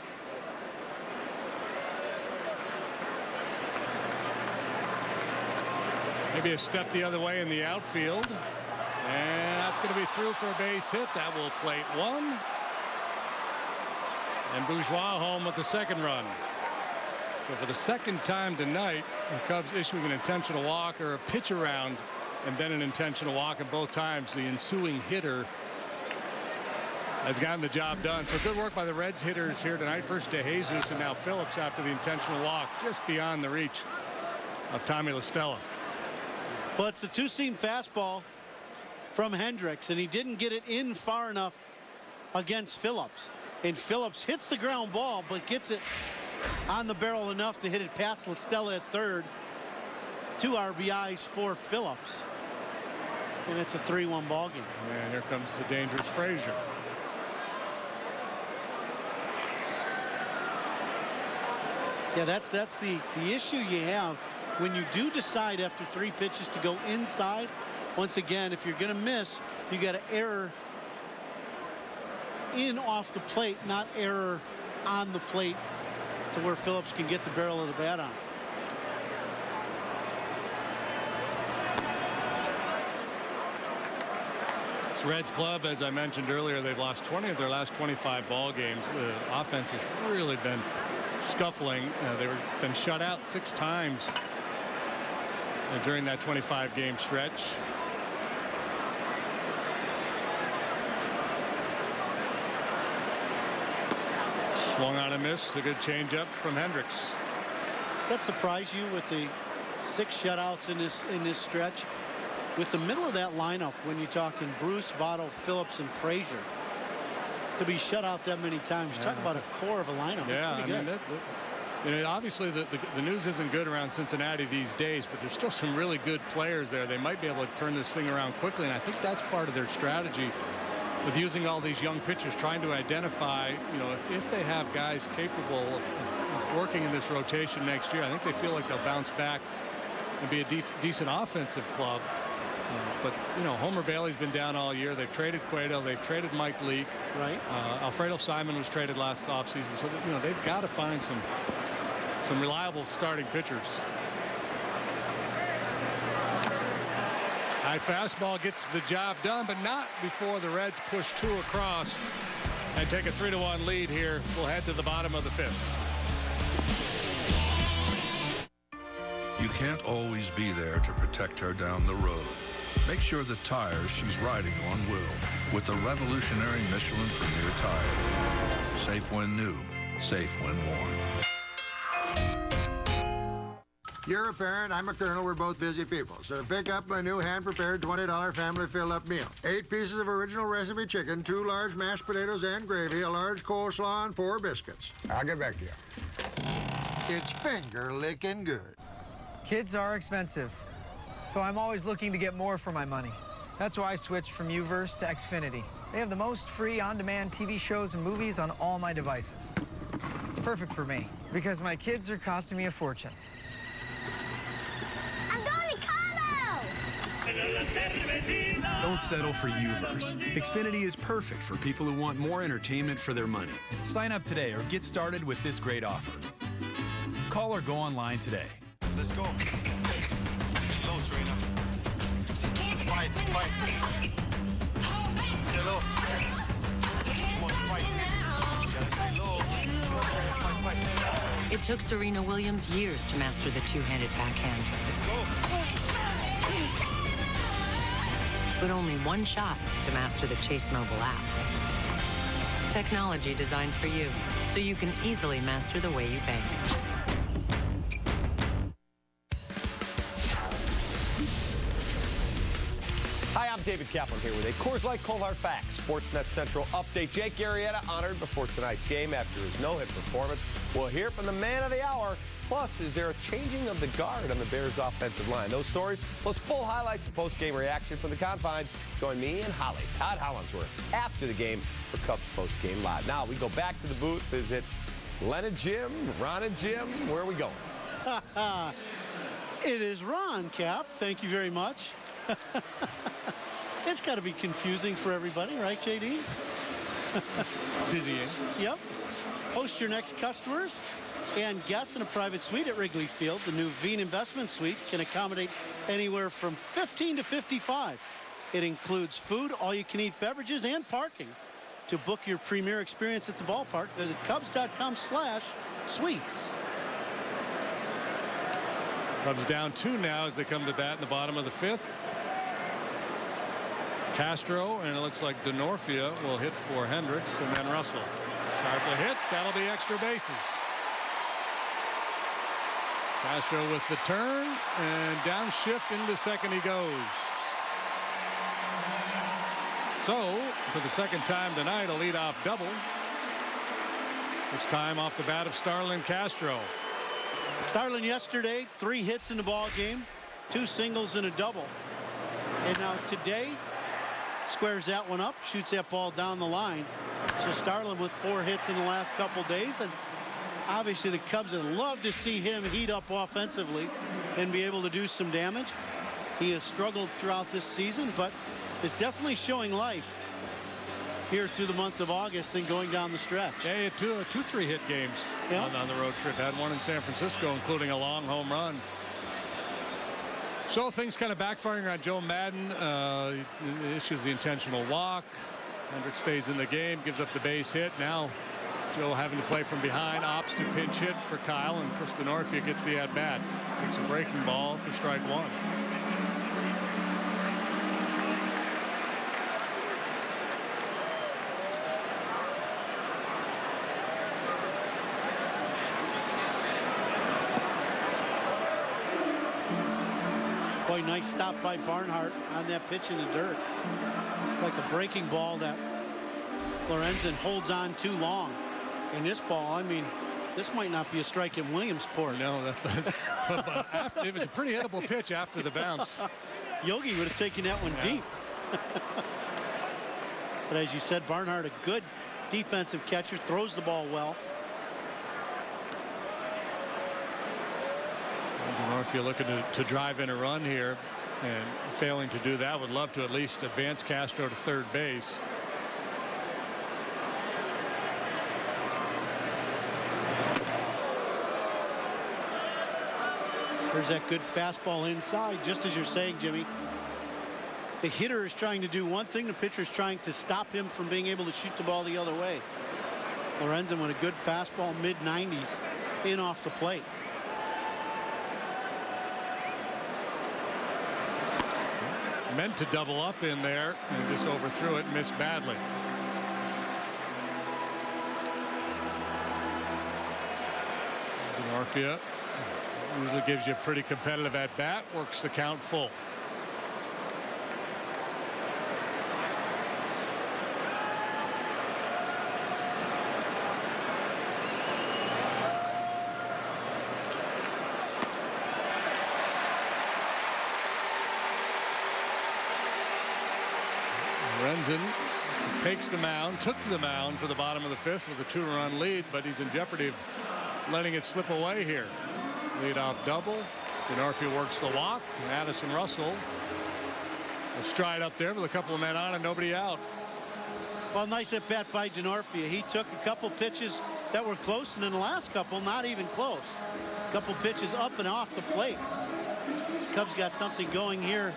Maybe a step the other way in the outfield. And that's going to be through for a base hit. That will plate 1. And Bourgeois home with the second run. So for the second time tonight, the Cubs issuing an intentional walk or a pitch around and then an intentional walk, and both times the ensuing hitter has gotten the job done. So good work by the Reds hitters here tonight. First DeJesus and now Phillips after the intentional walk, just beyond the reach of Tommy La Stella. Well, it's the 2-seam fastball from Hendricks, and he didn't get it in far enough against Phillips. And Phillips hits the ground ball, but gets it on the barrel enough to hit it past La Stella at third. 2 RBIs for Phillips. And it's a 3-1 ball game. And here comes the dangerous Frazier. Yeah, that's the issue you have when you do decide after 3 pitches to go inside. Once again, if you're going to miss, you got to error in off the plate, not error on the plate to where Phillips can get the barrel of the bat on. This Reds club, as I mentioned earlier, they've lost 20 of their last 25 ball games. The offense has really been scuffling. They've been shut out 6 times during that 25-game stretch. Swung on a miss. A good changeup from Hendricks. Does that surprise you with the 6 shutouts in this stretch? With the middle of that lineup, when you're talking Bruce, Votto, Phillips, and Frazier, to be shut out that many times, talk about a core of a lineup. Yeah, pretty good. I mean, obviously the news isn't good around Cincinnati these days, but there's still some really good players there. They might be able to turn this thing around quickly, and I think that's part of their strategy with using all these young pitchers, trying to identify, you know, if they have guys capable of working in this rotation next year. I think they feel like they'll bounce back and be a decent offensive club. But, you know, Homer Bailey's been down all year. They've traded Cueto. They've traded Mike Leake. Right. Alfredo Simon was traded last offseason. So, you know, they've got to find some reliable starting pitchers. High fastball gets the job done, but not before the Reds push 2 across and take a 3-1 lead here. We'll head to the bottom of the 5th. You can't always be there to protect her down the road. Make sure the tires she's riding on will with the revolutionary Michelin Premier tire. Safe when new, safe when worn. You're a parent, I'm a colonel, we're both busy people. So pick up my new hand-prepared $20 family fill-up meal. 8 pieces of original recipe chicken, 2 large mashed potatoes and gravy, a large coleslaw, and 4 biscuits. I'll get back to you. It's finger-licking good. Kids are expensive, so I'm always looking to get more for my money. That's why I switched from Uverse to Xfinity. They have the most free on-demand TV shows and movies on all my devices. It's perfect for me, because my kids are costing me a fortune. Don't settle for Uverse. Xfinity is perfect for people who want more entertainment for their money. Sign up today or get started with this great offer. Call or go online today. Let's go. Low, Serena. Fight, fight. Stay low. Come on, fight. You gotta stay low. Fight, fight. It took Serena Williams years to master the two-handed backhand. Let's go. with only one shot to master the Chase mobile app. Technology designed for you, so you can easily master the way you bank. Hi, I'm David Kaplan here with a Coors Light Cold Hard Facts Sportsnet Central update. Jake Arrieta honored before tonight's game after his no-hit performance. We'll hear from the man of the hour. Plus, is there a changing of the guard on the Bears' offensive line? Those stories, plus full highlights and post-game reaction from the confines. Join me and Holly, Todd Hollinsworth, after the game for Cubs post-game live. Now, we go back to the booth. Is it Len and Jim, Ron and Jim? Where are we going? It is Ron, Cap. Thank you very much. It's got to be confusing for everybody, right, JD? Dizzying. Yep. Host your next customers and guests in a private suite at Wrigley Field. The new Veen Investment Suite can accommodate anywhere from 15 to 55. It includes food, all-you-can-eat beverages, and parking. To book your premier experience at the ballpark, visit Cubs.com/suites. Cubs down 2 now as they come to bat in the bottom of the 5th. Castro, and it looks like Denorfia will hit for Hendricks, and then Russell. Sharply hit. That'll be extra bases. Castro with the turn, and downshift into second he goes. So, for the second time tonight, a leadoff double. This time off the bat of Starlin Castro. Starlin yesterday, 3 hits in the ball game, 2 singles and a double. And now today, squares that one up, shoots that ball down the line. So Starlin with 4 hits in the last couple days, and obviously the Cubs would love to see him heat up offensively and be able to do some damage. He has struggled throughout this season, but is definitely showing life here through the month of August and going down the stretch. Yeah, he had two 3-hit games on the road trip. Had one in San Francisco, including a long home run. So things kind of backfiring on Joe Madden. He issues the intentional walk. Hendricks stays in the game, gives up the base hit. Now Joe having to play from behind, opts to pinch hit for Kyle, and Chris Denorfia gets the at-bat. Takes a breaking ball for strike 1. Boy, nice stop by Barnhart on that pitch in the dirt. Like a breaking ball that Lorenzen holds on too long. And this ball, I mean, this might not be a strike in Williamsport. No, it was a pretty hittable pitch after the bounce. Yogi would have taken that one deep. But as you said, Barnhart, a good defensive catcher, throws the ball well. Denorfia looking to drive in a run here, and failing to do that. Would love to at least advance Castro to third base. There's that good fastball inside, just as you're saying, Jimmy. The hitter is trying to do one thing, the pitcher is trying to stop him from being able to shoot the ball the other way. Lorenzen with a good fastball, mid-90s, in off the plate. Meant to double up in there and just overthrew it, missed badly. Denorfia usually gives you a pretty competitive at bat, works the count full. Lorenzen takes the mound, took the mound for the bottom of the 5th with a 2-run lead, but he's in jeopardy of letting it slip away here. Leadoff double. Denorfia works the walk. Addison Russell will stride up there with a couple of men on and nobody out. Well, nice at bat by Denorfia. He took a couple pitches that were close, and in the last couple, not even close. A couple pitches up and off the plate. The Cubs got something going here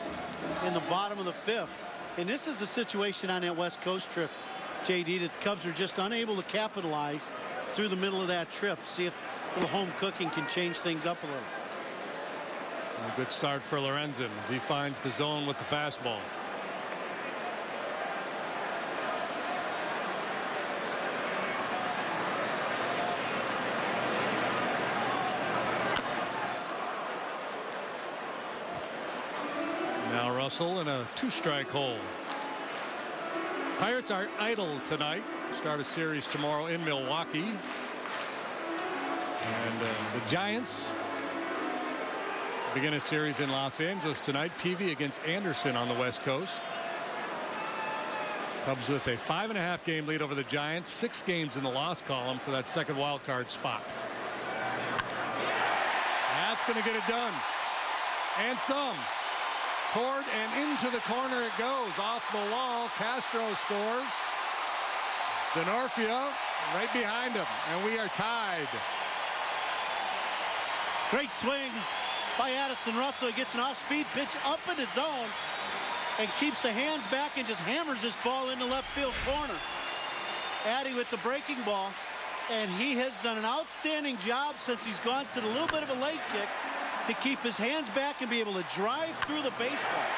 in the bottom of the 5th. And this is the situation on that West Coast trip, JD, that the Cubs are just unable to capitalize through the middle of that trip. See if a little home cooking can change things up a little. A good start for Lorenzen as he finds the zone with the fastball. whistle and a 2-strike hole. Pirates are idle tonight. Start a series tomorrow in Milwaukee. And the Giants begin a series in Los Angeles tonight. Peavy against Anderson on the West Coast. Cubs with a 5.5 game lead over the Giants. 6 games in the loss column for that second wild card spot. That's going to get it done. And some. Toward and into the corner it goes. Off the wall. Castro scores. Denorfia right behind him. And we are tied. Great swing by Addison Russell. He gets an off-speed pitch up in his zone and keeps the hands back and just hammers this ball into left field corner. Addy with the breaking ball, and he has done an outstanding job since he's gone to the little bit of a late kick to keep his hands back and be able to drive through the baseball.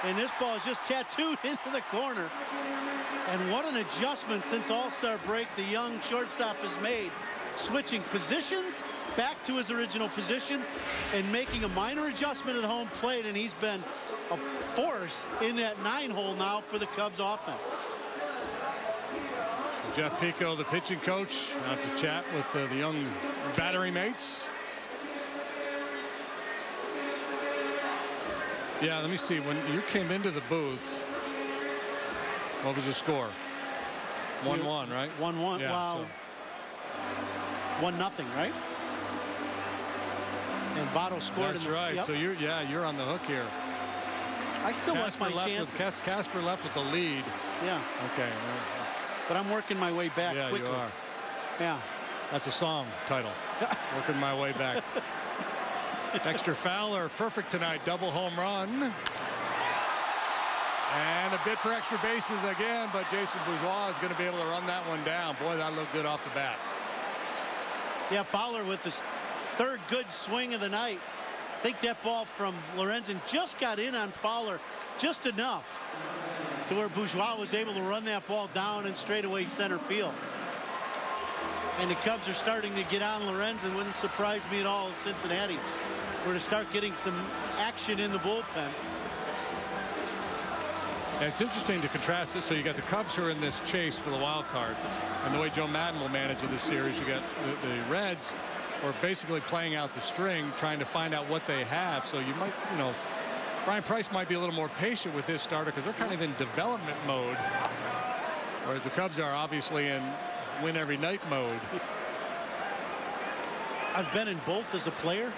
And this ball is just tattooed into the corner. And what an adjustment since All-Star break the young shortstop has made, switching positions back to his original position and making a minor adjustment at home plate, and he's been a force in that 9-hole now for the Cubs offense. Jeff Pico, the pitching coach, out to chat with the young battery mates. Yeah, let me see. When you came into the booth, what was the score? 1-1, right? 1-1. Yeah, wow. So. 1-0, right? And Votto scored. That's in the, right. yep. So you're on the hook here. I still like my chances. Casper left with the lead. Yeah. Okay. But I'm working my way back quickly. Yeah, you are. Yeah. That's a song title. Working my way back. Dexter Fowler, perfect tonight. Double home run. And a bid for extra bases again, but Jason Bourgeois is going to be able to run that one down. Boy, that looked good off the bat. Yeah, Fowler with the third good swing of the night. I think that ball from Lorenzen just got in on Fowler just enough to where Bourgeois was able to run that ball down in straightaway center field. And the Cubs are starting to get on Lorenzen. Wouldn't surprise me at all if Cincinnati were to start getting some action in the bullpen. And it's interesting to contrast this. So you got the Cubs who are in this chase for the wild card, and the way Joe Madden will manage this series. You got the Reds are basically playing out the string, trying to find out what they have. So you might, Brian Price might be a little more patient with this starter because they're kind of in development mode, whereas the Cubs are obviously in win every night mode. I've been in both as a player.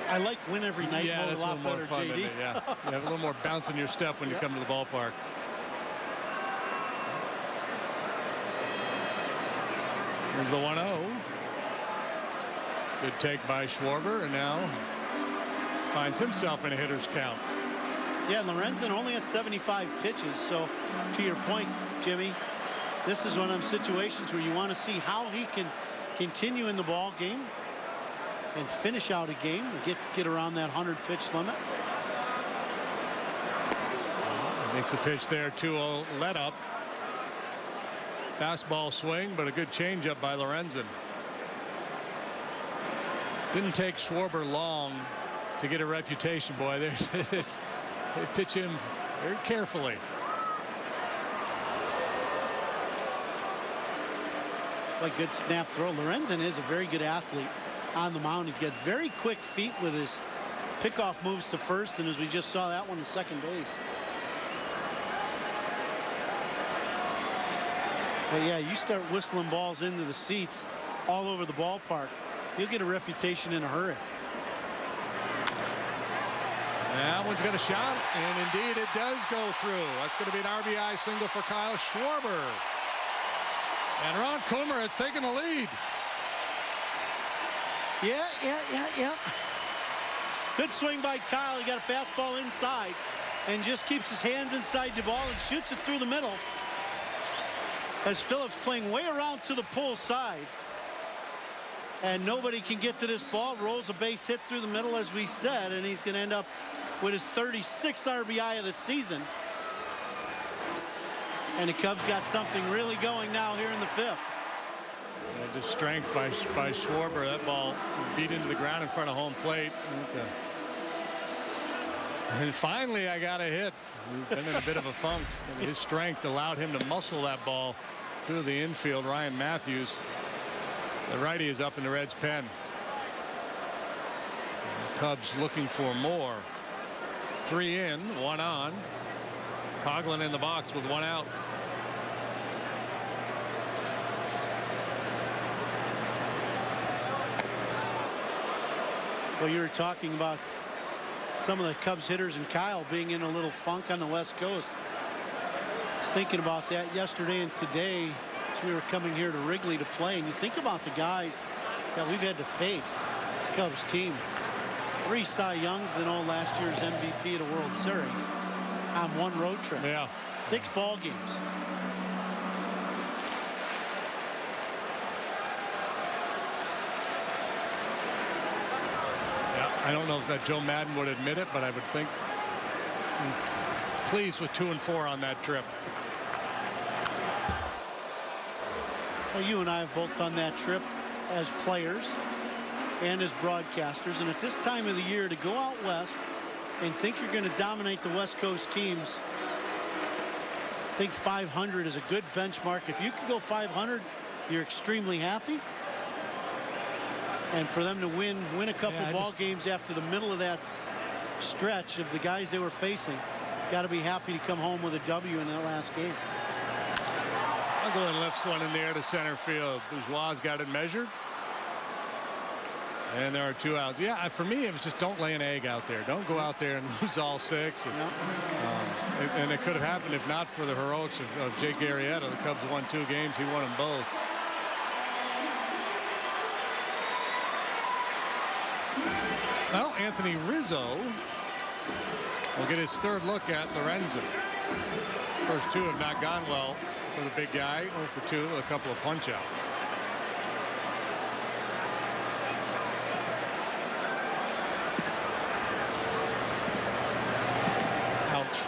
I like win every night mode a lot better, fun, JD. Yeah, you have a little more bounce in your step when you come to the ballpark. Here's the 1-0. Good take by Schwarber, and now finds himself in a hitter's count. Yeah, Lorenzen only had 75 pitches. So to your point, Jimmy, this is one of them situations where you want to see how he can continue in the ball game and finish out a game and get around that 100 pitch limit. Makes a pitch there, 2-0 let up. Fastball swing, but a good changeup by Lorenzen. Didn't take Schwarber long to get a reputation, boy. They pitch him very carefully. Like good snap throw. Lorenzen is a very good athlete on the mound. He's got very quick feet with his pickoff moves to first, and as we just saw that one to second base. But yeah, you start whistling balls into the seats all over the ballpark, you'll get a reputation in a hurry. That one's got a shot, and indeed it does go through. That's going to be an RBI single for Kyle Schwarber. And Ron Coomer has taken the lead. Yeah. Good swing by Kyle. He got a fastball inside and just keeps his hands inside the ball and shoots it through the middle. As Phillips playing way around to the pull side. And nobody can get to this ball. Rolls a base hit through the middle, as we said, and he's going to end up with his 36th RBI of the season. And the Cubs got something really going now here in the fifth. Yeah, just strength by Schwarber. That ball beat into the ground in front of home plate. And finally, I got a hit. He's been in a bit of a funk, and his strength allowed him to muscle that ball through the infield. Ryan Matthews, the righty, is up in the Reds' pen. The Cubs looking for more. 3 in, 1 on. Coughlin in the box with 1 out. Well, you were talking about some of the Cubs hitters and Kyle being in a little funk on the West Coast. I was thinking about that yesterday and today as we were coming here to Wrigley to play. And you think about the guys that we've had to face, this Cubs team. 3 Cy Youngs and last year's MVP of the World Series on 1 road trip. Yeah. 6 ball games. I don't know if that Joe Madden would admit it, but I would think pleased with 2 and 4 on that trip. Well, you and I have both done that trip as players and as broadcasters. And at this time of the year, to go out west and think you're going to dominate the West Coast teams, I think 500 is a good benchmark. If you can go 500, you're extremely happy. And for them to win a couple ball games after the middle of that stretch of the guys they were facing, got to be happy to come home with a W in that last game. I'll go and lifts one in the air to center field. Bourgeois got it measured. And there are 2 outs. Yeah, for me, it was just don't lay an egg out there. Don't go out there and lose all 6. And it could have happened if not for the heroics of Jake Arrieta. The Cubs won 2 games. He won them both. Well, Anthony Rizzo will get his 3rd look at Lorenzen. First 2 have not gone well for the big guy. 0 for 2, a couple of punch outs. Ouch.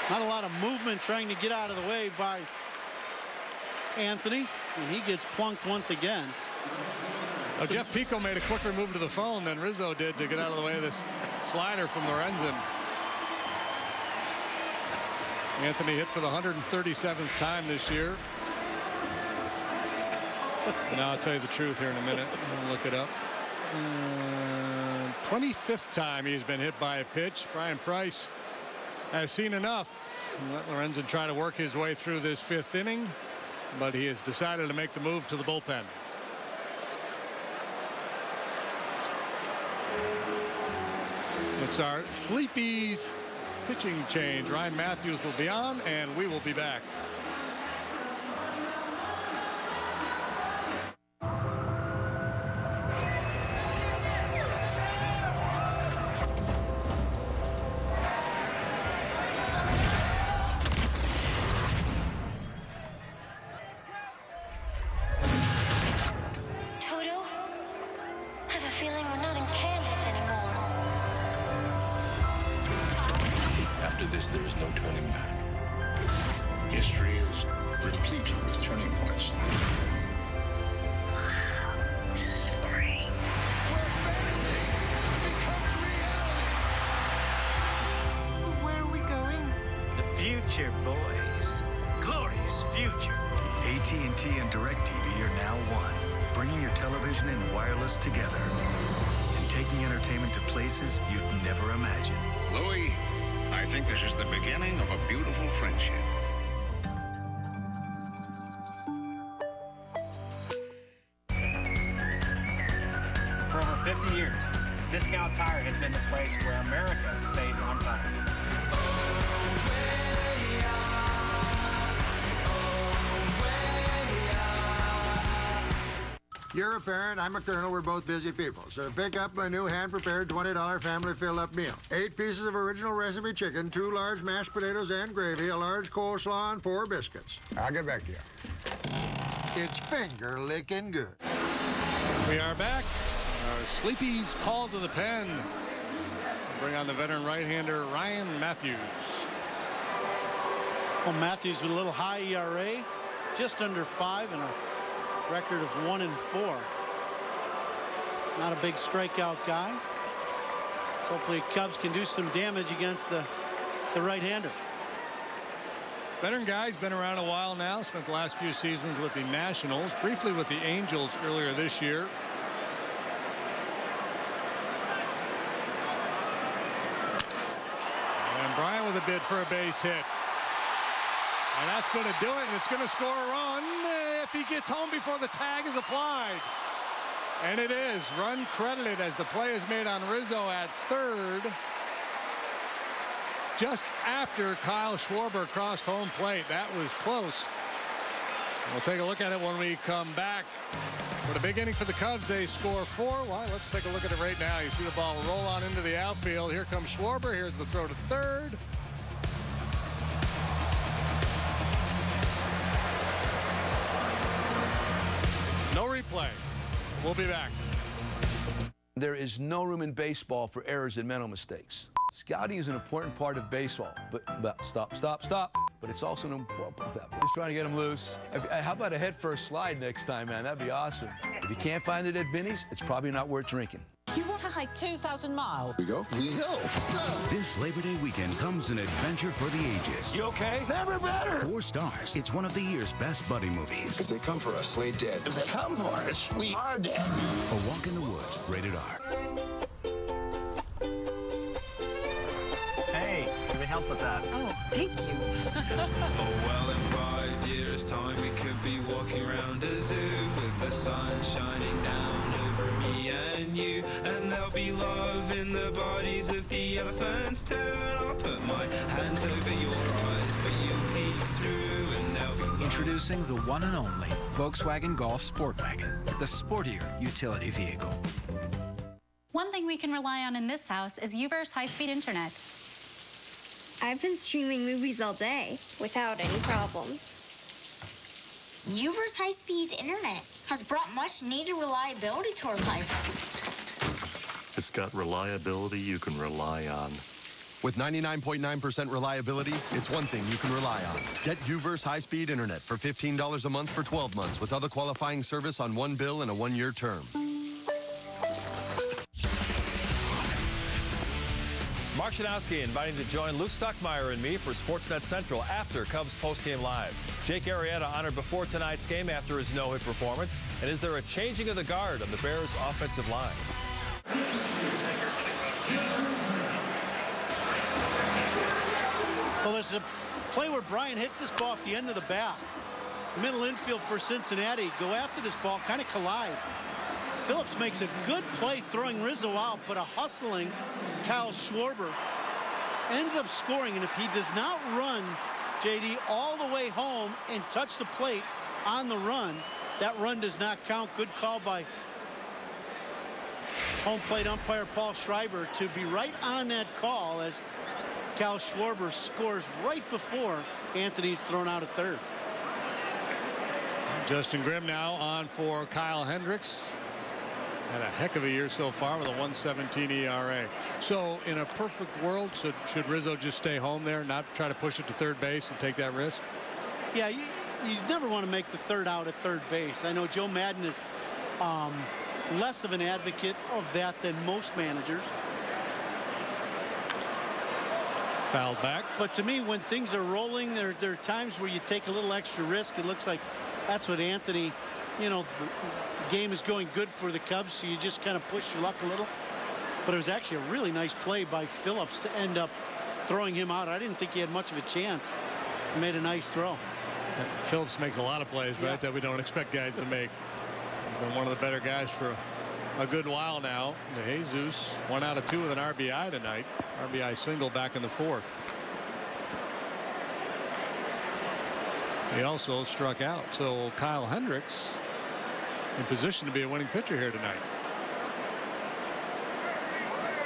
Not a lot of movement trying to get out of the way by Anthony, and he gets plunked once again. Oh, Jeff Pico made a quicker move to the phone than Rizzo did to get out of the way of this slider from Lorenzen. Anthony hit for the 137th time this year. And I'll tell you the truth here in a minute. I'll look it up. 25th time he's been hit by a pitch. Brian Price has seen enough. Let Lorenzen try to work his way through this 5th inning, but he has decided to make the move to the bullpen. It's our Sleepy's pitching change. Ryan Matthews will be on, and we will be back. Toto, I have a feeling we're not in Kansas anymore. After this, there is no turning back. History is replete with turning points. Spring. Where fantasy becomes reality. Where are we going? The future, boys. Glorious future. AT&T and DirecTV are now one, bringing your television and wireless together and taking entertainment to places you'd never imagine. Louis, I think this is the beginning of a beautiful friendship. For over 50 years, Discount Tire has been the place where America saves on tires. You're a parent, I'm a colonel, we're both busy people. So pick up my new hand-prepared $20 family fill-up meal. 8 pieces of original recipe chicken, 2 large mashed potatoes and gravy, a large coleslaw, and 4 biscuits. I'll get back to you. It's finger-licking good. We are back. Our Sleepy's call to the pen. Bring on the veteran right-hander Ryan Matthews. Well, Matthews with a little high ERA, just under 5, and a record of 1 and 4. not a big strikeout guy. So hopefully Cubs can do some damage against the right-hander. Veteran guy's been around a while now. Spent the last few seasons with the Nationals, briefly with the Angels earlier this year. And Bryant with a bid for a base hit. And that's going to do it. It's going to score a run if he gets home before the tag is applied. And it is. Run credited as the play is made on Rizzo at third. Just after Kyle Schwarber crossed home plate. That was close. We'll take a look at it when we come back. What a big inning for the Cubs. They score 4. Well, let's take a look at it right now. You see the ball roll on into the outfield. Here comes Schwarber. Here's the throw to third. No replay. We'll be back. There is no room in baseball for errors and mental mistakes. Scouting is an important part of baseball, but stop. But it's also an important part of that. Just trying to get them loose. How about a head-first slide next time, man? That'd be awesome. If you can't find the dead binnies, it's probably not worth drinking. You want to hike 2,000 miles? We go. This Labor Day weekend comes an adventure for the ages. You okay? Never better. 4 stars. It's one of the year's best buddy movies. If they come for us, we're dead. If they come for us, we are dead. A Walk in the Woods, rated R. Hey, can we help with that? Oh, thank you. Oh, well, in 5 years' time, we could be walking around a zoo with the sun shining down over me and you. And there'll be love in the bodies of the elephants too. And I'll put my hands over your eyes, but you'll peek through and there'll be love. Introducing the one and only Volkswagen Golf Sport Wagon, the sportier utility vehicle. One thing we can rely on in this house is UVerse high-speed internet. I've been streaming movies all day without any problems. UVerse high-speed internet has brought much-needed reliability to our lives. It's got reliability you can rely on. With 99.9% reliability, it's one thing you can rely on. Get UVerse high-speed internet for $15 a month for 12 months with other qualifying service on one bill and a one-year term. Mark Shanowski inviting to join Luke Stuckmeyer and me for Sportsnet Central after Cubs postgame live. Jake Arrieta honored before tonight's game after his no-hit performance. And is there a changing of the guard on the Bears' offensive line? Well, there's a play where Bryant hits this ball off the end of the bat. Middle infield for Cincinnati. Go after this ball, kind of collide. Phillips makes a good play throwing Rizzo out, but a hustling Kyle Schwarber ends up scoring. And if he does not run, JD, all the way home and touch the plate on the run, that run does not count. Good call by home plate umpire Paul Schreiber to be right on that call as Kyle Schwarber scores right before Anthony's thrown out at third. Justin Grimm now on for Kyle Hendricks. Had a heck of a year so far with a 1.17 ERA. So in a perfect world, should Rizzo just stay home there, not try to push it to third base and take that risk? Yeah, you never want to make the third out at third base. I know Joe Madden is less of an advocate of that than most managers. Fouled back. But to me, when things are rolling, there are times where you take a little extra risk. It looks like that's what Anthony, you know, the game is going good for the Cubs, so you just kind of push your luck a little. But it was actually a really nice play by Phillips to end up throwing him out. I didn't think he had much of a chance. He made a nice throw. Phillips makes a lot of plays, right, that we don't expect guys to make. Been one of the better guys for a good while now. Jesus, 1 out of 2 with an RBI tonight. RBI single back in the 4th. He also struck out. So Kyle Hendricks in position to be a winning pitcher here tonight.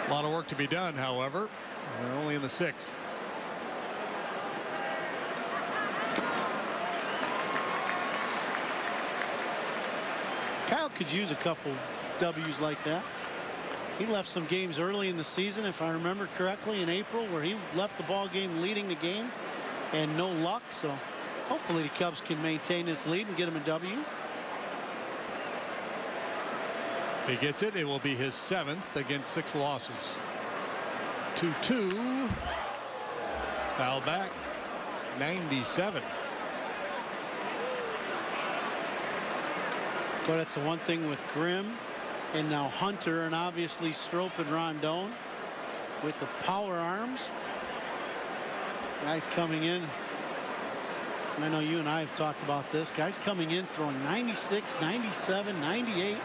A lot of work to be done, however. We're only in the 6th. Kyle could use a couple W's like that. He left some games early in the season, if I remember correctly, in April, where he left the ball game leading the game and no luck. So hopefully the Cubs can maintain this lead and get him a W. If he gets it, it will be his 7th against 6 losses. 2-2. Foul back. 97. But it's the one thing with Grimm and now Hunter and obviously Strop and Rondon with the power arms. Guys coming in. And I know you and I have talked about this. Guys coming in throwing 96, 97, 98.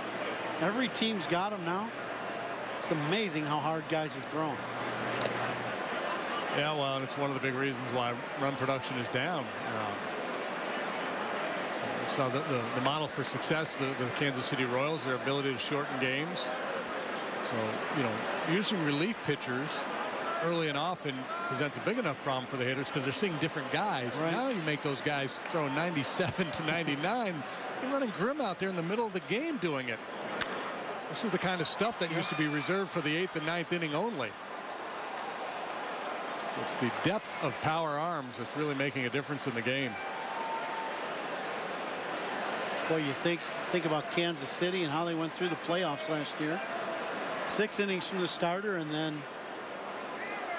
Every team's got them now. It's amazing how hard guys are throwing. Yeah, well, and it's one of the big reasons why run production is down. So the model for success, the Kansas City Royals, their ability to shorten games. So, you know, using relief pitchers early and often presents a big enough problem for the hitters because they're seeing different guys. Right. Now you make those guys throw 97 to 99. You're running Grimm out there in the middle of the game doing it. This is the kind of stuff that used to be reserved for the 8th and 9th inning only. It's the depth of power arms that's really making a difference in the game. Well, you think about Kansas City and how they went through the playoffs last year. 6 innings from the starter and then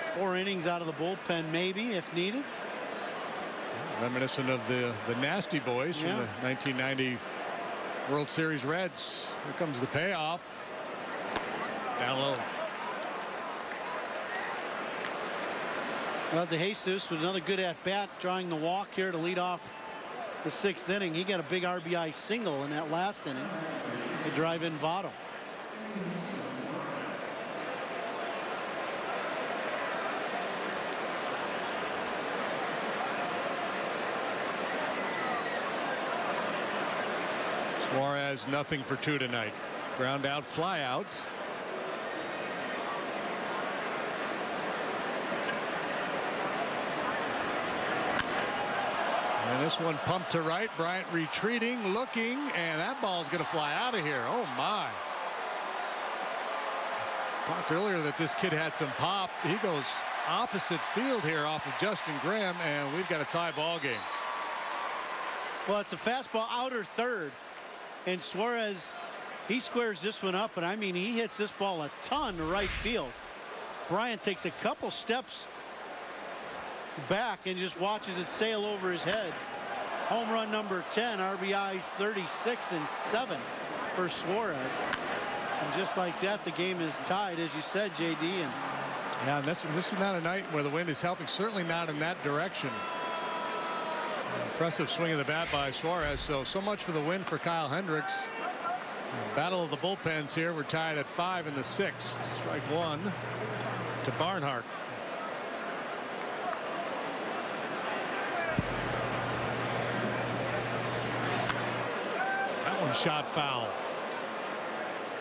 4 innings out of the bullpen, maybe, if needed. Reminiscent of the Nasty Boys from the 1990 World Series Reds. Here comes the payoff. Down low. Well, DeJesus with another good at-bat, drawing the walk here to lead off the 6th inning. He got a big RBI single in that last inning to drive in Votto. Suarez nothing for 2 tonight. Ground out, fly out. And this one pumped to right. Bryant retreating, looking, and that ball's going to fly out of here. Oh, my. Talked earlier that this kid had some pop. He goes opposite field here off of Justin Grimm, and we've got a tie ball game. Well, it's a fastball outer third, and Suarez, he squares this one up, and I mean, he hits this ball a ton to right field. Bryant takes a couple steps back and just watches it sail over his head. Home run number 10, RBIs 36 and 7 for Suarez. And just like that, the game is tied, as you said, JD. And yeah, this is not a night where the wind is helping, certainly not in that direction. Impressive swing of the bat by Suarez. So much for the win for Kyle Hendricks. Battle of the bullpens here. We're tied at 5 in the 6th. Strike 1 to Barnhart. That one shot foul.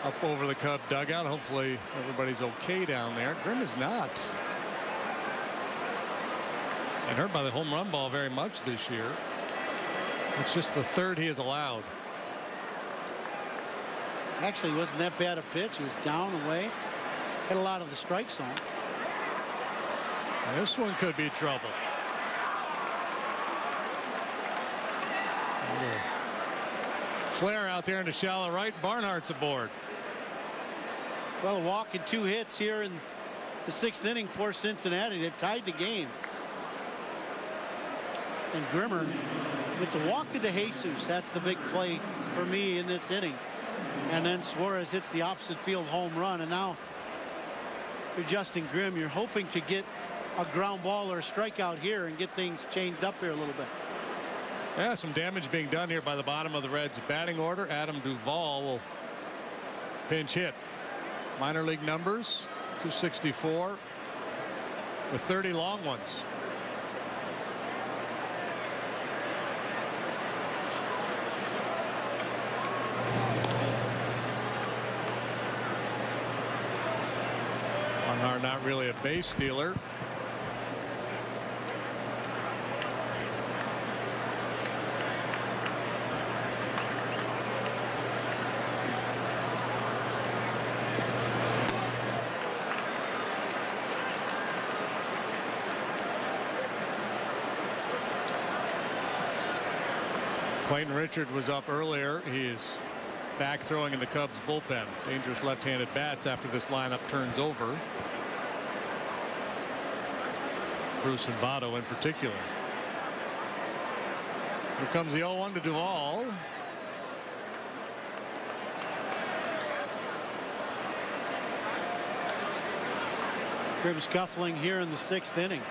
Up over the Cub dugout. Hopefully everybody's okay down there. Grimm is not. And hurt by the home run ball very much this year. It's just the 3rd he has allowed. actually wasn't that bad a pitch. He was down, away. Hit a lot of the strike zone. This one could be trouble. Flare out there in the shallow right. Barnhart's aboard. Well, a walk and 2 hits here in the 6th inning for Cincinnati. They've tied the game. And Grimmer with the walk to DeJesus. That's the big play for me in this inning. And then Suarez hits the opposite field home run. And now for Justin Grimm, you're hoping to get a ground ball or a strikeout here and get things changed up here a little bit. Yeah, some damage being done here by the bottom of the Reds batting order. Adam Duvall will pinch hit. Minor league numbers, 264 with 30 long ones. Barnhart not really a base stealer. Clayton Richard was up earlier. He is back throwing in the Cubs bullpen. Dangerous left-handed bats after this lineup turns over. Bruce and Votto in particular. Here comes the 0-1 to Duvall. Grimm scuffling here in the 6th inning.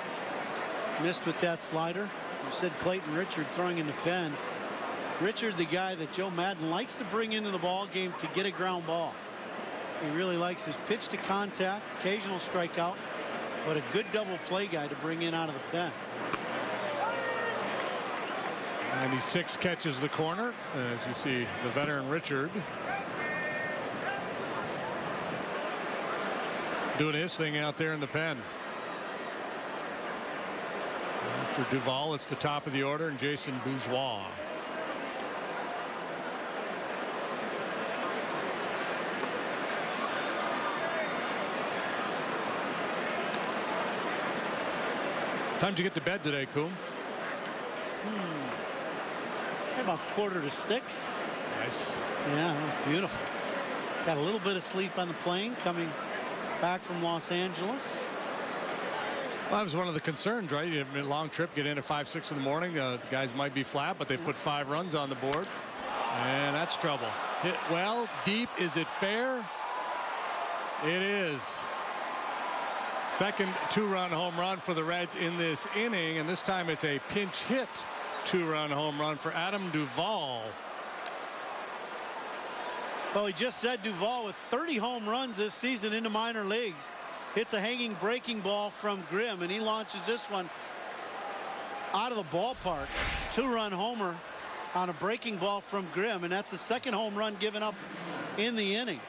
Missed with that slider. You said Clayton Richard throwing in the pen. Richard, the guy that Joe Madden likes to bring into the ball game to get a ground ball. He really likes his pitch to contact, occasional strikeout, but a good double play guy to bring in out of the pen. 96 catches the corner, as you see the veteran Richard doing his thing out there in the pen. After Duvall, it's the top of the order, and Jason Bourgeois. Time to get to bed today, Coom. About 5:45. Nice. Yeah, it was beautiful. Got a little bit of sleep on the plane coming back from Los Angeles. Well, that was one of the concerns, right? You have a long trip, get in at 5, 6 in the morning. The guys might be flat, but they put 5 runs on the board. And that's trouble. Hit well, deep. Is it fair? It is. Second 2-run home run for the Reds in this inning, and this time it's a pinch hit 2-run home run for Adam Duvall. Well, he just said Duvall with 30 home runs this season in the minor leagues. Hits a hanging breaking ball from Grimm, and he launches this one out of the ballpark. 2-run homer on a breaking ball from Grimm, and that's the second home run given up in the inning.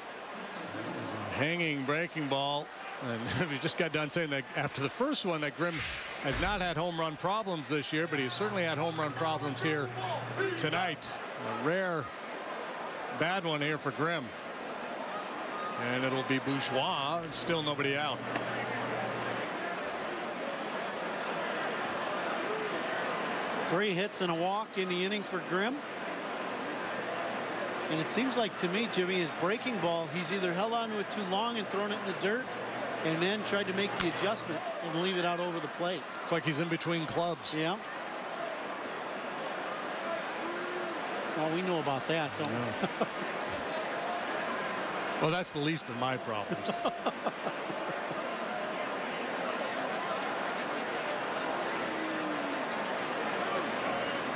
Hanging breaking ball. And we just got done saying that after the first one that Grimm has not had home run problems this year, but he's certainly had home run problems here tonight. A rare bad one here for Grimm. And it'll be Bourgeois, and still nobody out. Three hits and a walk in the inning for Grimm. And it seems like to me, Jimmy, his breaking ball, he's either held on to it too long and thrown it in the dirt, and then tried to make the adjustment and leave it out over the plate. It's like he's in between clubs. Yeah. Well, we know about that, don't we? Well, that's the least of my problems.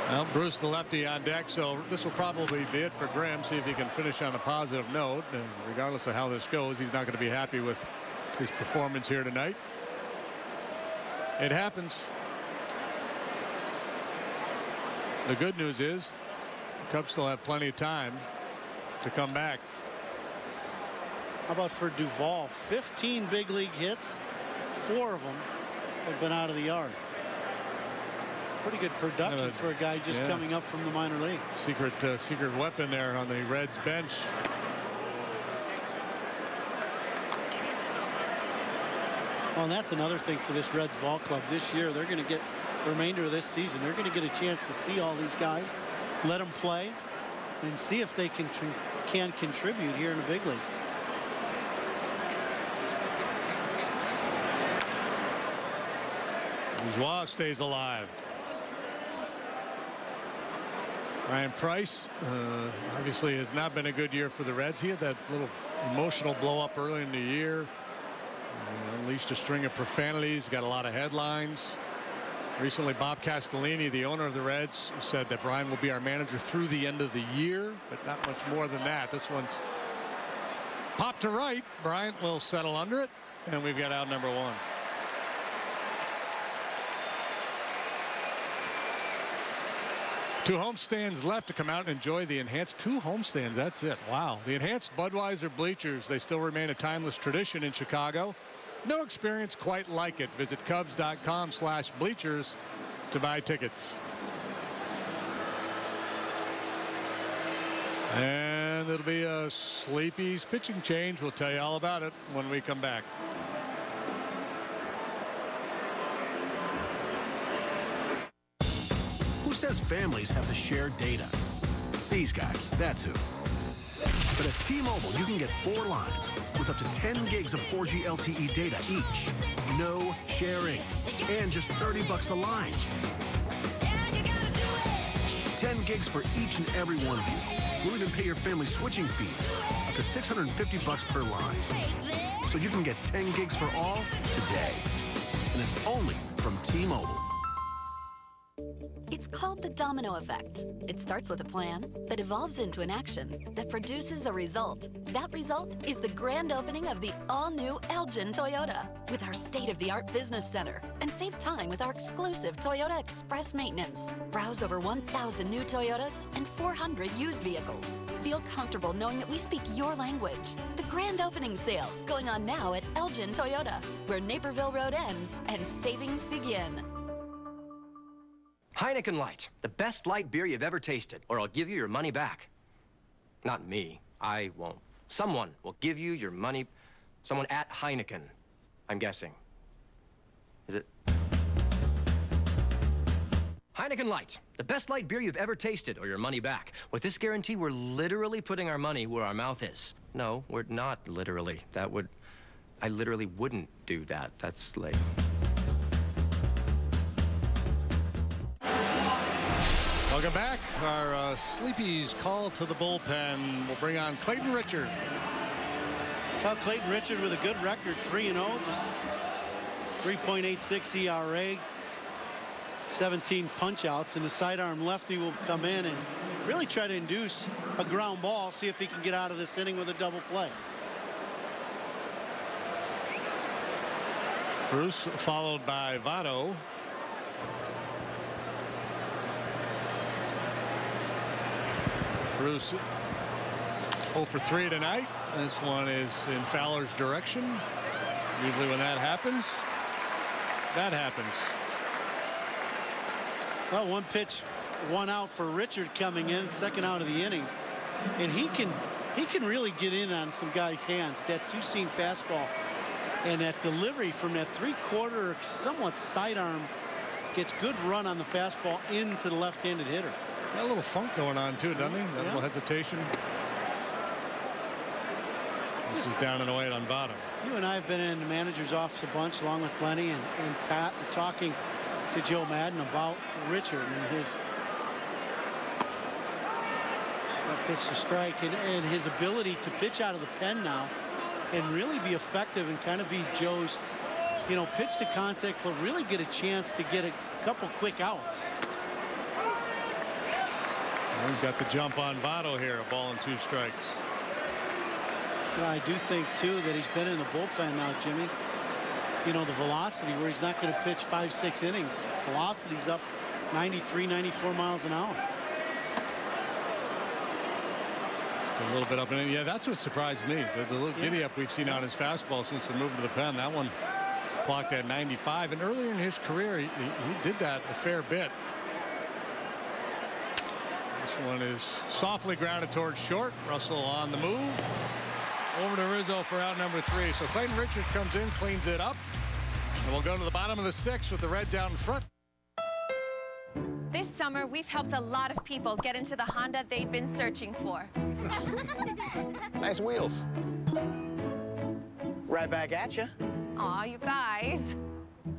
Well, Bruce the lefty on deck, so this will probably be it for Grimm. See if he can finish on a positive note. And regardless of how this goes, he's not going to be happy with his performance here tonight. It happens. The good news is the Cubs still have plenty of time to come back. How about for Duvall? 15 big league hits. 4 of them have been out of the yard. Pretty good production for a guy just coming up from the minor leagues. Secret weapon there on the Reds bench. Well, and that's another thing for this Reds ball club this year. They're going to get the remainder of this season. They're going to get a chance to see all these guys, let them play, and see if they can contribute here in the big leagues. Bourgeois stays alive. Ryan Price obviously has not been a good year for the Reds. He had that little emotional blow up early in the year. Unleashed a string of profanities, got a lot of headlines. Recently, Bob Castellini, the owner of the Reds, said that Brian will be our manager through the end of the year, but not much more than that. This one's popped to right. Bryant will settle under it, and we've got out number 1. Two homestands left to come out and enjoy the enhanced 2 homestands. That's it. Wow. The enhanced Budweiser bleachers, they still remain a timeless tradition in Chicago. No experience quite like it. Visit Cubs.com/bleachers to buy tickets. And it'll be a Sleepy's pitching change. We'll tell you all about it when we come back. Who says families have to share data? These guys, that's who. But at T-Mobile, you can get 4 lines with up to 10 gigs of 4G LTE data each. No sharing. And just $30 a line. 10 gigs for each and every one of you. We'll even pay your family switching fees, up to $650 per line. So you can get 10 gigs for all today. And it's only from T-Mobile. It's called the domino effect. It starts with a plan that evolves into an action that produces a result. That result is the grand opening of the all-new Elgin Toyota with our state-of-the-art business center. And save time with our exclusive Toyota Express Maintenance. Browse over 1,000 new Toyotas and 400 used vehicles. Feel comfortable knowing that we speak your language. The grand opening sale going on now at Elgin Toyota, where Naperville Road ends and savings begin. Heineken Light, the best light beer you've ever tasted, or I'll give you your money back. Not me. I won't. Someone will give you your money. Someone at Heineken, I'm guessing. Is it? Heineken Light, the best light beer you've ever tasted, or your money back. With this guarantee, we're literally putting our money where our mouth is. No, we're not literally. I literally wouldn't do that. That's like... Welcome back. Our Sleepy's call to the bullpen will bring on Clayton Richard. Well, Clayton Richard with a good record, 3-0, just 3.86 ERA, 17 punch-outs, and the sidearm lefty will come in and really try to induce a ground ball, see if he can get out of this inning with a double play. Bruce followed by Votto. Bruce 0 for 3 tonight. This one is in Fowler's direction. Usually when that happens, that happens. Well, 1 pitch, 1 out for Richard coming in, second out of the inning. And he can really get in on some guys' hands. That 2-seam fastball and that delivery from that 3/4 somewhat sidearm gets good run on the fastball into the left-handed hitter. Got a little funk going on too, doesn't he? That little hesitation. This is down and away on Votto. You and I have been in the manager's office a bunch, along with Lenny and Pat, talking to Joe Madden about Richard and his pitch to strike and his ability to pitch out of the pen now and really be effective and kind of be Joe's, pitch to contact, but really get a chance to get a couple quick outs. He's got the jump on Votto here, a ball and 2 strikes. Well, I do think, too, that he's been in the bullpen now, Jimmy. The velocity where he's not going to pitch 5-6 innings. Velocity's up 93, 94 miles an hour. It's been a little bit up and in. Yeah, that's what surprised me. The little giddy up we've seen on his fastball since the move to the pen. That one clocked at 95. And earlier in his career, he did that a fair bit. This one is softly grounded towards short. Russell on the move. Over to Rizzo for out number 3. So Clayton Richard comes in, cleans it up. And we'll go to the bottom of the 6th with the Reds out in front. This summer, we've helped a lot of people get into the Honda they've been searching for. Nice wheels. Right back at you. Aw, you guys.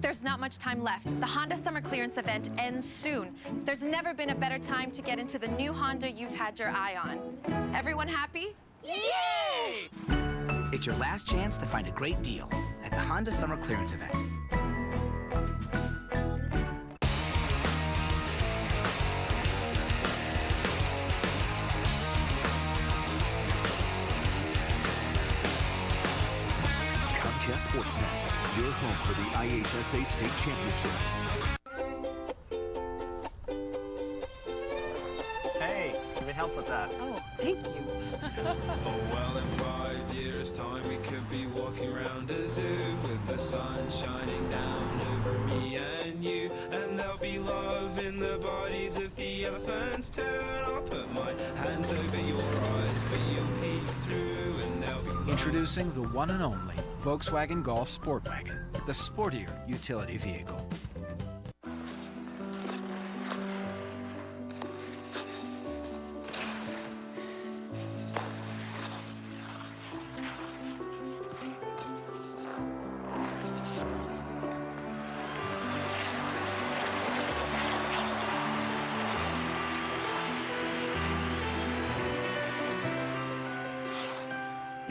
There's not much time left. The Honda Summer Clearance event ends soon. There's never been a better time to get into the new Honda you've had your eye on. Everyone happy? Yay! It's your last chance to find a great deal at the Honda Summer Clearance event. Comcast Sportsnet, your home for the IHSA State Championships. Hey, can we help with that? Oh, thank you. Oh, well, in 5 years' time, we could be walking around a zoo with the sun shining down over me and you. And there'll be love in the bodies of the elephants too. And I'll put my hands over your eyes, but you'll peek through and there'll be love. Introducing the one and only Volkswagen Golf Sport Wagon, the sportier utility vehicle.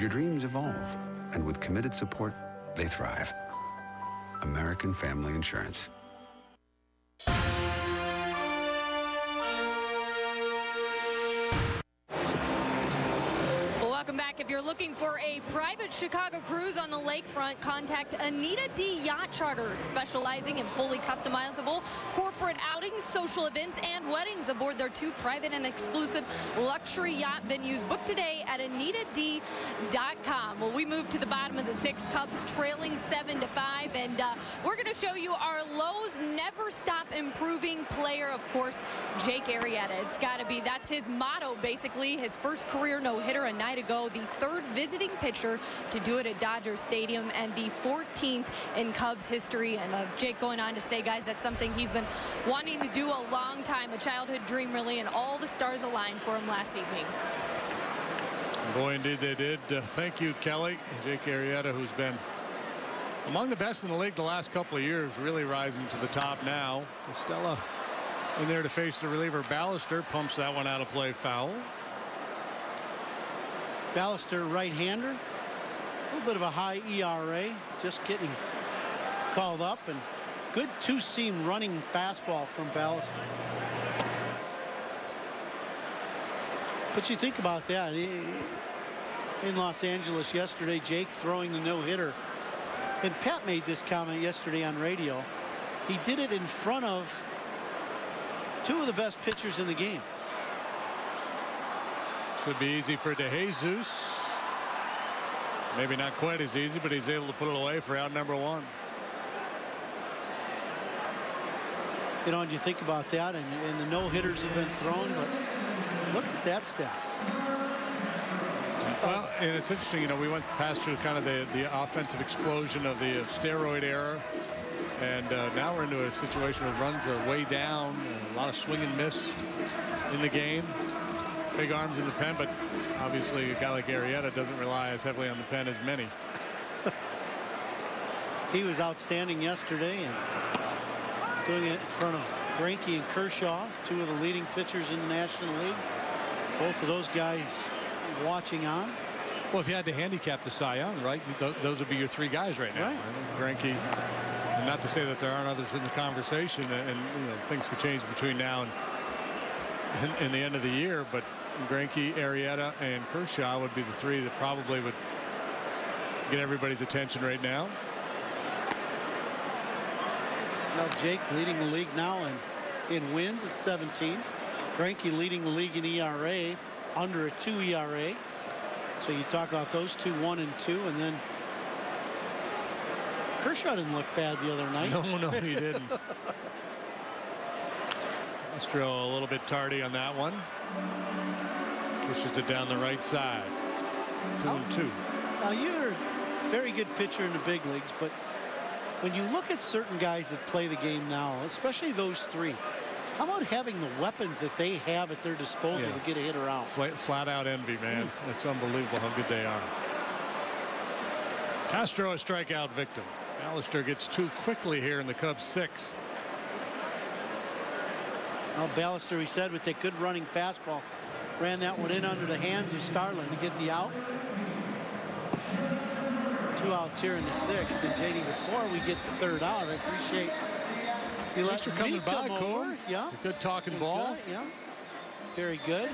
Your dreams evolve, and with committed support, they thrive. American Family Insurance. Welcome back. If you're looking for a private Chicago cruise on the lakefront, contact Anita D. Yacht Charters, specializing in fully customizable corporate outings, social events, and weddings aboard their 2 private and exclusive luxury yacht venues. Book today at AnitaD.com. Well, we move to the bottom of the 6th, Cubs trailing 7-5, and we're going to show you our Lowe's Never Stop Improving player, of course, Jake Arrieta. It's got to be, that's his motto, basically. His first career no-hitter a night ago, the 3rd visiting pitcher to do it at Dodger Stadium, and the 14th in Cubs history. And Jake going on to say, guys, that's something he's been wanting to do a long time, a childhood dream, really, and all the stars aligned for him last evening. Boy, indeed they did. Thank you, Kelly. Jake Arrieta, who's been among the best in the league the last couple of years, really rising to the top now. Estella in there to face the reliever. Ballister pumps that one out of play, foul. Ballister, right-hander, a little bit of a high ERA, just getting called up, and good 2-seam running fastball from Ballister. But you think about that, in Los Angeles yesterday, Jake throwing the no-hitter, and Pat made this comment yesterday on radio. He did it in front of 2 of the best pitchers in the game. Should be easy for DeJesus. Maybe not quite as easy, but he's able to put it away for out number 1. You know, and you think about that, and the no-hitters have been thrown, but look at that stat. Well, and it's interesting, you know, we went past through kind of the offensive explosion of the steroid era, and now we're into a situation where runs are way down, a lot of swing and miss in the game. Big arms in the pen, but obviously a guy like Arrieta doesn't rely as heavily on the pen as many. He was outstanding yesterday, and doing it in front of Greinke and Kershaw, 2 of the leading pitchers in the National League. Both of those guys watching on. Well, if you had to handicap the Cy Young, right, those would be your 3 guys right now. Right? Greinke, and not to say that there aren't others in the conversation, and you know, things could change between now and the end of the year, but Greinke, Arrieta, and Kershaw would be the 3 that probably would get everybody's attention right now. Well, Jake leading the league now in wins at 17. Greinke leading the league in ERA, under a 2 ERA. So you talk about those 2, 1 and 2, and then Kershaw didn't look bad the other night. No, he didn't. Astro a little bit tardy on that one. Pushes it down the right side. 2-2. Now, you're a very good pitcher in the big leagues, but when you look at certain guys that play the game now, especially those 3, how about having the weapons that they have at their disposal to get a hitter out? Flat out envy, man. It's unbelievable how good they are. Castro a strikeout victim. Ballister gets 2 quickly here in the Cubs 6th. Well, Ballister, we said, with that good running fastball, ran that one in under the hands of Starlin to get the out. 2 outs here in the 6th. And JD, before we get the 3rd out, I appreciate you Thanks for coming by, Cole. Yeah, a good talking ball. Yeah, very good.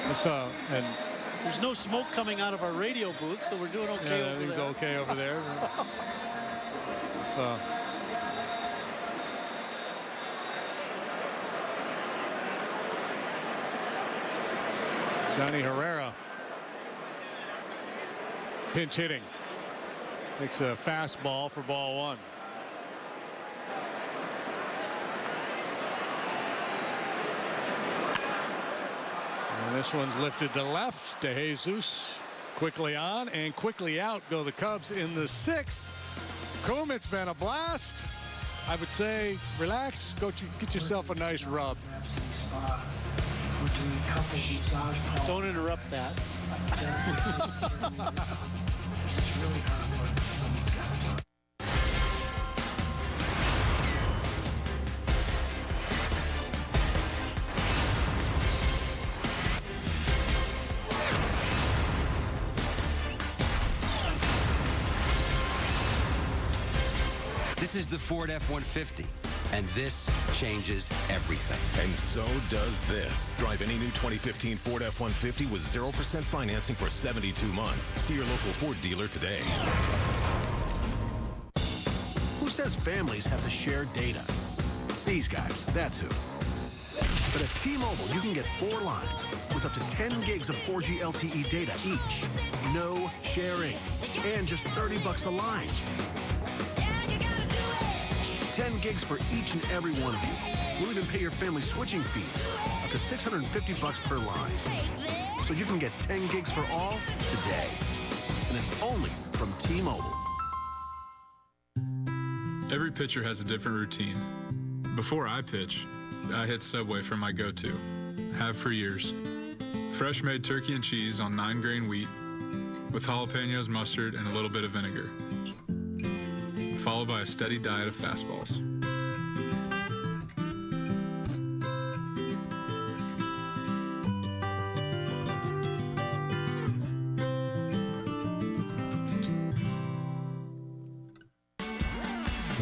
And there's no smoke coming out of our radio booth, so we're doing okay over there. Everything's okay over there. Johnny Herrera pinch hitting, takes a fastball for ball 1. And this one's lifted to left. DeJesus quickly on and quickly out go the Cubs in the 6th. Coom, it's been a blast. I would say relax, go get yourself a nice rub. Don't interrupt that. This is the Ford F-150, and this changes everything. And so does this. Drive any new 2015 Ford F-150 with 0% financing for 72 months. See your local Ford dealer today. Who says families have to share data? These guys, that's who. But at T-Mobile, you can get 4 lines with up to 10 gigs of 4G LTE data each. No sharing. And just $30 a line. 10 gigs for each and every one of you. We'll even pay your family switching fees, up to $650 per line. So you can get 10 gigs for all today. And it's only from T-Mobile. Every pitcher has a different routine. Before I pitch, I hit Subway for my go-to. Have for years. Fresh made turkey and cheese on 9-grain wheat with jalapenos, mustard, and a little bit of vinegar. Followed by a steady diet of fastballs.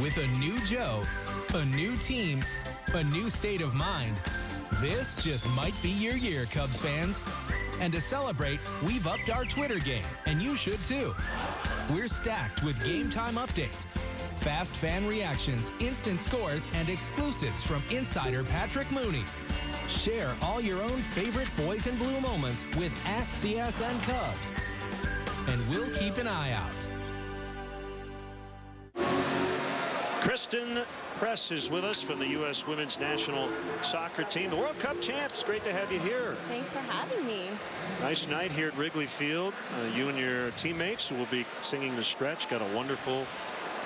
With a new Joe, a new team, a new state of mind, this just might be your year, Cubs fans. And to celebrate, we've upped our Twitter game, and you should too. We're stacked with game time updates, fast fan reactions, instant scores, and exclusives from insider Patrick Mooney. Share all your own favorite boys in blue moments with @CSN Cubs. And we'll keep an eye out. Kristen Press is with us from the U.S. Women's National Soccer Team, the World Cup champs. Great to have you here. Thanks for having me. Nice night here at Wrigley Field. You and your teammates will be singing the stretch. Got a wonderful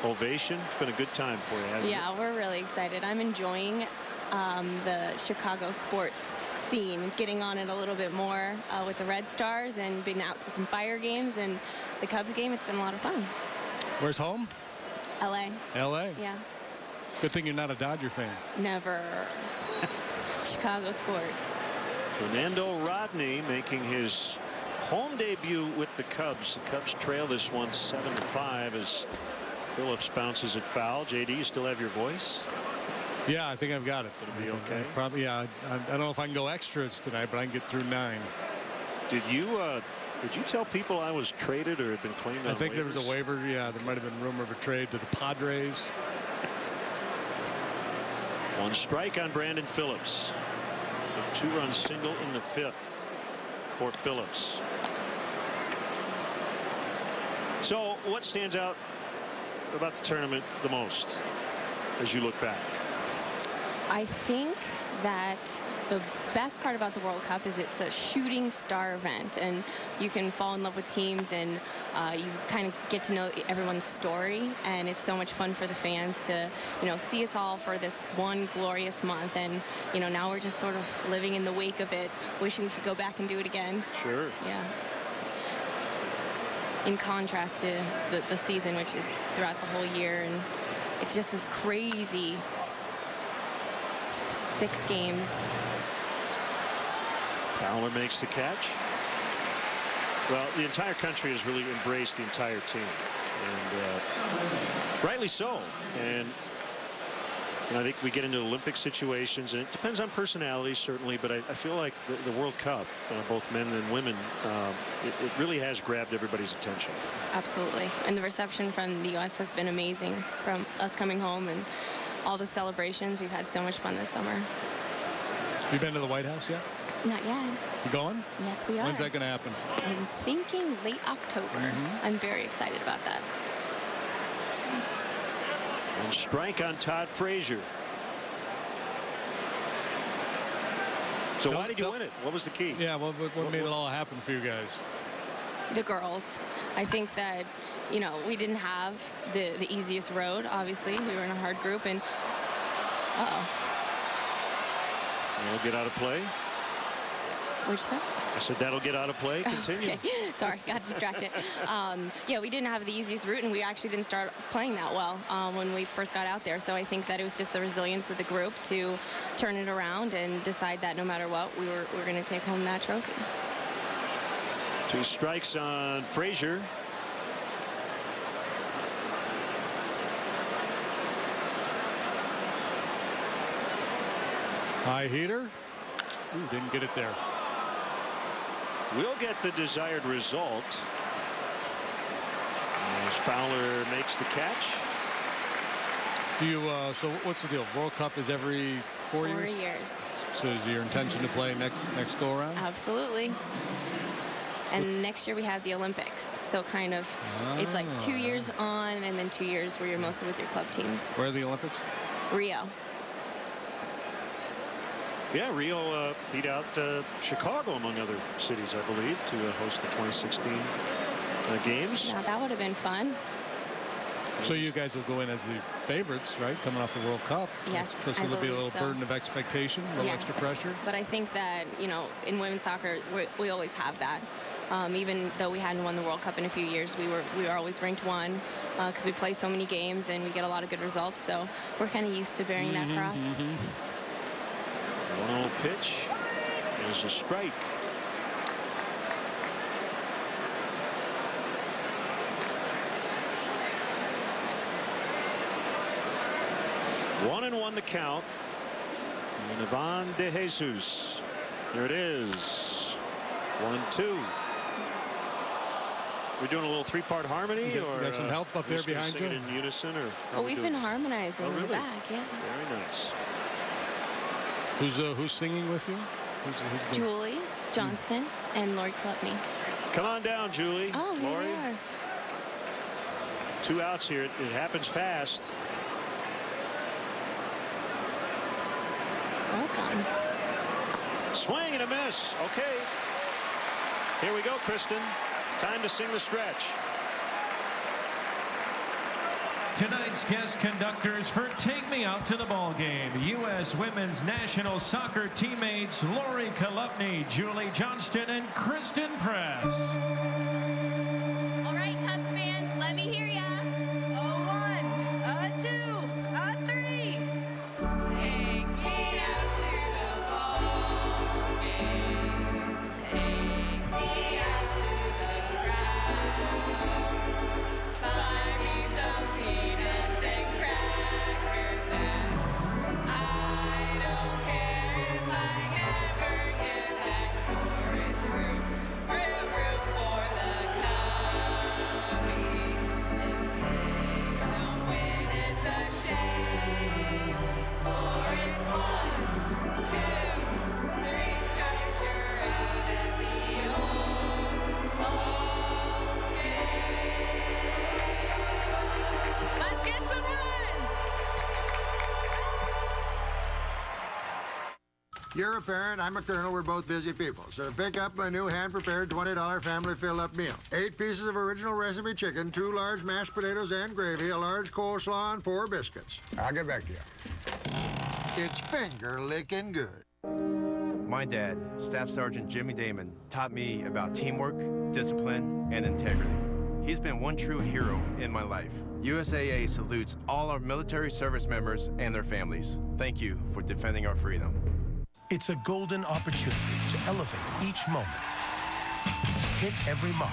ovation. It's been a good time for you, hasn't it? Yeah, we're really excited. I'm enjoying the Chicago sports scene, getting on it a little bit more with the Red Stars and been out to some Fire games and the Cubs game. It's been a lot of fun. Where's home? LA. LA? Yeah. Good thing you're not a Dodger fan. Never. Chicago sports. Fernando Rodney making his home debut with the Cubs. The Cubs trail this one 7-5 as Phillips bounces it foul. JD, you still have your voice? Yeah, I think I've got it. It'll be okay. Probably, yeah. I don't know if I can go extras tonight, but I can get through 9. Did you tell people I was traded or had been claimed on I think waivers? there was a waiver. Yeah, there might have been rumor of a trade to the Padres. One strike on Brandon Phillips. A 2-run single in the 5th for Phillips. So what stands out about the tournament the most as you look back? I think that the best part about the World Cup is it's a shooting star event, and you can fall in love with teams, and you kind of get to know everyone's story, and it's so much fun for the fans to, see us all for this one glorious month. And now we're just sort of living in the wake of it, wishing we could go back and do it again. Sure. Yeah. In contrast to the season, which is throughout the whole year, and it's just this crazy 6 games. Fowler makes the catch. Well, the entire country has really embraced the entire team, and rightly so. And I think we get into Olympic situations, and it depends on personalities, certainly, but I feel like the World Cup, both men and women, it really has grabbed everybody's attention. Absolutely. And the reception from the U.S. has been amazing, from us coming home and all the celebrations. We've had so much fun this summer. You been to the White House yet? Not yet. You going? Yes, we are. When's that going to happen? I'm thinking late October. I'm very excited about that. And strike on Todd Frazier. So why did you win it? What was the key? Yeah, what made it all happen for you guys? The girls. I think that, we didn't have the easiest road, obviously. We were in a hard group, and That'll get out of play. What'd you say? I said that'll get out of play. Continue. Okay. Sorry, got distracted. Yeah, we didn't have the easiest route, and we actually didn't start playing that well when we first got out there. So I think that it was just the resilience of the group to turn it around and decide that no matter what, we were going to take home that trophy. 2 strikes on Frazier. High heater. Ooh, didn't get it there. We'll get the desired result as Fowler makes the catch. Do you, so what's the deal? World Cup is every 4 years? 4 years. So is your intention to play next go around? Absolutely. And next year we have the Olympics. So kind of, it's like 2 years on and then 2 years where you're mostly with your club teams. Where are the Olympics? Rio. Yeah, Rio beat out Chicago, among other cities, I believe, to host the 2016 games. Now that would have been fun. So you guys will go in as the favorites, right? Coming off the World Cup. Yes, So will there be a little so. burden of expectation, a little extra pressure? But I think that, you know, in women's soccer, we always have that. Even though we hadn't won the World Cup in a few years, we were always ranked 1 because we play so many games and we get a lot of good results. So we're kind of used to bearing that cross. 1-0 pitch. There's a strike. One and 1 the count. And Ivan De Jesus. There it is. 1-2. We're doing a little 3-part harmony, you or got some help up there behind you? In unison, or Well, we've been harmonizing Oh, in the really? back, yeah. Very nice. Who's singing with you? Who's Julie Johnston and Lori Klutney. Come on down, Julie. Oh, here Lori. they are. 2 outs here. It happens fast. Welcome. Swing and a miss. Okay. Here we go, Kristen. Time to sing the stretch. Tonight's guest conductors for Take Me Out to the Ball Game, U.S. Women's National Soccer teammates Lori Klutney, Julie Johnston, and Kristen Press. All right, Cubs fans, let me hear ya. A 1, a 2, a 3. Take me out to the ball game. Take me out to the ground. Buy me some peanuts and Cracker Jacks. I don't care if I ever get back, for it's root for the Cubbies. If they don't win, it's a shame, for it's 1, 2, 3 strikes, you're out at the old ball game. Let's get some runs! You're a parent, I'm a colonel, we're both busy people. So pick up my new hand-prepared $20 family fill-up meal. 8 pieces of original recipe chicken, 2 large mashed potatoes and gravy, a large coleslaw, and 4 biscuits. I'll get back to you. It's finger-licking good. My dad, Staff Sergeant Jimmy Damon, taught me about teamwork, discipline, and integrity. He's been one true hero in my life. USAA salutes all our military service members and their families. Thank you for defending our freedom. It's a golden opportunity to elevate each moment. Hit every mark.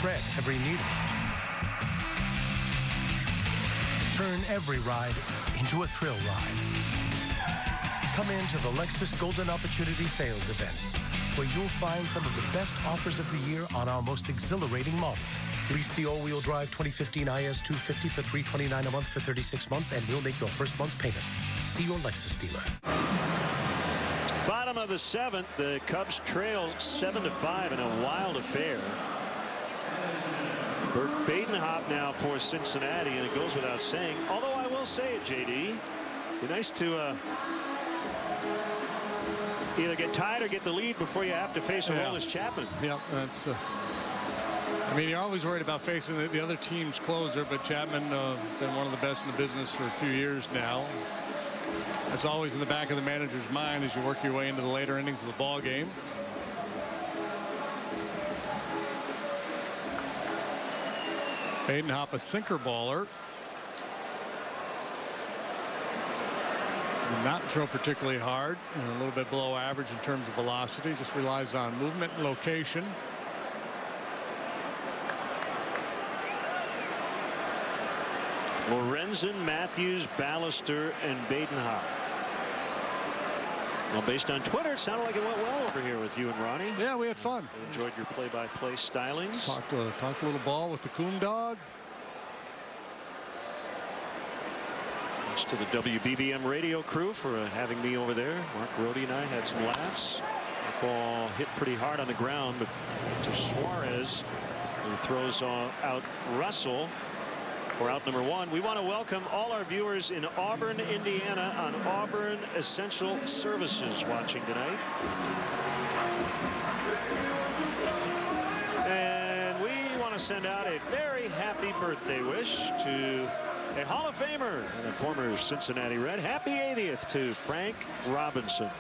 Thread every needle. Turn every ride into a thrill ride. Come into the Lexus Golden Opportunity Sales Event, where you'll find some of the best offers of the year on our most exhilarating models. Lease the all-wheel drive 2015 IS 250 for $329 a month for 36 months, and we'll make your first month's payment. See your Lexus dealer. Bottom of the 7th, the Cubs trail 7-5 in a wild affair. Bert Badenhop now for Cincinnati, and it goes without saying. Although I will say it, JD, be nice to either get tied or get the lead before you have to face a rollless Chapman. Yeah, that's. I mean, you're always worried about facing the other team's closer, but Chapman been one of the best in the business for a few years now. That's always in the back of the manager's mind as you work your way into the later innings of the ball game. Badenhop, a sinker baller. Not throw particularly hard, and a little bit below average in terms of velocity. Just relies on movement and location. Lorenzen, Matthews, Ballister, and Badenhop. Well, based on Twitter, it sounded like it went well over here with you and Ronnie. Yeah, we had fun. Enjoyed your play-by-play stylings. Talked a little ball with the Coon Dog. Thanks to the WBBM radio crew for having me over there. Mark Rohde and I had some laughs. That ball hit pretty hard on the ground, but to Suarez, who throws out Russell for out number 1. We want to welcome all our viewers in Auburn, Indiana on Auburn Essential Services watching tonight. And we want to send out a very happy birthday wish to a Hall of Famer and a former Cincinnati Red. Happy 80th to Frank Robinson,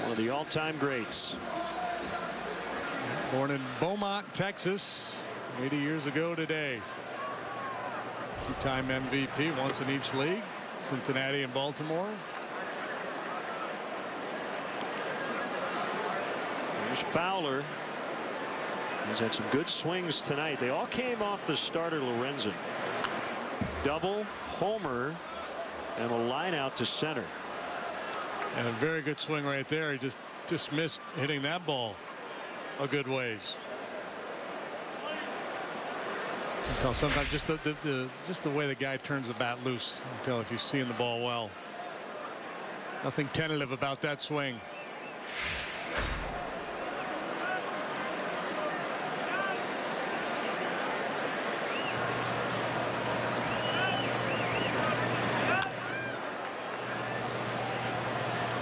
one of the all-time greats. Born in Beaumont, Texas, 80 years ago today. Two-time MVP, once in each league, Cincinnati and Baltimore. There's Fowler. He's had some good swings tonight. They all came off the starter Lorenzen. Double, homer, and a line out to center. And a very good swing right there. He just missed hitting that ball a good ways. Sometimes just the way the guy turns the bat loose. You can tell if he's seeing the ball well. Nothing tentative about that swing.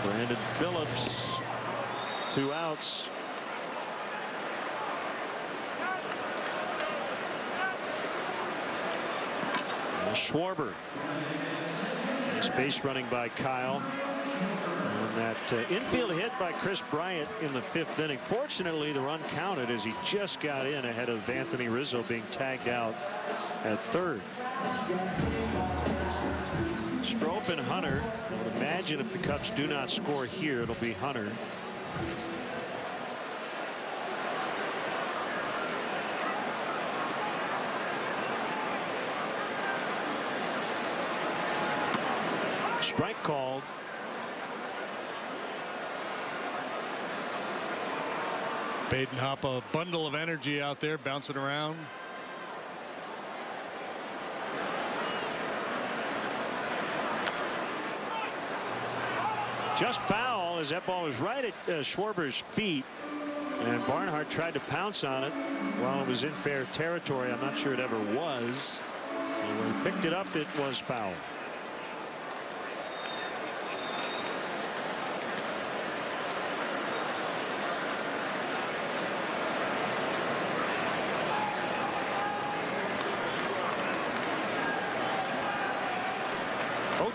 Brandon Phillips, 2 outs. Schwarber. Nice base running by Kyle. And that infield hit by Chris Bryant in the 5th inning. Fortunately, the run counted as he just got in ahead of Anthony Rizzo being tagged out at 3rd. Strop and Hunter. I would imagine if the Cubs do not score here, it'll be Hunter. Strike called. Badenhop, a bundle of energy out there bouncing around. Just foul as that ball was right at Schwarber's feet, and Barnhart tried to pounce on it while it was in fair territory. I'm not sure it ever was. And when he picked it up, it was foul.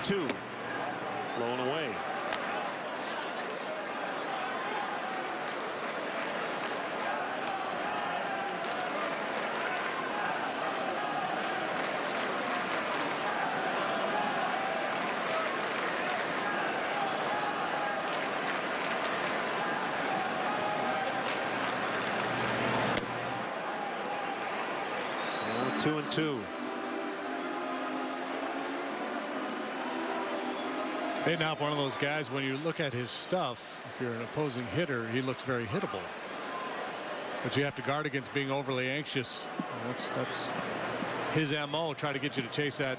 Two blown away. Now 2-2. Badenhop, one of those guys, when you look at his stuff, if you're an opposing hitter, he looks very hittable. But you have to guard against being overly anxious. And that's his MO, try to get you to chase that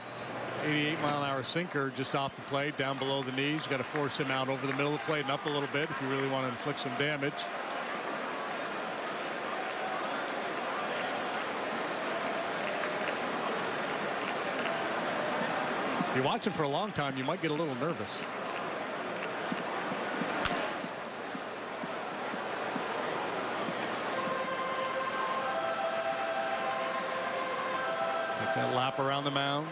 88-mile-an-hour sinker just off the plate, down below the knees. You got to force him out over the middle of the plate and up a little bit if you really want to inflict some damage. If you watch him for a long time, you might get a little nervous. Take that lap around the mound.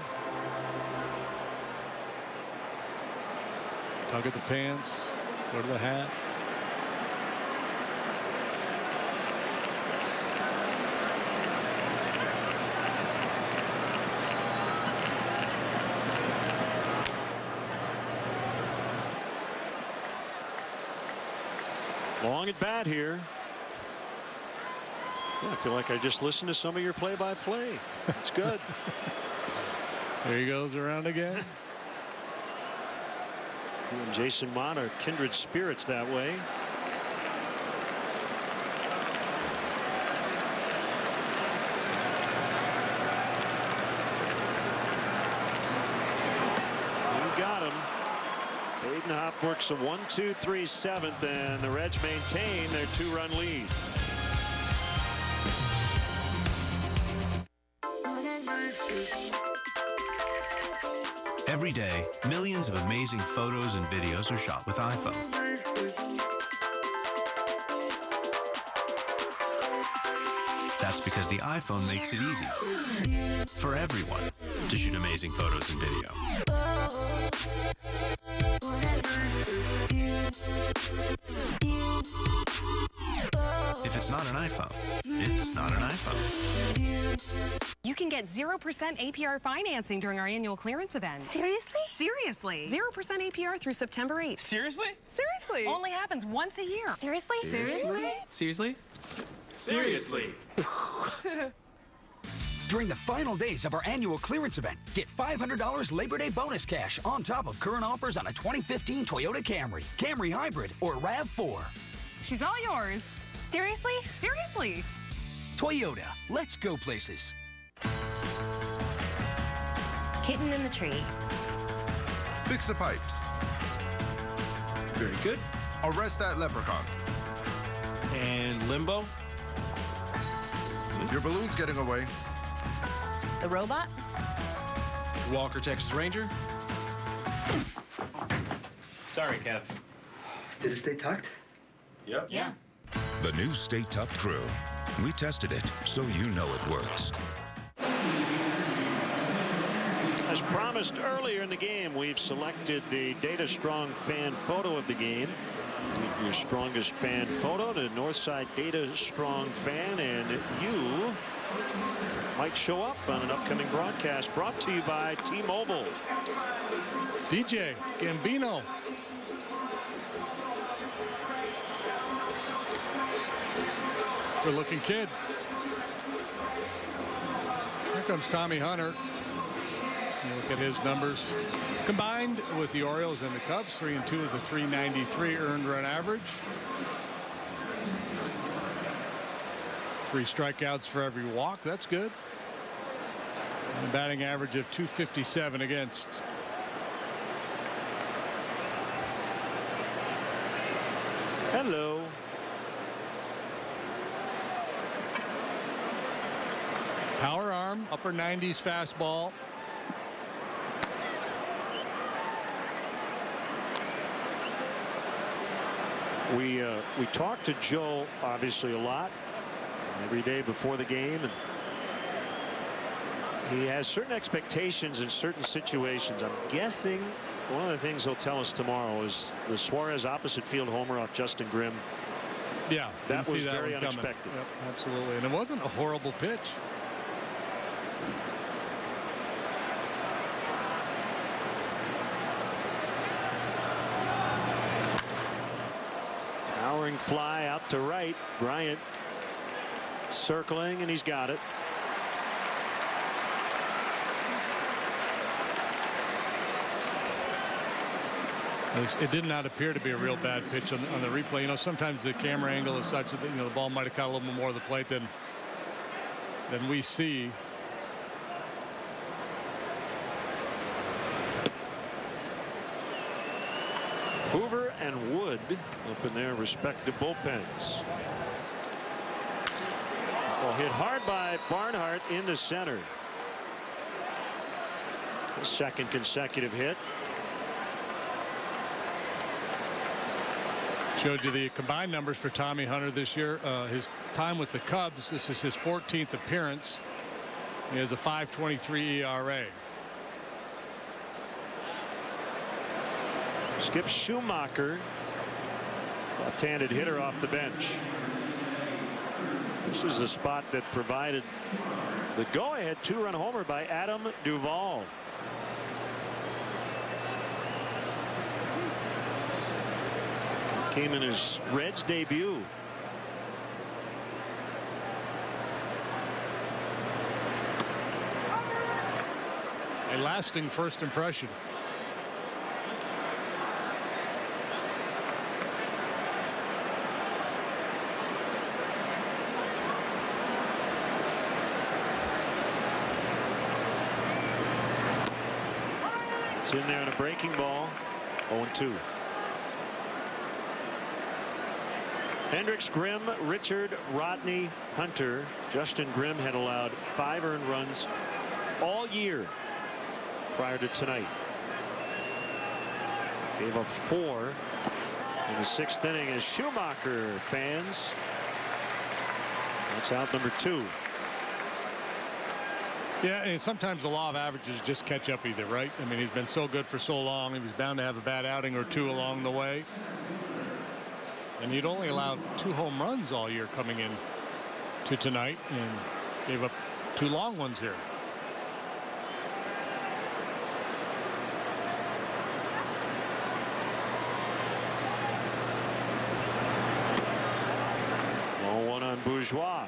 Tug at the pants. Go to the hat. Long at bat here. Yeah, I feel like I just listened to some of your play-by-play. That's good. There he goes around again. He and Jason Mott are kindred spirits that way. He got him. Aiden Hopp works a 1-2-3 7th, and the Reds maintain their 2-run lead. Every day, millions of amazing photos and videos are shot with iPhone. That's because the iPhone makes it easy for everyone to shoot amazing photos and video. If it's not an iPhone, it's not an iPhone. You can get 0% APR financing during our annual clearance event. Seriously? Seriously. 0% APR through September 8th. Seriously? Seriously. Only happens once a year. Seriously? Seriously? Seriously? Seriously. During the final days of our annual clearance event, get $500 Labor Day bonus cash on top of current offers on a 2015 Toyota Camry, Camry Hybrid, or RAV4. She's all yours. Seriously? Seriously. Toyota, let's go places. Kitten in the tree. Fix the pipes. Very good. Arrest that leprechaun. And limbo? Your balloon's getting away. The robot? Walker, Texas Ranger? Sorry, Kev. Did it stay tucked? Yep. Yeah. The new Stay Tucked Crew. We tested it, so you know it works. As promised earlier in the game, we've selected the Data Strong fan photo of the game. Your strongest fan photo to Northside Data Strong fan, and you might show up on an upcoming broadcast brought to you by T-Mobile. DJ Gambino. Good looking kid. Here comes Tommy Hunter. You look at his numbers. Combined with the Orioles and the Cubs, 3-2 of the 393 earned run average. 3 strikeouts for every walk. That's good. And a batting average of .257 against. Hello. Power arm, upper 90s fastball. We talked to Joe obviously a lot every day before the game, and he has certain expectations in certain situations. I'm guessing one of the things he'll tell us tomorrow is the Suarez opposite field homer off Justin Grimm. Yeah, that was very unexpected. Yep, absolutely, and it wasn't a horrible pitch. Towering fly out to right. Bryant circling, and he's got it. It did not appear to be a real bad pitch on the replay. You know, sometimes the camera angle is such that, you know, the ball might have caught a little bit more of the plate than we see. Hoover and Wood up in their respective bullpens. Well, hit hard by Barnhart into center. His second consecutive hit. Showed you the combined numbers for Tommy Hunter this year. His time with the Cubs, this is his 14th appearance. He has a .523 ERA. Skip Schumacher, left-handed hitter off the bench. This is the spot that provided the go-ahead 2-run homer by Adam Duvall. Came in his Reds debut. A lasting first impression. It's in there on a breaking ball. 0-2. Hendricks, Grimm, Richard, Rodney, Hunter. Justin Grimm had allowed 5 earned runs all year prior to tonight. Gave up 4 in the 6th inning as Schumacher fans. That's out number 2. Yeah, and sometimes the law of averages just catch up either, right? I mean, he's been so good for so long. He was bound to have a bad outing or 2 along the way. And he'd only allowed 2 home runs all year coming in to tonight and gave up 2 long ones here. One on Bourgeois.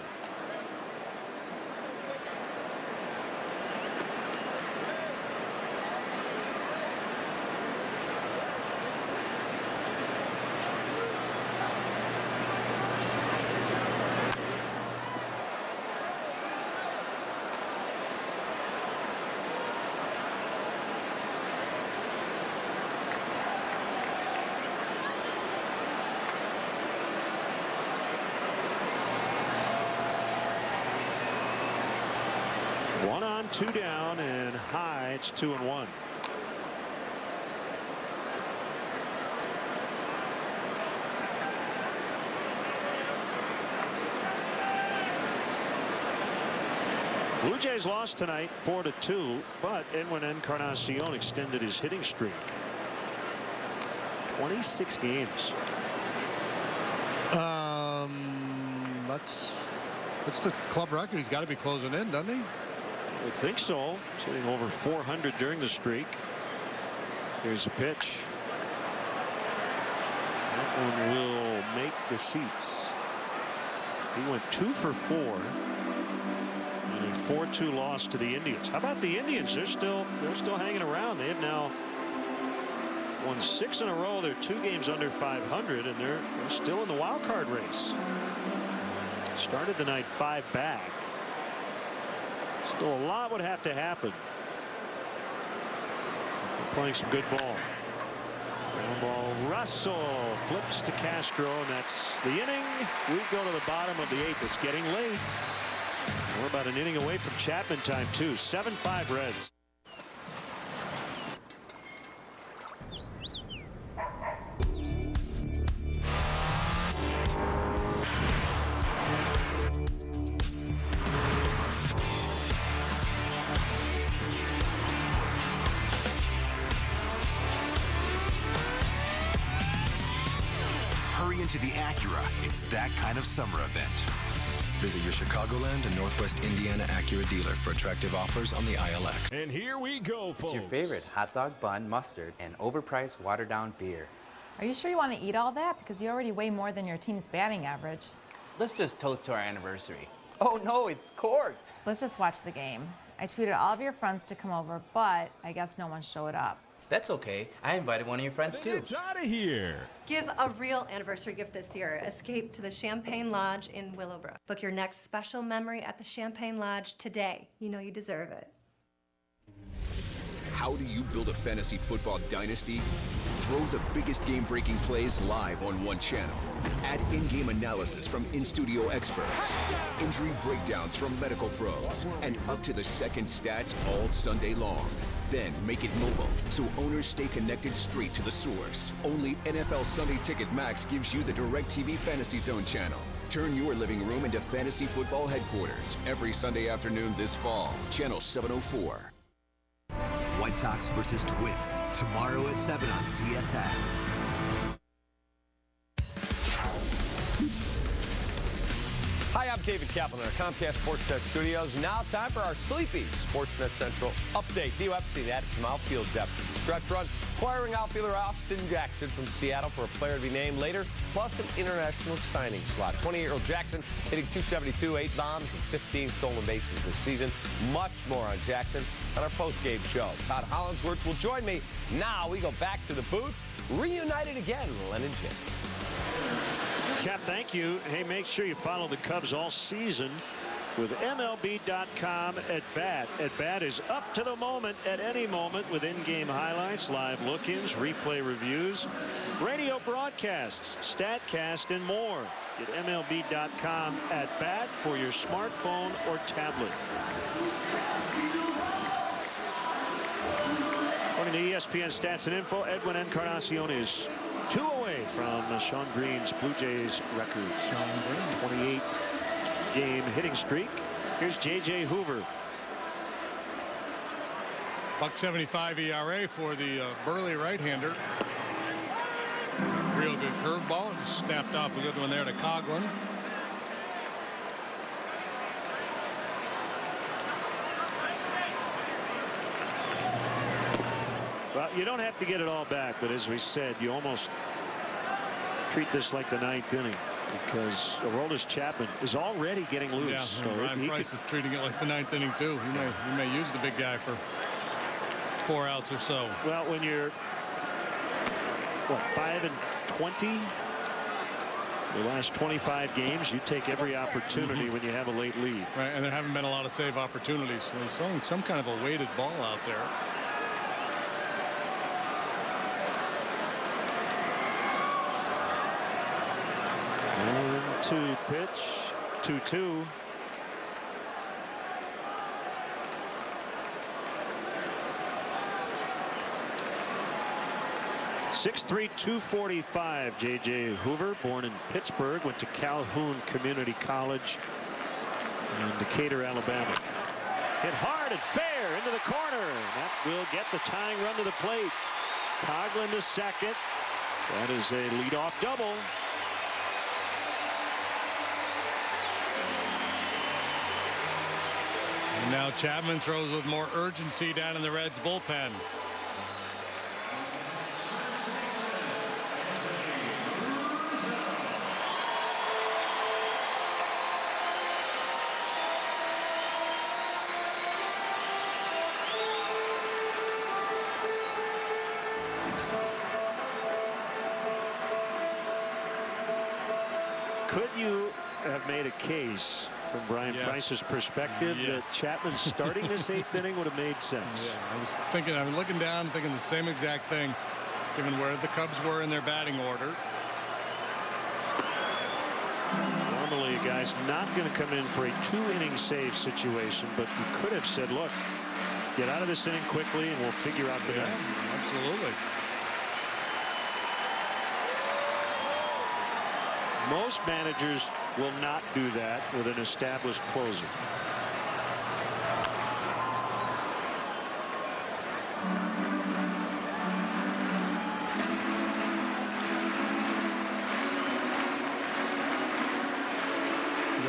One on, 2 down, and high. It's 2-1. Blue Jays lost tonight 4-2, but Edwin Encarnacion extended his hitting streak. 26 games. That's the club record. He's got to be closing in, doesn't he? I would think so. He's hitting over 400 during the streak. Here's a pitch. That one will make the seats. He went 2 for 4 in a 4-2 loss to the Indians. How about the Indians? They're still hanging around. They have now won 6 in a row. They're 2 games under 500, and they're still in the wild card race. Started the night 5 back. Still a lot would have to happen. They're playing some good ball. Ground ball. Russell flips to Castro, and that's the inning. We go to the bottom of the 8th. It's getting late. We're about an inning away from Chapman time too. 7-5 Reds. Into the Acura. It's that kind of summer event. Visit your Chicagoland and Northwest Indiana Acura dealer for attractive offers on the ILX. And here we go, folks. It's your favorite hot dog bun, mustard, and overpriced watered-down beer. Are you sure you want to eat all that? Because you already weigh more than your team's batting average. Let's just toast to our anniversary. Oh no, it's corked. Let's just watch the game. I tweeted all of your friends to come over, but I guess no one showed up. That's okay. I invited one of your friends too. It's out of here. Give a real anniversary gift this year. Escape to the Champagne Lodge in Willowbrook. Book your next special memory at the Champagne Lodge today. You know you deserve it. How do you build a fantasy football dynasty? Throw the biggest game-breaking plays live on one channel. Add in-game analysis from in-studio experts, injury breakdowns from medical pros, and up-to-the-second stats all Sunday long. Then make it mobile, so owners stay connected straight to the source. Only NFL Sunday Ticket Max gives you the DirecTV Fantasy Zone channel. Turn your living room into fantasy football headquarters every Sunday afternoon this fall. Channel 704. White Sox versus Twins, tomorrow at 7 on CSN. Hi, I'm David Kaplan in our Comcast Sportsnet studios. Now time for our Sleepy Sportsnet Central update. Theo Epstein added some outfield depth. Stretch run, acquiring outfielder Austin Jackson from Seattle for a player to be named later, plus an international signing slot. 28-year-old Jackson hitting .272, 8 bombs, and 15 stolen bases this season. Much more on Jackson on our post-game show. Todd Hollingsworth will join me. Now we go back to the booth, reunited again, Len and Jim. Cap, thank you. Hey, make sure you follow the Cubs all season with MLB.com at bat. At bat is up to the moment at any moment with in-game highlights, live look-ins, replay reviews, radio broadcasts, StatCast, and more. Get MLB.com at bat for your smartphone or tablet. According to ESPN Stats and Info, Edwin Encarnacion is 2 away from Sean Green's Blue Jays record. 28-game hitting streak. Here's J.J. Hoover. .75 ERA for the burly right-hander. Real good curveball. Snapped off a good one there to Coughlin. Well, you don't have to get it all back, but as we said, you almost treat this like the 9th inning because Aroldis Chapman is already getting loose. Yeah, so Ryan Price is treating it like the 9th inning too. He may use the big guy for 4 outs or so. Well, when you're 5-20, the last 25 games, you take every opportunity when you have a late lead. Right, and there haven't been a lot of save opportunities. There's some kind of a weighted ball out there. 1-2 pitch, 2-2. .6'3", 245. J.J. Hoover, born in Pittsburgh, went to Calhoun Community College in Decatur, Alabama. Hit hard and fair into the corner. That will get the tying run to the plate. Coughlin to second. That is a leadoff double. And now Chapman throws with more urgency down in the Reds bullpen. Could you have made a case from Brian Price's perspective that Chapman starting this 8th inning would have made sense? Yeah, I was thinking, I'm looking down, thinking the same exact thing, given where the Cubs were in their batting order. Normally, a guy's not going to come in for a 2-inning save situation, but you could have said, look, get out of this inning quickly and we'll figure out the night. Absolutely. Most managers will not do that with an established closer.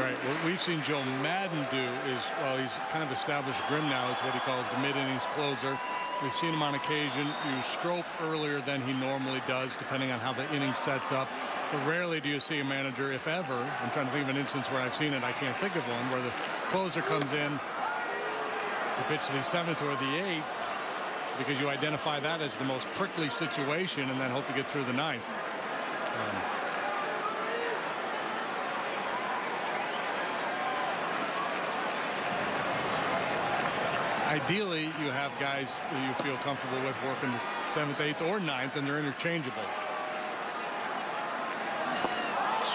Right. What we've seen Joe Madden do is, well, he's kind of established Grimm now. It's what he calls the mid-innings closer. We've seen him on occasion use Strope earlier than he normally does, depending on how the inning sets up. But rarely do you see a manager, if ever, I'm trying to think of an instance where I've seen it, I can't think of one, where the closer comes in to pitch the 7th or the 8th, because you identify that as the most prickly situation and then hope to get through the 9th. Ideally, you have guys who you feel comfortable with working the 7th, 8th, or 9th, and they're interchangeable.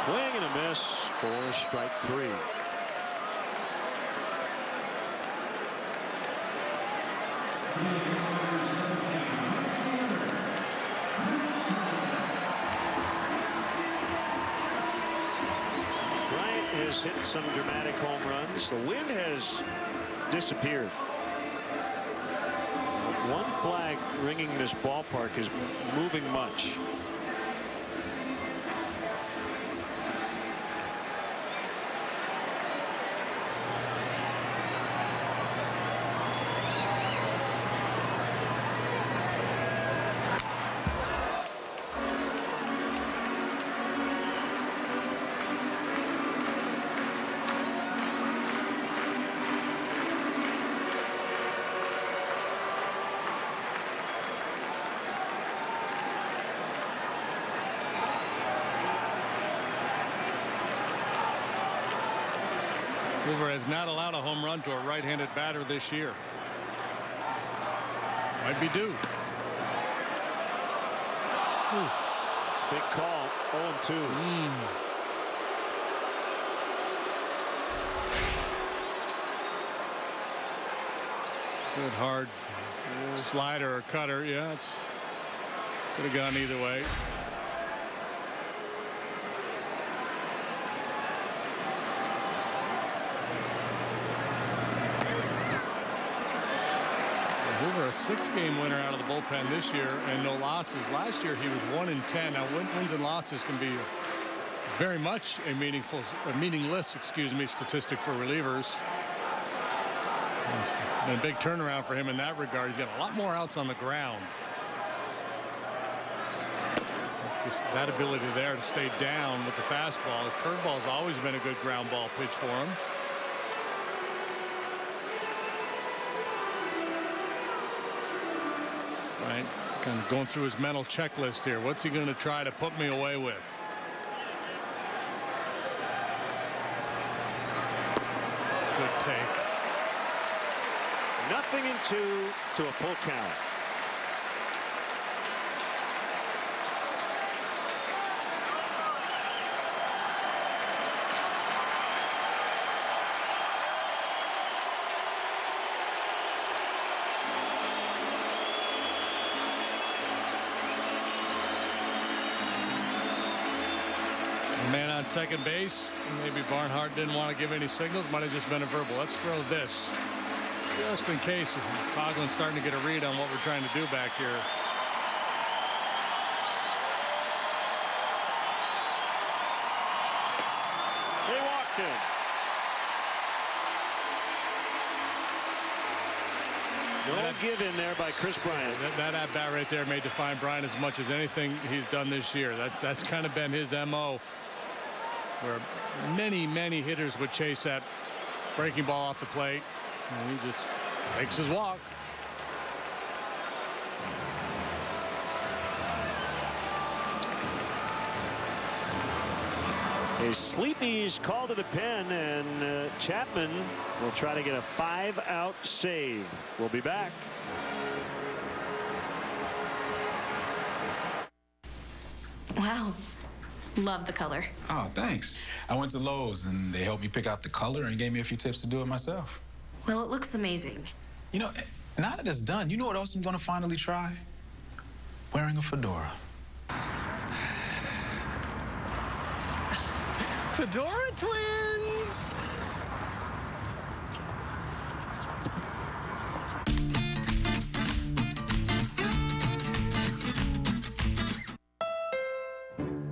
Swing and a miss for strike 3. Bryant has hit some dramatic home runs. The wind has disappeared. One flag ringing this ballpark is moving much. Hoover has not allowed a home run to a right-handed batter this year. Might be due. It's a big call. 0-2. Good hard slider or cutter. Yeah, it's could have gone either way. Hoover, a 6-game winner out of the bullpen this year and no losses. Last year he was 1-10. Now wins and losses can be very much a meaningless, statistic for relievers. It's been a big turnaround for him in that regard. He's got a lot more outs on the ground. Just that ability there to stay down with the fastball. His curveball has always been a good ground ball pitch for him. Right, kind of going through his mental checklist here. What's he going to try to put me away with? Good take. 0-2 to a full count. Man on second base. Maybe Barnhart didn't want to give any signals. Might have just been a verbal. Let's throw this just in case. Coughlin's starting to get a read on what we're trying to do back here. They walked in. No give in there by Chris Bryant. That at bat right there may define Bryant as much as anything he's done this year. That's kind of been his MO, where many hitters would chase that breaking ball off the plate, and he just takes his walk. A Sleepy's called to the pen, and Chapman will try to get a 5-out save. We'll be back. Wow. Love the color. Oh, thanks. I went to Lowe's and they helped me pick out the color and gave me a few tips to do it myself. Well, it looks amazing. You know, now that it's done, you know what else I'm going to finally try? Wearing a fedora. Fedora twins!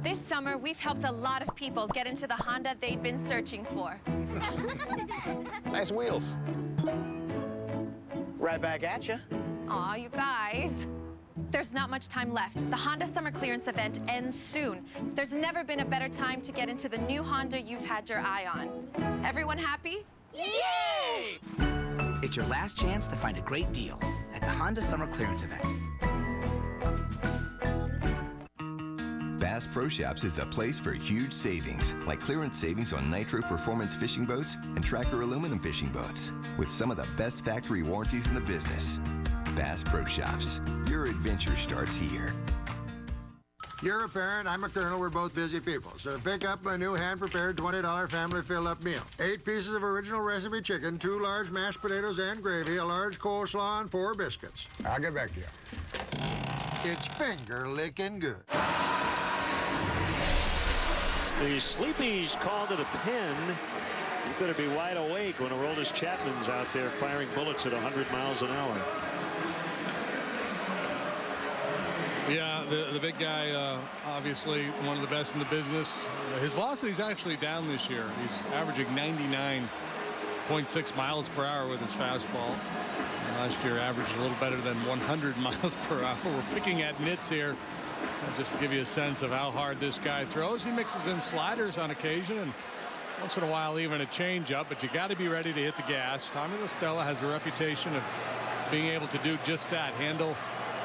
This summer, we've helped a lot of people get into the Honda they'd been searching for. Nice wheels. Right back at you. Aw, you guys. There's not much time left. The Honda Summer Clearance event ends soon. There's never been a better time to get into the new Honda you've had your eye on. Everyone happy? Yay! It's your last chance to find a great deal at the Honda Summer Clearance event. Bass Pro Shops is the place for huge savings, like clearance savings on Nitro Performance fishing boats and Tracker aluminum fishing boats, with some of the best factory warranties in the business. Bass Pro Shops. Your adventure starts here. You're a parent, I'm a colonel, we're both busy people. So pick up my new hand-prepared $20 family fill-up meal. 8 pieces of original recipe chicken, 2 large mashed potatoes and gravy, a large coleslaw, and 4 biscuits. I'll get back to you. It's finger-licking good. It's the Sleepy's call to the pen. You better be wide awake when Aroldis Chapman's out there firing bullets at 100 miles an hour. Yeah, the big guy, obviously one of the best in the business. His velocity's actually down this year. He's averaging 99.6 miles per hour with his fastball. Last year averaged a little better than 100 miles per hour. We're picking at nits here, just to give you a sense of how hard this guy throws. He mixes in sliders on occasion, and once in a while even a changeup, but you got to be ready to hit the gas. Tommy La Stella has a reputation of being able to do just that, handle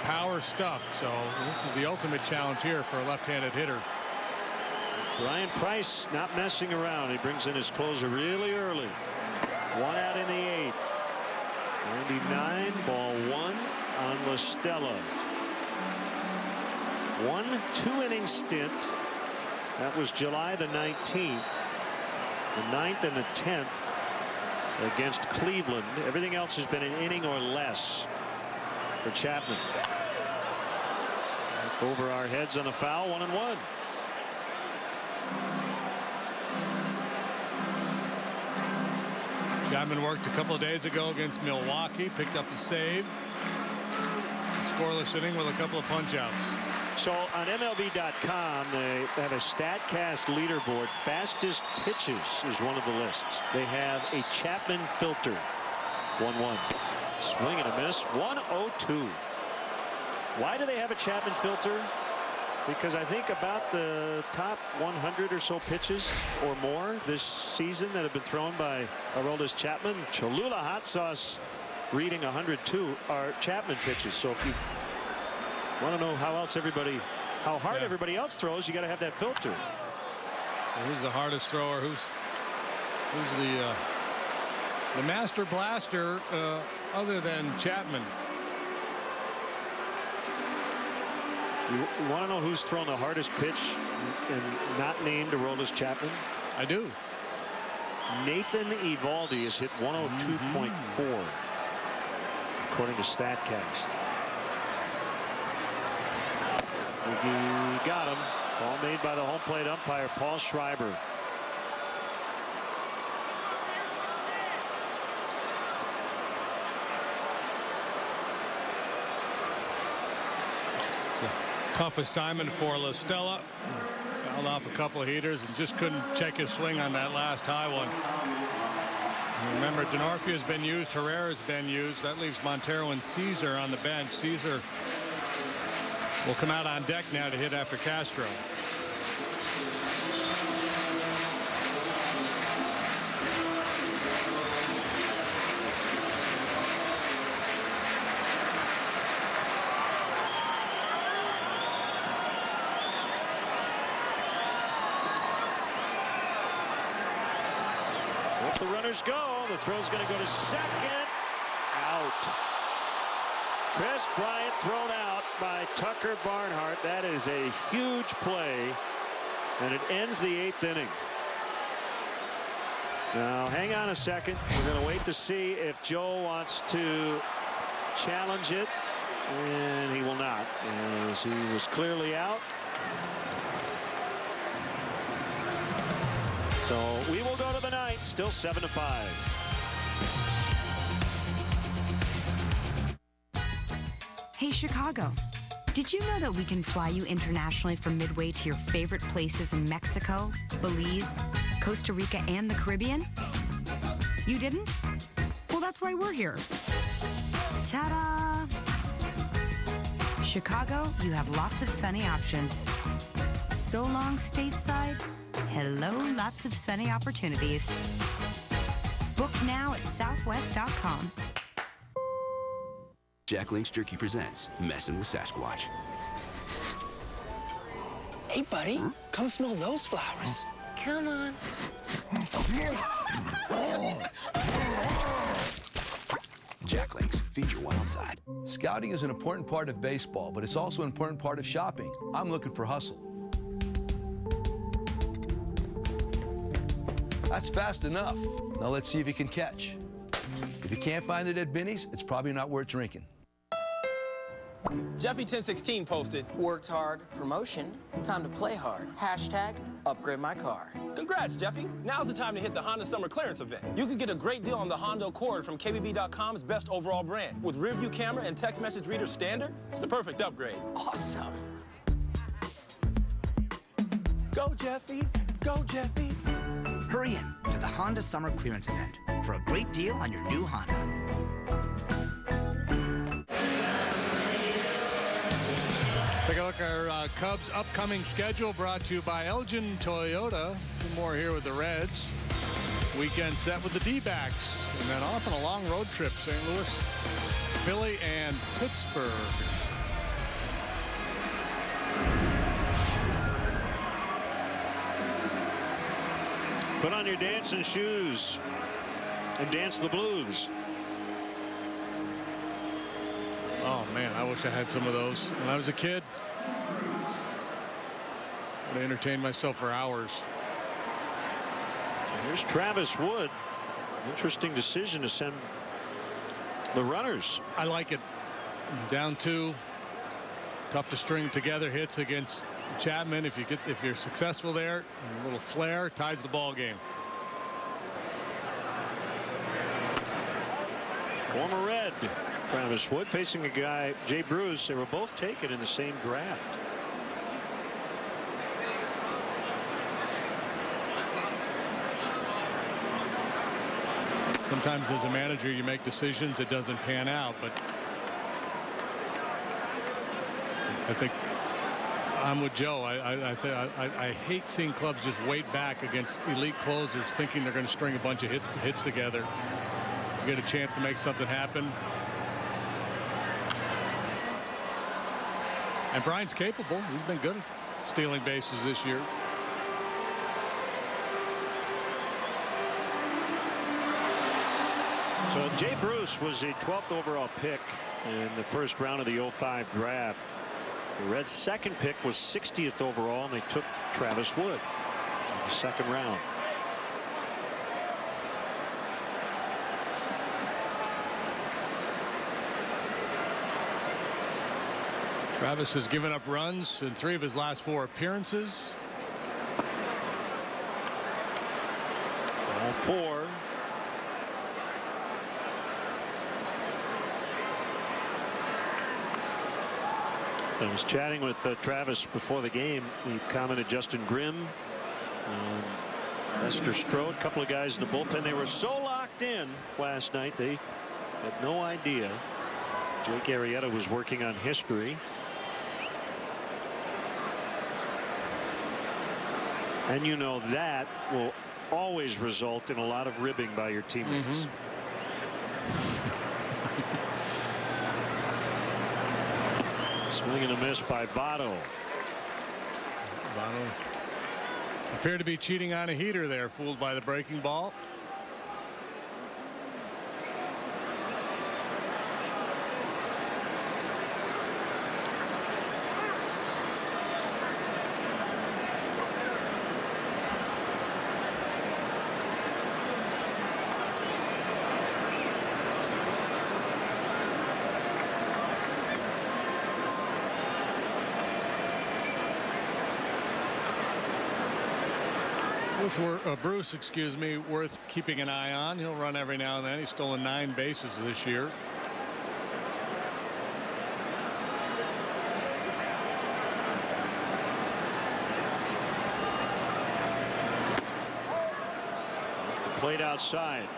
power stuff. So this is the ultimate challenge here for a left-handed hitter. Ryan Price not messing around. He brings in his closer really early. One out in the 8th. 99, ball 1 on La Stella. 1 2-inning stint. That was July the 19th. The 9th and the 10th against Cleveland. Everything else has been an inning or less for Chapman. Over our heads on the foul, 1-1. Chapman worked a couple of days ago against Milwaukee, picked up a save. Scoreless inning with a couple of punch-outs. So on MLB.com, they have a StatCast leaderboard. Fastest pitches is one of the lists. They have a Chapman filter. 1-1. Swing and a miss. 1-0-2. Why do they have a Chapman filter? Because I think about the top 100 or so pitches or more this season that have been thrown by Aroldis Chapman. Cholula Hot Sauce reading 102 are Chapman pitches. So if you want to know how hard everybody else throws, you got to have that filter. Well, who's the hardest thrower? Who's the master blaster other than Chapman? You want to know who's thrown the hardest pitch and not named Aroldis Chapman? I do. Nathan Eovaldi has hit 102.4 according to StatCast. He got him. Ball made by the home plate umpire Paul Schreiber. Tough assignment for La Stella. Fouled off a couple of heaters and just couldn't check his swing on that last high one. Remember, Denorfia has been used. Herrera's been used. That leaves Montero and Caesar on the bench. Caesar will come out on deck now to hit after Castro. If the runners go, the throw's going to go to second. Out. Chris Bryant thrown out by Tucker Barnhart. That is a huge play, and it ends the 8th inning. Now, hang on a second. We're going to wait to see if Joe wants to challenge it, and he will not, as he was clearly out. So we will go to the 9th, still 7-5. Hey, Chicago. Did you know that we can fly you internationally from Midway to your favorite places in Mexico, Belize, Costa Rica, and the Caribbean? You didn't? Well, that's why we're here. Ta-da! Chicago, you have lots of sunny options. So long, stateside. Hello, lots of sunny opportunities. Book now at southwest.com. Jack Link's Jerky presents Messin' with Sasquatch. Hey, buddy, come smell those flowers. Come on. Jack Link's, feed your wild side. Scouting is an important part of baseball, but it's also an important part of shopping. I'm looking for hustle. That's fast enough. Now let's see if you can catch. If you can't find it at Binny's, it's probably not worth drinking. Jeffy1016 posted, worked hard, promotion, time to play hard. Hashtag upgrade my car. Congrats, Jeffy. Now's the time to hit the Honda Summer Clearance event. You can get a great deal on the Honda Accord from KBB.com's best overall brand. With rear view camera and text message reader standard, it's the perfect upgrade. Awesome. Go, Jeffy. Go, Jeffy. Hurry in to the Honda Summer Clearance event for a great deal on your new Honda. Take a look at our Cubs' upcoming schedule, brought to you by Elgin Toyota. Two more here with the Reds. Weekend set with the D-backs. And then off on a long road trip, St. Louis, Philly, and Pittsburgh. Put on your dancing shoes. and dance the blues. Oh, man, I wish I had some of those. When I was a kid, I would entertain myself for hours. And here's Travis Wood. Interesting decision to send the runners. I like it. Down 2. Tough to string together hits against Chapman. If you're successful there, a little flair ties the ball game. Former Red Travis Wood facing a guy, Jay Bruce. They were both taken in the same draft. Sometimes as a manager you make decisions, it doesn't pan out, but I think I'm with Joe. I hate seeing clubs just wait back against elite closers thinking they're going to string a bunch of hits together. Get a chance to make something happen. And Brian's capable. He's been good at stealing bases this year. So Jay Bruce was a 12th overall pick in the first round of the 05 draft. The Reds' second pick was 60th overall, and they took Travis Wood in the second round. Travis has given up runs in 3 of his last 4 appearances. All 4. I was chatting with Travis before the game. He commented Justin Grimm, Lester Strode, a couple of guys in the bullpen. They were so locked in last night they had no idea Jake Arrieta was working on history. And you know that will always result in a lot of ribbing by your teammates. Swing and a miss by Votto. Votto appeared to be cheating on a heater there, fooled by the breaking ball. Bruce, excuse me, worth keeping an eye on. He'll run every now and then. He's stolen 9 bases this year. Off the plate outside.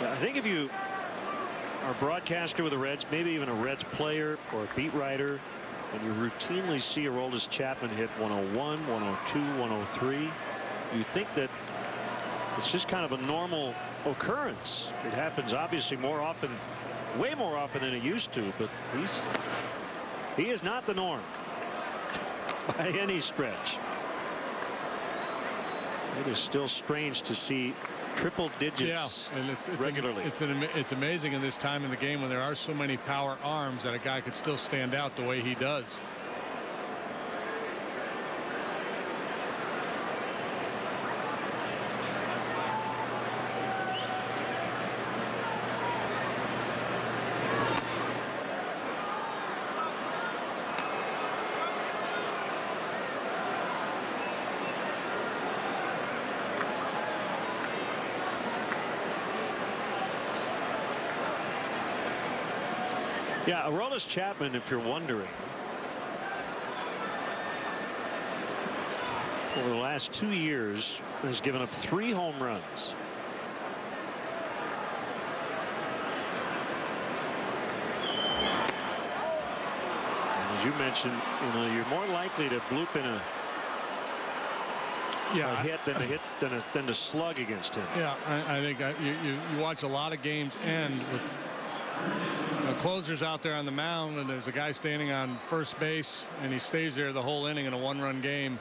Yeah, I think if you are a broadcaster with the Reds, maybe even a Reds player or a beat writer, and you routinely see Aroldis Chapman hit 101, 102, 103, you think that it's just kind of a normal occurrence. It happens obviously more often, way more often than it used to, but he is not the norm by any stretch. It is still strange to see triple digits and it's regularly. It's amazing in this time in the game when there are so many power arms that a guy could still stand out the way he does. Yeah, Aroldis Chapman, if you're wondering, over the last 2 years has given up 3 home runs. And as you mentioned, you're more likely to bloop in a hit than to slug against him. Yeah, I think you watch a lot of games end with closers out there on the mound, and there's a guy standing on first base, and he stays there the whole inning in a 1-run game.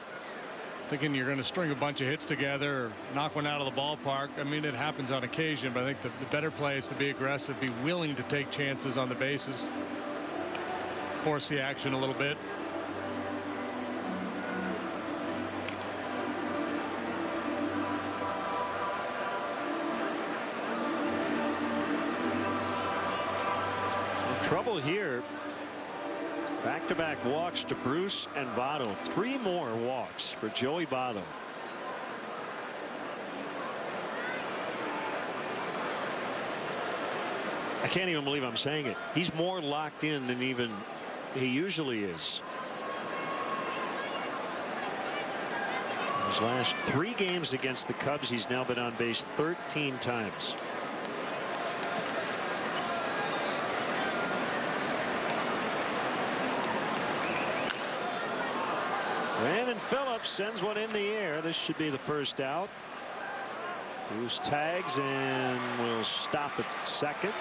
thinking you're going to string a bunch of hits together or knock one out of the ballpark. I mean, it happens on occasion, but I think the better play is to be aggressive, be willing to take chances on the bases, force the action a little bit. Trouble here. Back-to-back walks to Bruce and Votto. 3 more walks for Joey Votto. I can't even believe I'm saying it. He's more locked in than even he usually is. In his last 3 games against the Cubs, he's now been on base 13 times. Brandon Phillips sends one in the air. This should be the first out. Bruce tags and will stop at second.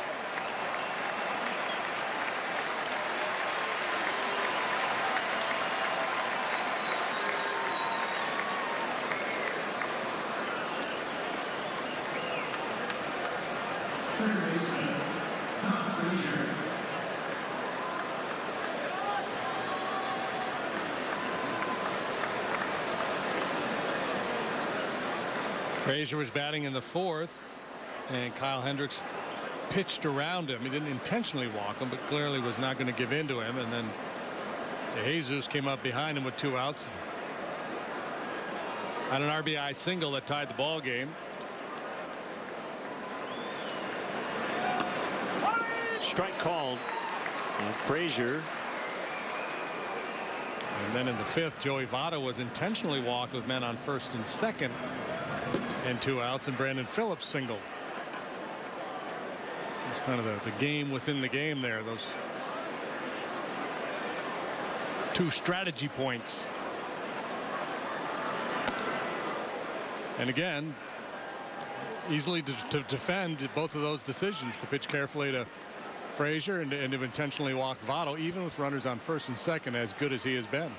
Frazier was batting in the 4th, and Kyle Hendricks pitched around him. He didn't intentionally walk him, but clearly was not going to give in to him. And then Jesus came up behind him with 2 outs. On an RBI single that tied the ball game. Strike called on Frazier. And then in the 5th, Joey Votto was intentionally walked with men on 1st and 2nd. And 2 outs, and Brandon Phillips singled. It's kind of the game within the game there. Those 2 strategy points. And again, easily to defend both of those decisions, to pitch carefully to Frazier and to intentionally walk Votto, even with runners on 1st and 2nd, as good as he has been.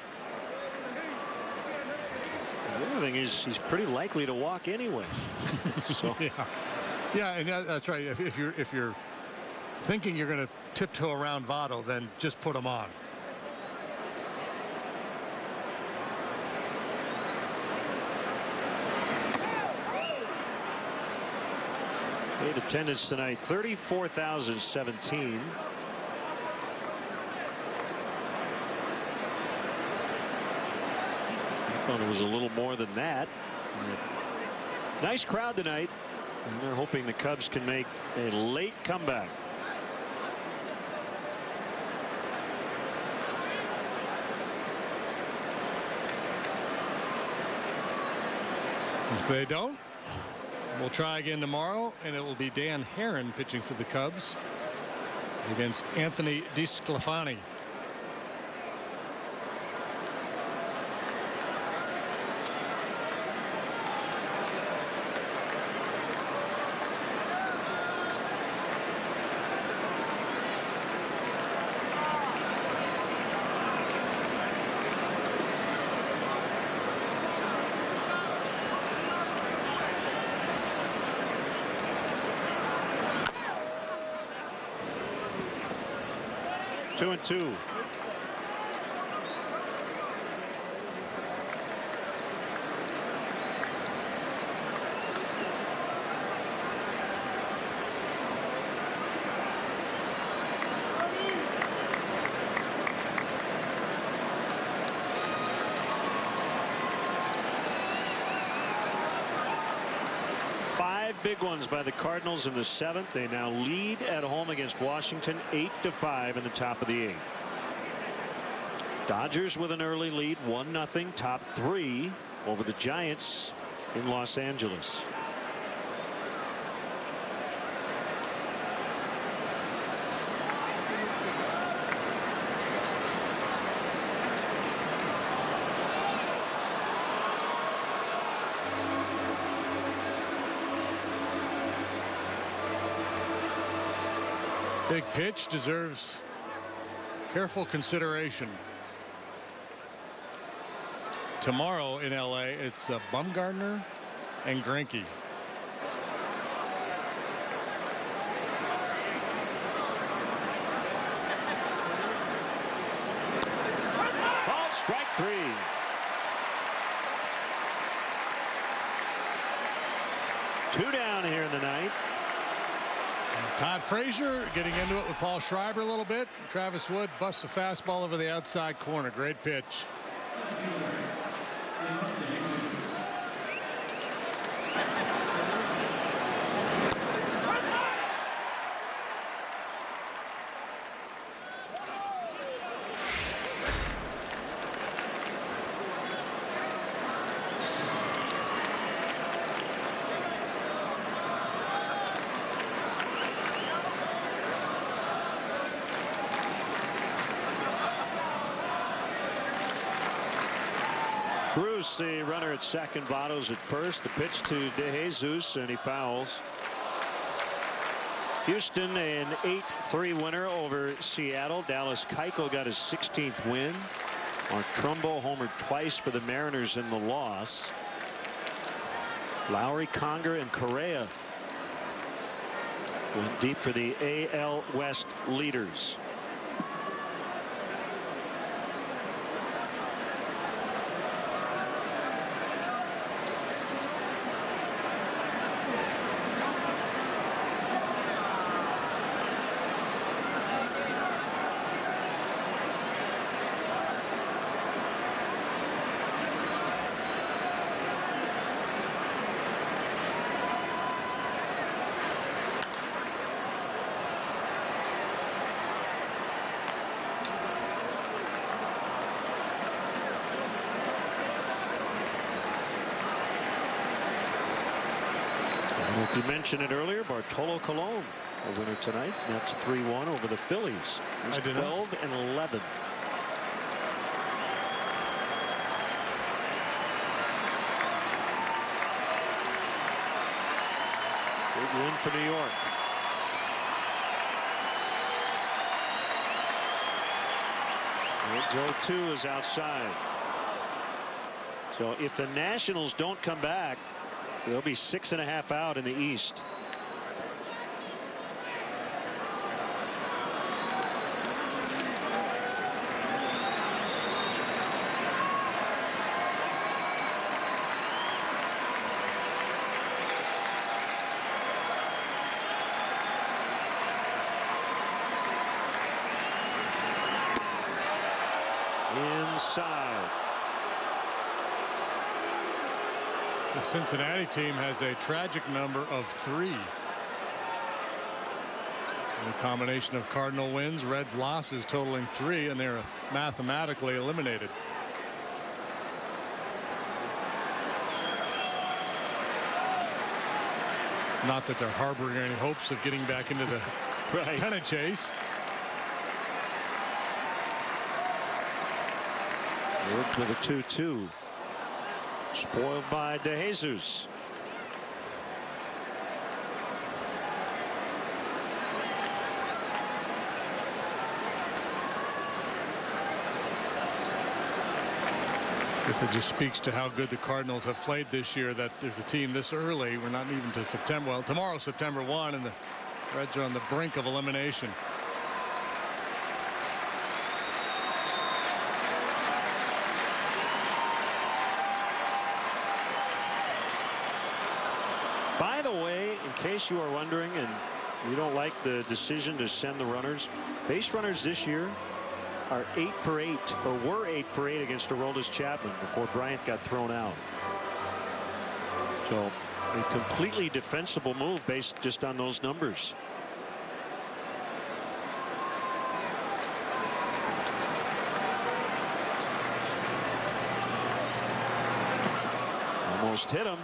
The other thing is he's pretty likely to walk anyway. So. Yeah, and that's right. If you're thinking you're going to tiptoe around Votto, then just put him on. Great attendance tonight, 34,017. Thought it was a little more than that. Nice crowd tonight, and they're hoping the Cubs can make a late comeback. If they don't, we'll try again tomorrow, and it will be Dan Herron pitching for the Cubs against Anthony DeSclafani. Two and two. Big ones by the Cardinals in the 7th. They now lead at home against Washington 8-5 in the top of the 8th. Dodgers with an early lead, 1-0, top 3 over the Giants in Los Angeles. Big pitch deserves careful consideration. tomorrow in LA, it's Bumgardner and Greinke. Ball strike 3. Two down here in the ninth. Todd Frazier getting into it with Paul Schreiber a little bit. Travis Wood busts a fastball over the outside corner. Great pitch. Bruce, the runner at second, Votto's at first. The pitch to DeJesus, and he fouls. Houston, an 8-3 winner over Seattle. Dallas Keuchel got his 16th win. Mark Trumbo homered twice for the Mariners in the loss. Lowry, Conger, and Correa went deep for the AL West leaders. If you mentioned it earlier, Bartolo Colon, a winner tonight. That's 3-1 over the Phillies. He's 12 and 11. Big win for New York. Woods 0-2 is outside. So if the Nationals don't come back, they'll be 6.5 out in the East. Inside. The Cincinnati team has a tragic number of 3. The combination of Cardinal wins, Reds losses totaling 3, and they're mathematically eliminated. Not that they're harboring any hopes of getting back into the pennant chase. Worked with a 2-2. Spoiled by DeJesus. I guess it just speaks to how good the Cardinals have played this year, that there's a team this early. We're not even to September. Well, tomorrow's September 1, and the Reds are on the brink of elimination. By the way, in case you are wondering and you don't like the decision to send the runners, base runners this year are 8 for 8, or were 8 for 8 against Aroldis Chapman before Bryant got thrown out. So a completely defensible move based just on those numbers. Almost hit him.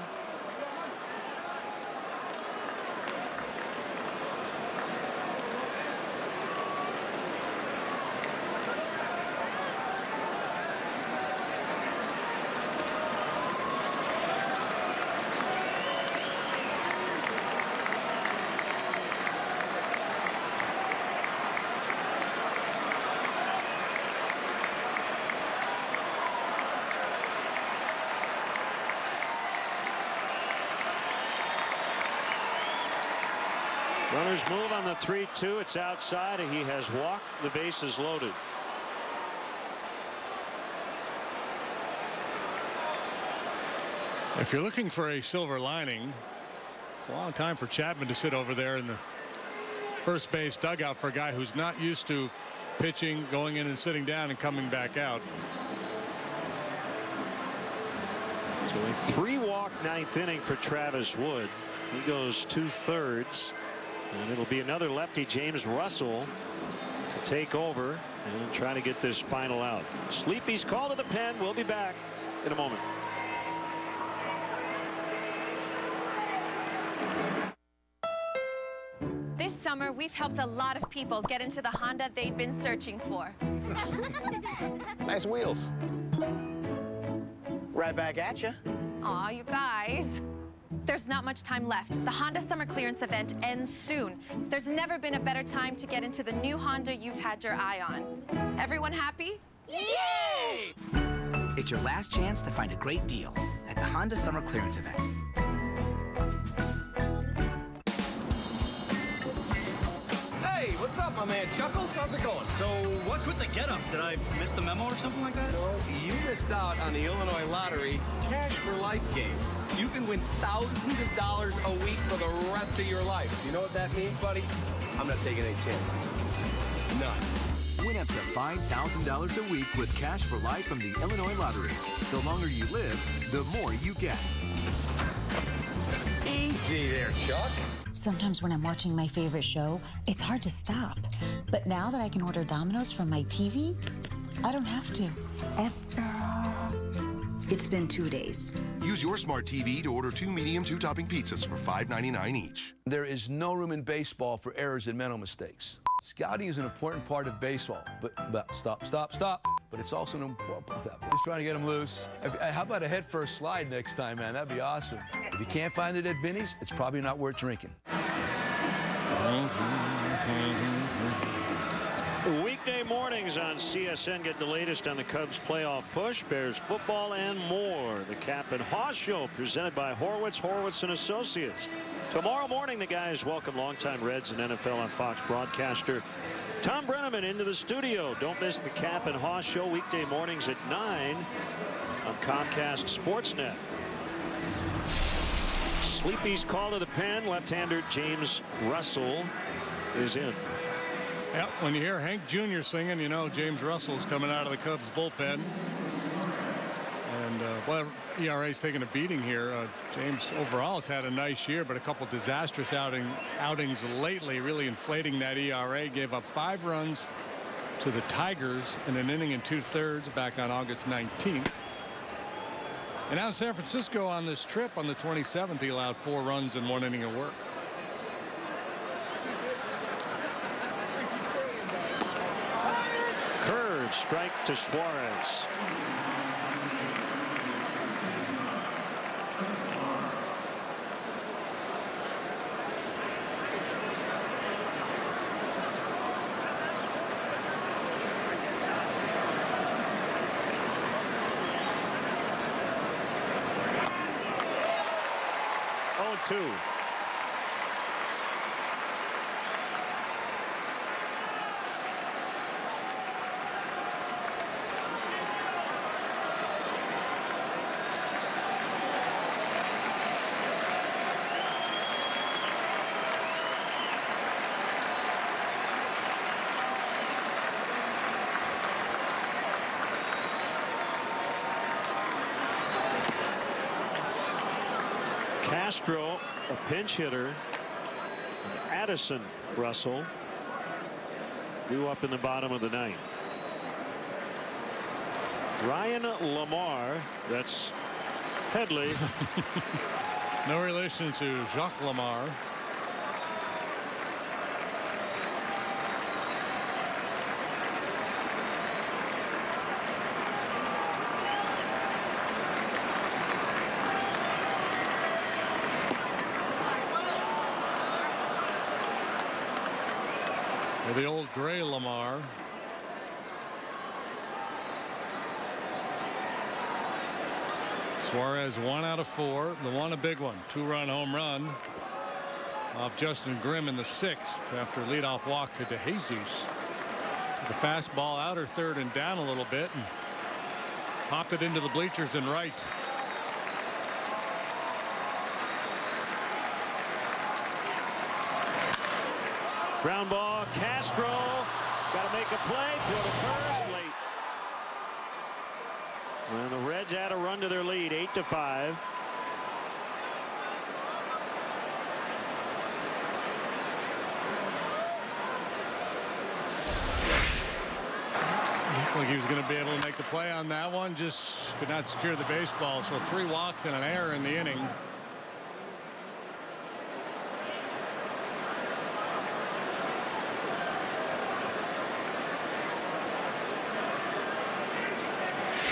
Runners move on the 3-2. It's outside, and he has walked. The bases loaded. If you're looking for a silver lining, it's a long time for Chapman to sit over there in the first base dugout for a guy who's not used to pitching, going in and sitting down and coming back out. So a 3-walk ninth inning for Travis Wood. He goes 2/3, and it'll be another lefty, James Russell, to take over and try to get this final out. Sleepy's call to the pen. We'll be back in a moment. This summer, we've helped a lot of people get into the Honda they've been searching for. Nice wheels. Right back at you. Aw, you guys. There's not much time left. The Honda Summer Clearance event ends soon. There's never been a better time to get into the new Honda you've had your eye on. Everyone happy? Yay! It's your last chance to find a great deal at the Honda Summer Clearance event. Hey, what's up, my man Chuckles? How's it going? So, what's with the getup? Did I miss the memo or something like that? No, you missed out on the Illinois Lottery Cash for Life game. You can win thousands of dollars a week for the rest of your life. You know what that means, buddy? I'm not taking any chances. None. Win up to $5,000 a week with Cash for Life from the Illinois Lottery. The longer you live, the more you get. Easy there, Chuck. Sometimes when I'm watching my favorite show, it's hard to stop. But now that I can order Domino's from my TV, I don't have to. It's been 2 days. Use your smart TV to order 2 medium 2-topping pizzas for $5.99 each. There is no room in baseball for errors and mental mistakes. Scouting is an important part of baseball, but stop. But it's also an important part. Just trying to get them loose. How about a head-first slide next time, man? That'd be awesome. If you can't find the dead bennies, it's probably not worth drinking. Weekday mornings on CSN get the latest on the Cubs playoff push, Bears football, and more. The Cap and Haws Show presented by Horwitz and Associates. Tomorrow morning, the guys welcome longtime Reds and NFL on Fox broadcaster Tom Brenneman into the studio. Don't miss the Cap and Haws Show weekday mornings at 9 on Comcast Sportsnet. Sleepy's call to the pen. Left-hander James Russell is in. Yep, when you hear Hank Jr. singing, you know James Russell's coming out of the Cubs bullpen. And well, ERA's taking a beating here. James overall has had a nice year, but a couple disastrous outings lately, really inflating that ERA. Gave up 5 runs to the Tigers in an inning and 2/3 back on August 19th. And now in San Francisco on this trip on the 27th, he allowed 4 runs in 1 inning of work. Curve strike to Suarez. Two. Castro, a pinch hitter, and Addison Russell due up in the bottom of the 9th. Ryan Lamar, that's Headley. No relation to Jacques Lamar. The old gray Lamar. Suarez 1 out of 4. The one a big one. 2-run home run. off Justin Grimm in the 6th after leadoff walk to DeJesus. The fastball outer third and down a little bit and popped it into the bleachers and right. Ground ball. Castro got to make a play. Throw to first late. And the Reds add a run to their lead, 8-5. Looked like he was going to be able to make the play on that one, just could not secure the baseball. So 3 walks and an error in the inning.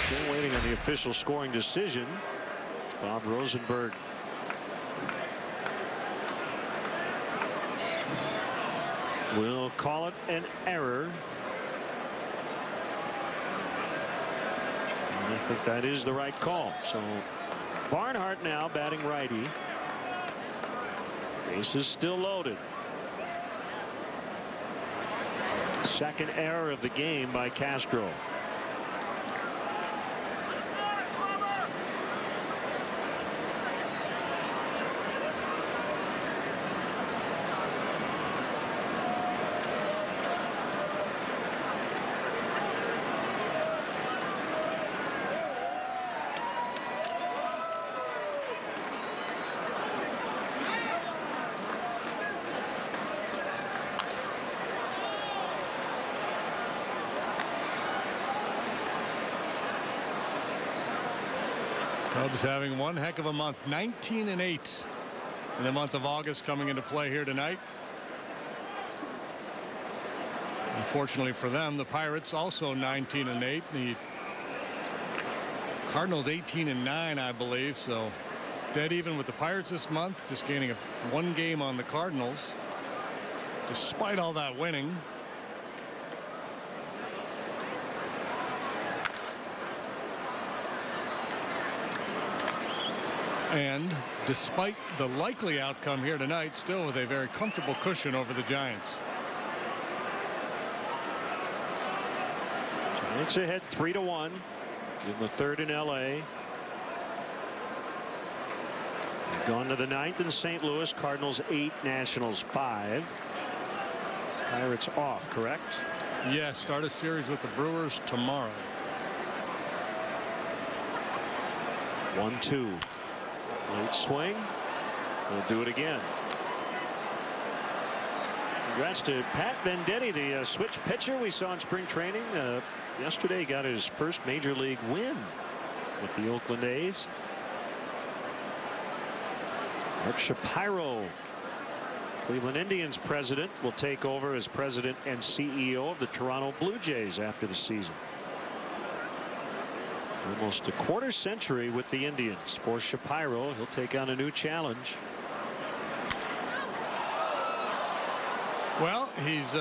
Still waiting on the official scoring decision. Bob Rosenberg. We'll call it an error. And I think that is the right call. So Barnhart now batting righty. Base is still loaded. Second error of the game by Castro. Cubs having one heck of a month, 19-8 in the month of August coming into play here tonight. Unfortunately for them, the Pirates also 19-8. The Cardinals 18-9, I believe. So dead even with the Pirates this month, just gaining one game on the Cardinals despite all that winning. And despite the likely outcome here tonight, still with a very comfortable cushion over the Giants. Giants ahead 3-1 in the third in LA. They've gone to the ninth in St. Louis. Cardinals 8, Nationals 5. Pirates off, correct? Yes, start a series with the Brewers tomorrow. 1-2. Late swing. We'll do it again. Congrats to Pat Venditti, the switch pitcher we saw in spring training. Yesterday got his first major league win with the Oakland A's. Mark Shapiro, Cleveland Indians president, will take over as president and CEO of the Toronto Blue Jays after the season. Almost a quarter century with the Indians. For Shapiro, he'll take on a new challenge. Well, he's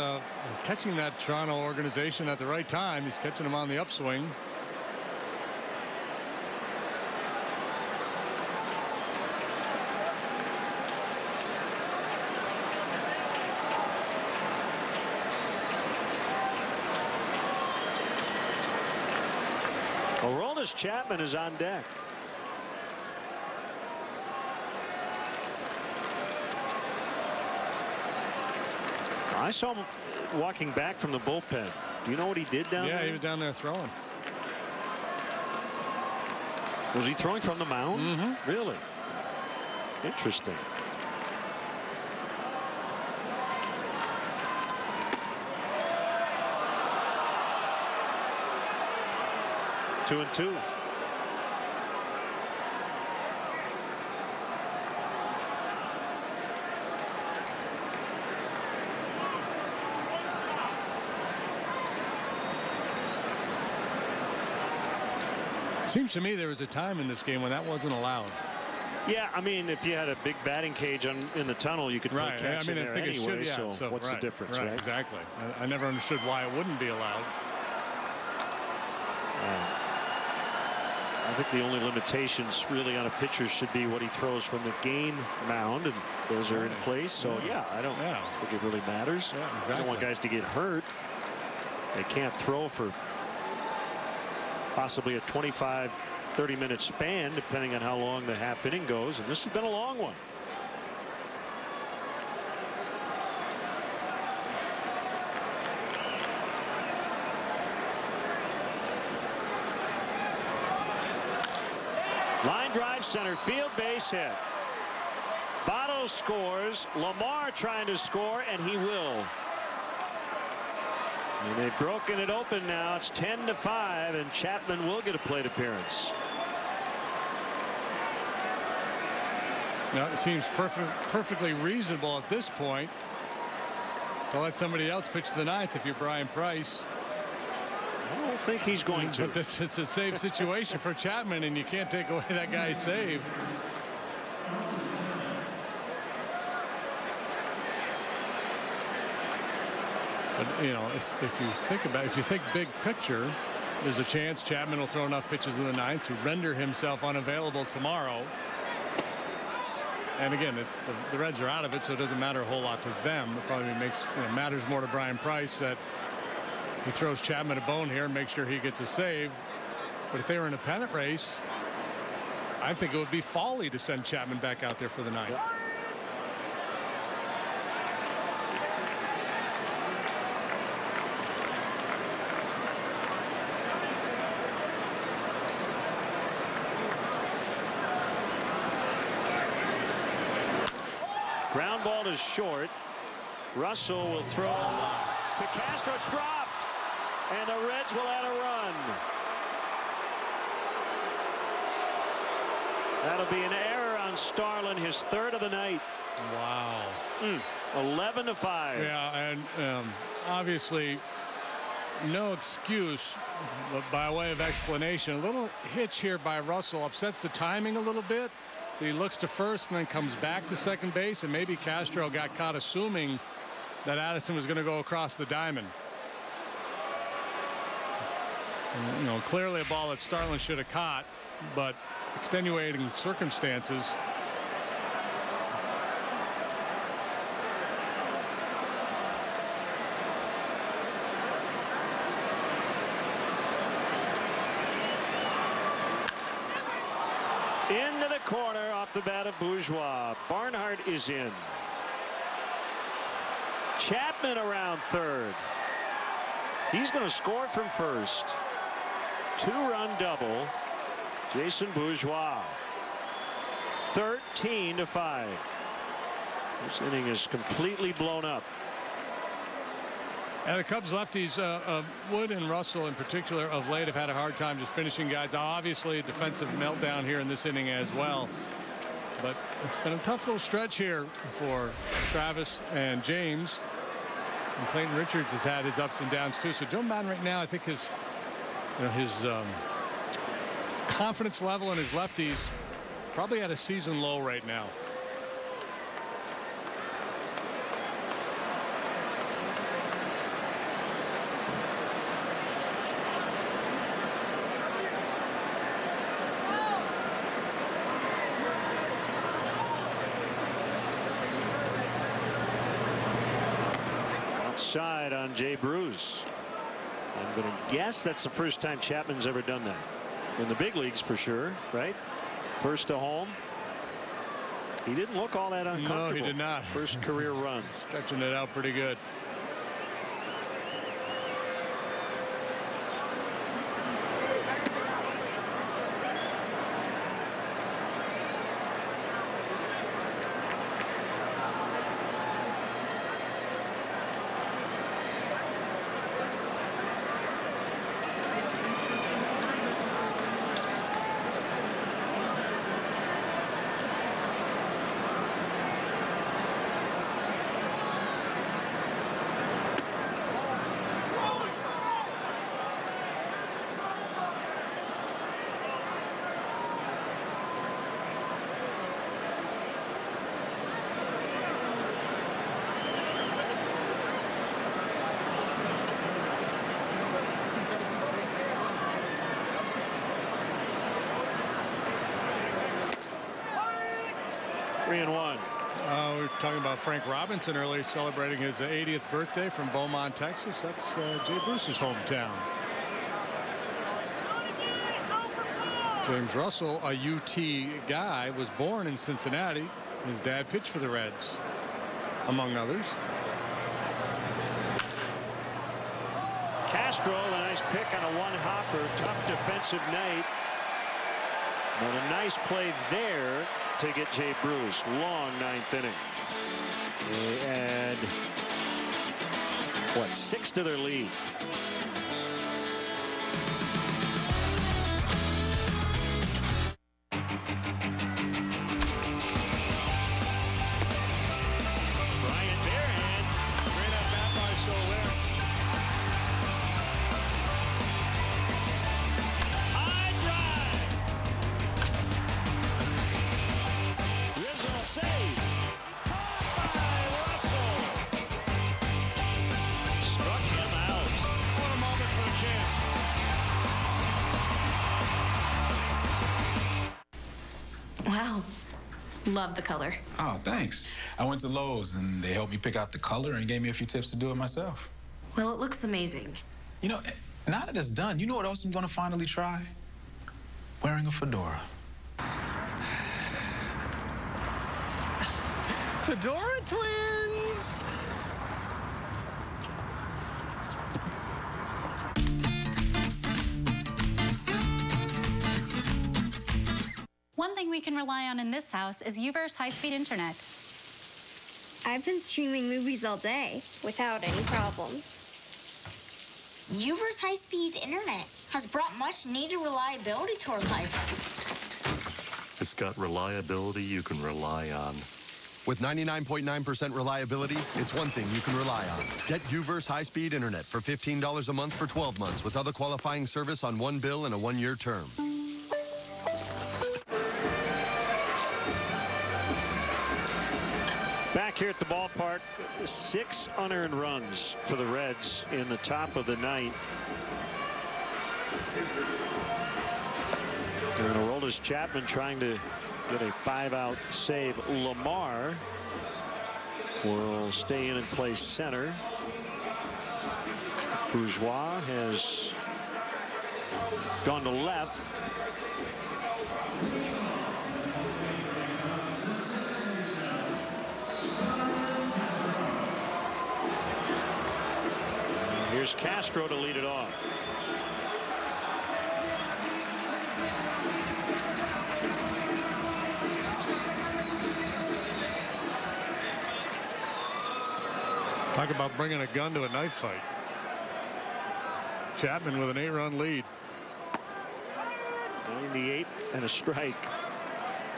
catching that Toronto organization at the right time. He's catching them on the upswing. Aroldis Chapman is on deck. I saw him walking back from the bullpen. Do you know what he did down there? Yeah, he was down there throwing. Was he throwing from the mound? Mm-hmm. Really? Interesting. Two and two. Seems to me there was a time in this game when that wasn't allowed. Yeah, I mean, if you had a big batting cage in the tunnel, you could play catch in there anyway. So what's the difference, right? Exactly. I never understood why it wouldn't be allowed. I think the only limitations really on a pitcher should be what he throws from the game mound, and those are in place. So yeah, I don't think it really matters. Yeah, exactly. I don't want guys to get hurt. They can't throw for possibly a 25-30-minute span, depending on how long the half inning goes, and this has been a long one. Line drive, center field, base hit. Votto scores. Lamar trying to score, and he will. And they've broken it open now. It's 10-5, and Chapman will get a plate appearance. Now it seems perfectly reasonable at this point to let somebody else pitch the ninth if you're Brian Price. I don't think he's going to. But it's a save situation for Chapman, and you can't take away that guy's save. But you know, if you think big picture, there's a chance Chapman will throw enough pitches in the ninth to render himself unavailable tomorrow. And again, the Reds are out of it, so it doesn't matter a whole lot to them. It probably matters more to Brian Price that he throws Chapman a bone here and makes sure he gets a save. But if they were in a pennant race, I think it would be folly to send Chapman back out there for the ninth. Ground ball is short. Russell will throw to Castro. It's dropped. And the Reds will add a run. That'll be an error on Starlin, his third of the night. Wow. 11-5. Yeah, and obviously no excuse, but by way of explanation, a little hitch here by Russell upsets the timing a little bit. So he looks to first and then comes back to second base, and maybe Castro got caught assuming that Addison was going to go across the diamond. You know, clearly a ball that Starlin should have caught, but extenuating circumstances. Into the corner off the bat of Bourgeois. Barnhart is in. Chapman around third. He's going to score from first. Two-run double. Jason Bourgeois. 13-5. This inning is completely blown up. And the Cubs lefties, Wood and Russell in particular, of late have had a hard time just finishing guys. Obviously, a defensive meltdown here in this inning as well. But it's been a tough little stretch here for Travis and James. And Clayton Richards has had his ups and downs too. So Joe Madden right now, I think his confidence level in his lefties probably at a season low right now. Outside on Jay Bruce. I'm going to guess that's the first time Chapman's ever done that in the big leagues for sure, right? First to home. He didn't look all that uncomfortable. No, he did not. First career run. Stretching it out pretty good. 3-1. We were talking about Frank Robinson earlier, celebrating his 80th birthday from Beaumont, Texas. That's Jay Bruce's hometown. James Russell, a UT guy, was born in Cincinnati. His dad pitched for the Reds, among others. Castro, a nice pick on a one-hopper. Tough defensive night. But a nice play there to get Jay Bruce. Long ninth inning. They add, what, 6 to their lead. Wow. Love the color. Oh, thanks. I went to Lowe's and they helped me pick out the color and gave me a few tips to do it myself. Well, it looks amazing. You know, now that it's done, you know what else I'm going to finally try? Wearing a fedora. Fedora twins! One thing we can rely on in this house is UVerse high-speed internet. I've been streaming movies all day without any problems. UVerse high-speed internet has brought much-needed reliability to our life. It's got reliability you can rely on. With 99.9% reliability, it's one thing you can rely on. Get UVerse high-speed internet for $15 a month for 12 months with other qualifying service on one bill and a one-year term. Back here at the ballpark, 6 unearned runs for the Reds in the top of the 9th. And Aroldis Chapman trying to get a 5-out save. Lamar will stay in and play center. Bourgeois has gone to left. Here's Castro to lead it off. Talk about bringing a gun to a knife fight. Chapman with an 8-run lead. 98 and a strike.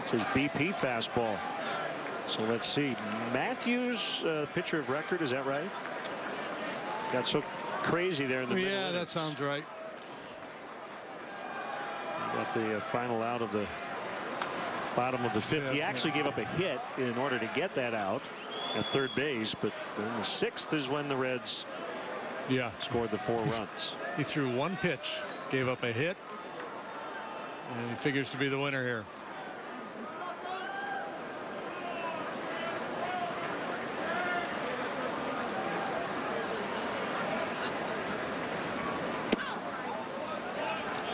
It's his BP fastball. So let's see. Matthews, pitcher of record, is that right? Got so crazy there in the middle. Yeah, that sounds right. Got the final out of the bottom of the 5th. He actually gave up a hit in order to get that out at third base, but in the 6th is when the Reds scored the 4 runs. He threw one pitch, gave up a hit, and he figures to be the winner here.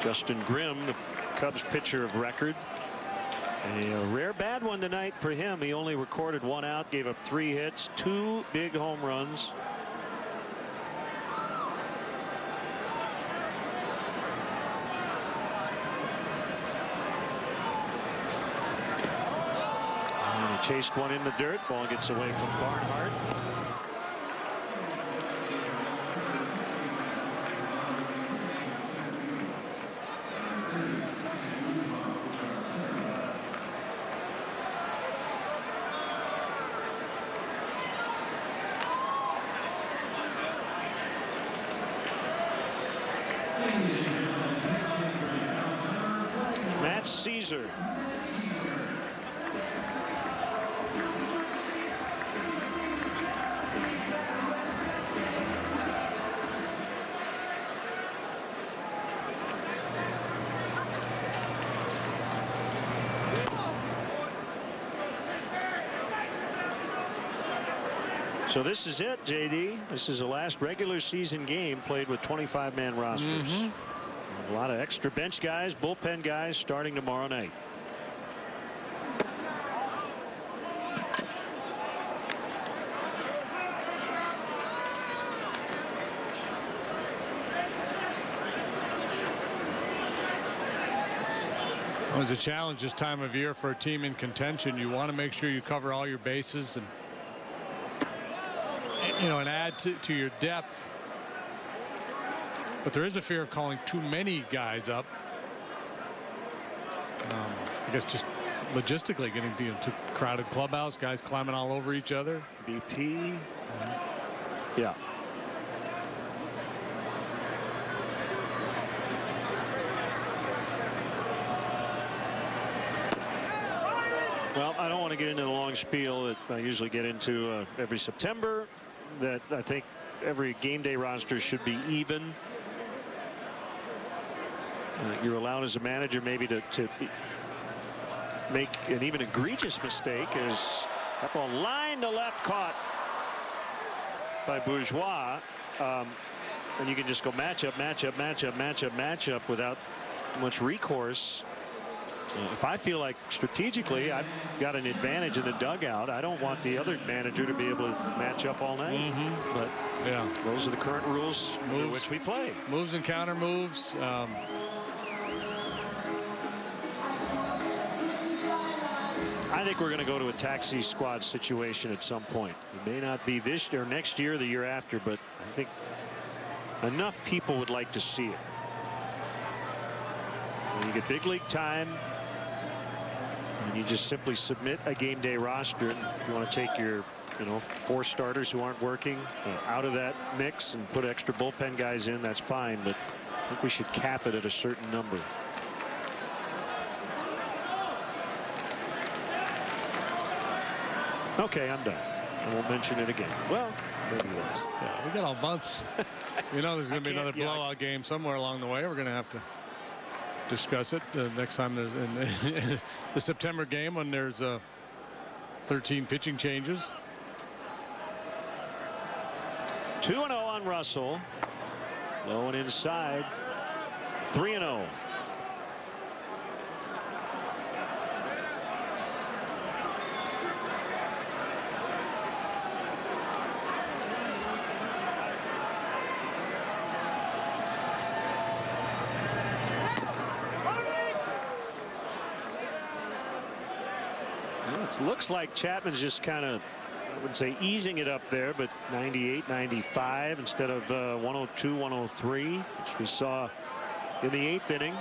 Justin Grimm, the Cubs pitcher of record. A rare bad one tonight for him. He only recorded 1 out, gave up 3 hits, 2 big home runs. And he chased one in the dirt. Ball gets away from Barnhart. Matt Caesar. So this is it, JD. This is the last regular season game played with 25-man rosters. A lot of extra bench guys, bullpen guys starting tomorrow night. It was a challenge this time of year for a team in contention. You want to make sure you cover all your bases and and add to your depth. But there is a fear of calling too many guys up. I guess just logistically getting to crowded clubhouse, guys climbing all over each other. BP. Yeah. Well, I don't want to get into the long spiel that I usually get into every September, that I think every game day roster should be even. You're allowed as a manager maybe to make an even egregious mistake as that ball line to left caught by Bourgeois. And you can just go matchup without much recourse. If I feel like strategically I've got an advantage in the dugout, I don't want the other manager to be able to match up all night. But yeah, those are the current rules under which we play. Moves and counter moves. I think we're going to go to a taxi squad situation at some point. It may not be this year, next year, the year after, but I think enough people would like to see it. When you get big league time, and you just simply submit a game day roster. And if you want to take your 4 starters who aren't working out of that mix and put extra bullpen guys in, that's fine, but I think we should cap it at a certain number. Okay, I'm done. I won't mention it again. Well, maybe once. Yeah, we got a month. There's going to be another blowout game somewhere along the way. We're going to have to discuss it next time there's in the September game when there's 13 pitching changes. 2-0 on Russell. Low and inside. 3-0. Looks like Chapman's just kind of, I wouldn't say easing it up there, but 98, 95 instead of 102, 103, which we saw in the 8th inning.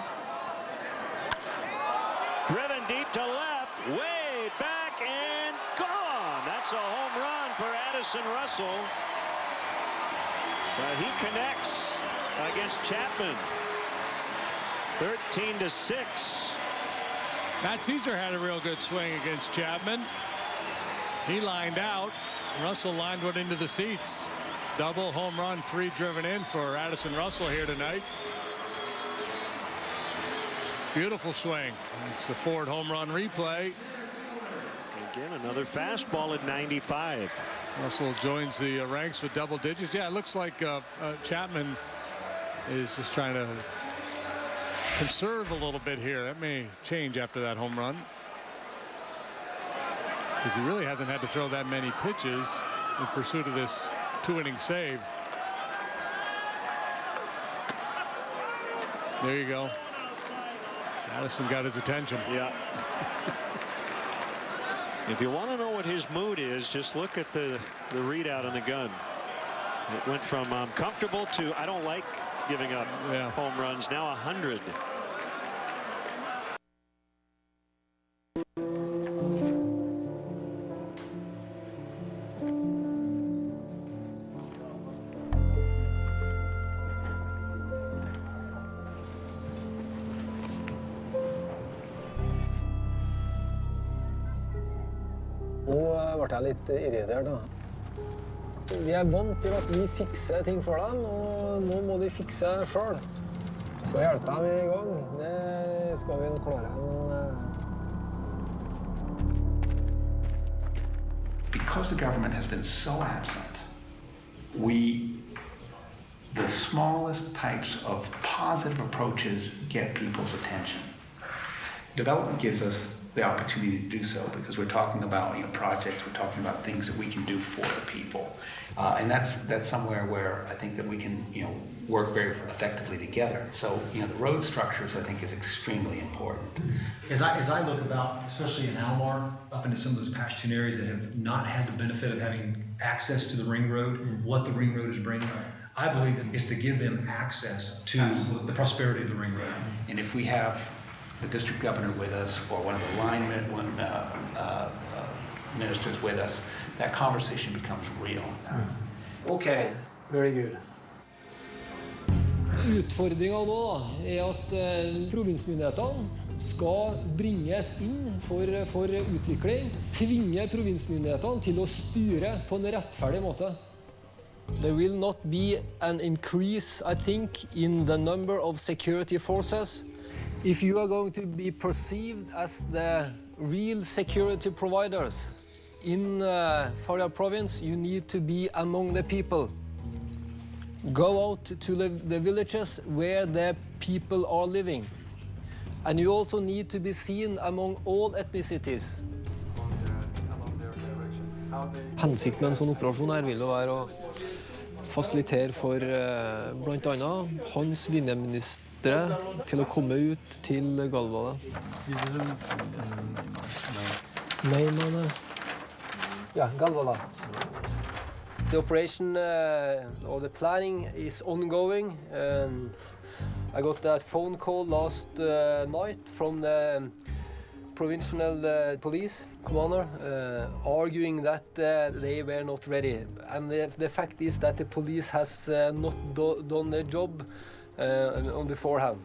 Driven deep to left, way back and gone. That's a home run for Addison Russell. He connects against Chapman. 13-6. Matt Caesar had a real good swing against Chapman. He lined out. Russell lined one into the seats. Double home run, 3 driven in for Addison Russell here tonight. Beautiful swing. It's the Ford home run replay. Again, another fastball at 95. Russell joins the ranks with double digits. Yeah, it looks like Chapman is just trying to conserve a little bit here. That may change after that home run, because he really hasn't had to throw that many pitches in pursuit of this 2-inning save. There you go. Addison got his attention. Yeah. If you want to know what his mood is, just look at the readout on the gun. It went from comfortable to I don't like giving up home runs. Now 100. Nå ble jeg litt irritert da. Vi vant til at vi fikser ting for dem, og nå må de fikse selv. Så hjelper dem I gang. Det skal vi klare. because the government has been so absent, the smallest types of positive approaches get people's attention. Development gives us the opportunity to do so because we're talking about projects, we're talking about things that we can do for the people. And that's somewhere where I think that we can work very effectively together. So the road structures I think is extremely important. As I look about, especially in Almar, up into some of those Pashtun areas that have not had the benefit of having access to the ring road, what the ring road is bringing, I believe that it's to give them access to the prosperity of the ring road. And if we have the district governor with us or one of the line ministers with us, that conversation becomes real. Okay, very good. Utfordringen nå at provinsmyndighetene skal bringes inn for utvikling, tvinge provinsmyndighetene til å styre på en rettferdig måte. There will not be an increase, I think, in the number of security forces. If you are going to be perceived as the real security providers in Faryab province, you need to be among the people. Go out to the villages where the people are living. And you also need to be seen among all ethnicities. Hensikten med en sånn operasjon her vil jo være å fasilitere for blant annet hans linjeministre til å komme ut til Galvala. Nei, ja, Galvala. The operation or the planning is ongoing. I got that phone call last night from the provincial police commander arguing that they were not ready. And the fact is that the police has not done their job on beforehand.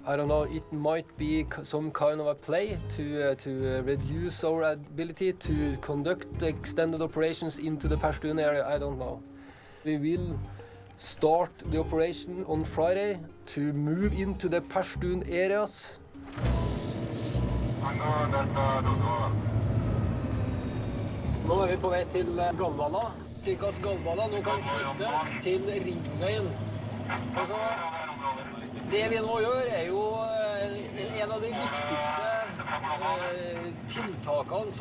I don't know, it might be some kind of a play to reduce our ability to conduct extended operations into the Pashtun area, I don't know. We will start the operation on Friday to move into the Pashtun areas. Nå er vi på vei til Galvala, slik at Galvala nå kan knyttes til ringveien. Altså, det vi nå gjør er jo en av de viktigste tiltakene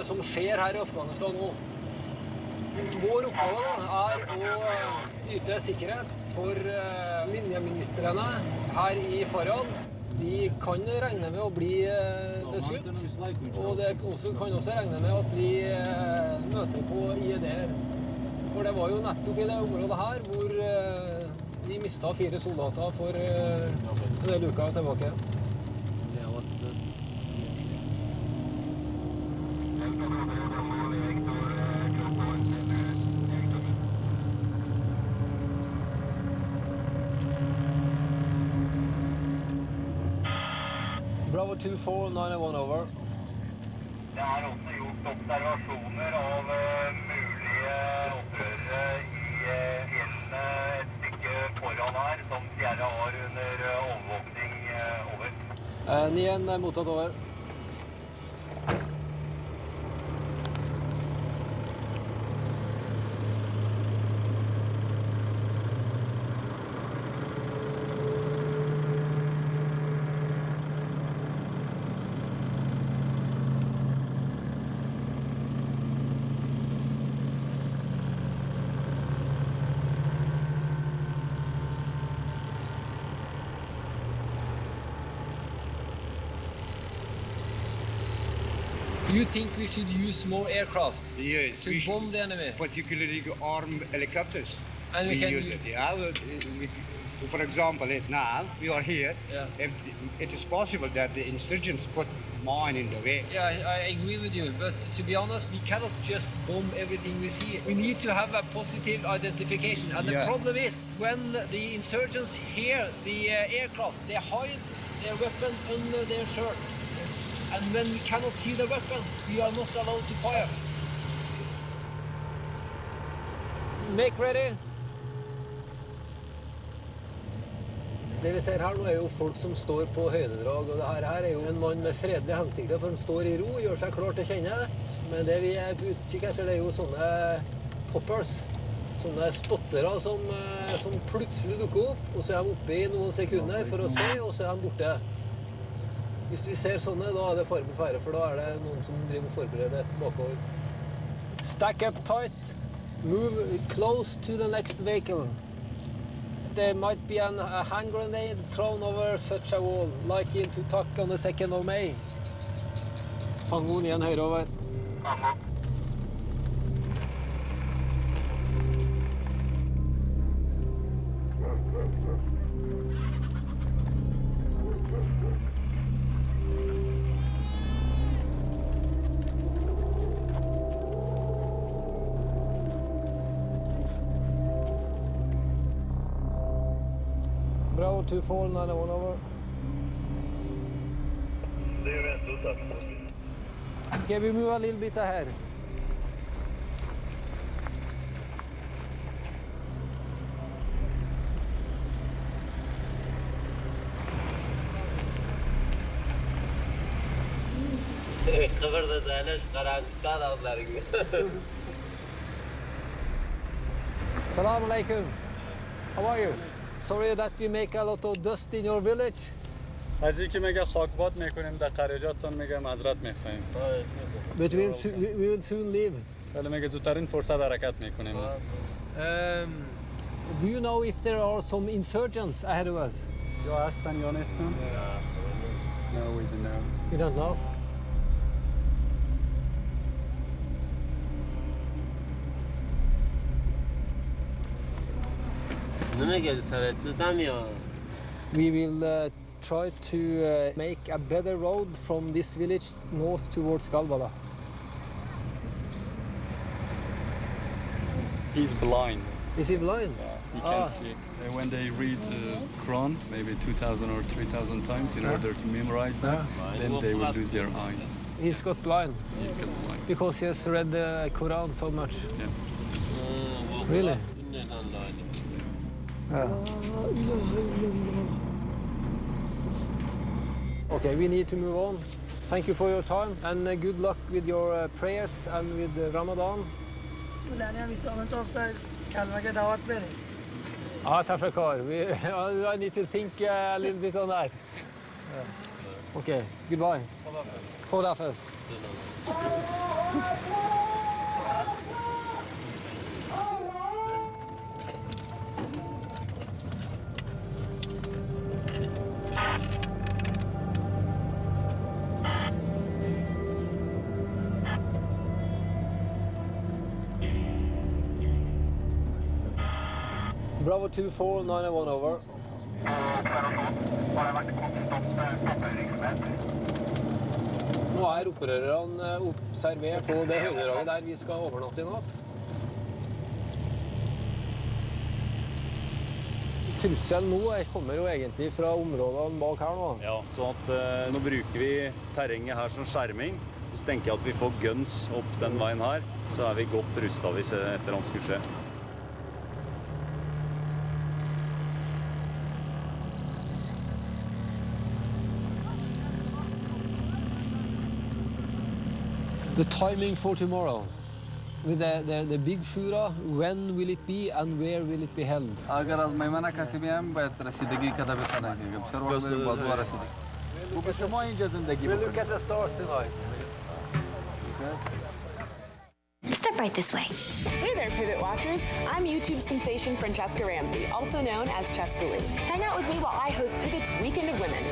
som skjer her i Afghanistan nå. Vår oppgave er å yte sikkerhet for linjeministrene her i Faryab. Vi kan regne med å bli beskutt, og det kan også regne med at vi møter på IED-er. For det var jo nettopp i det området her hvor vi mistet 4 soldater for en del uker tilbake. Bravo 24, 901 over. Det også gjort observasjoner av mulige opprørere i fjellene et stykke foran her, som Sierra har under overvåkning over. 9-1 mottatt over. You think we should use more aircraft to bomb the enemy? Particularly armed helicopters. And we can use it. Yeah, for example, now we are here. Yeah. If it is possible that the insurgents put mine in the way. Yeah, I agree with you. But to be honest, we cannot just bomb everything we see. We need to have a positive identification. And the problem is, when the insurgents hear the aircraft, they hide their weapon under their shirt. And when we cannot see the weapon, we are not allowed to fire. Make ready. Det vi ser her nå er jo folk som står på høydedrag, og det her er jo en mann med fredelige hensikter, for han står i ro, gjør seg klar til å kjenne. Men det vi er på utkikk etter, det er jo sånne poppers, sånne spottere som plutselig dukker opp, og så er de oppe i noen sekunder for å se, og så er de borte. Hvis vi ser sånne, da er det fare på ferde, for da er det noen som driver og forbereder bakover. Stack up tight. Move close to the next vehicle. There might be a hand grenade thrown over such a wall, like in Tutak on the 2nd of May. Tangoen igjen høyre over. Bravo 24, 901 over. Okay, we move a little bit ahead. Kıvırda zeyleş karanlıkta dağlar gibi. Assalamu alaikum. How are you? Sorry that we make a lot of dust in your village. از اینکه میگه خاکباد میکنیم در قریجاتتون میگه معذرت میخوایم. But we will soon leave. ولی میگه زودترین فرصت حرکت میکنیم. Do you know if there are some insurgents ahead of us? یا هستن یا نیستن؟ No, we don't know. You don't know? We will try to make a better road from this village north towards Galbala. He's blind. Is he blind? Yeah, he can't see. When they read Quran, maybe 2,000 or 3,000 times in order to memorize that, then they will lose their eyes. He's got blind? He's got blind. Because he has read the Quran so much? Yeah. Really? Okay, we need to move on. Thank you for your time and good luck with your prayers and with Ramadan. Tafakar. I need to think a little bit on that. Okay, goodbye. Khodafez. Bravo 24, 901 over. Nå er opprørerne observert på det høydedraget der vi skal overnatte i natt. Trusselen nå kommer jo egentlig fra områdene bak her nå. Ja, så at nå bruker vi terrenget her som skjerming. Så tenker jeg at vi får guns opp den veien her, så er vi godt rustet hvis et eller annet skulle skje. The timing for tomorrow, with the big shura, when will it be and where will it be held? अगर आज मेहमान कसी भी हम बात रसीदगी का दावे करेंगे जब शरों में बाजू रसीदगी वो कुछ शमा इंजन जिंदगी We'll look at the stars tonight. Step right this way. Hey there, Pivot Watchers. I'm YouTube sensation Francesca Ramsey, also known as Cheska Lee. Hang out with me while I host Pivot's Weekend of Women.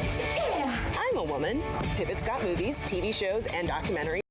I'm a woman. Pivot's got movies, TV shows, and documentaries.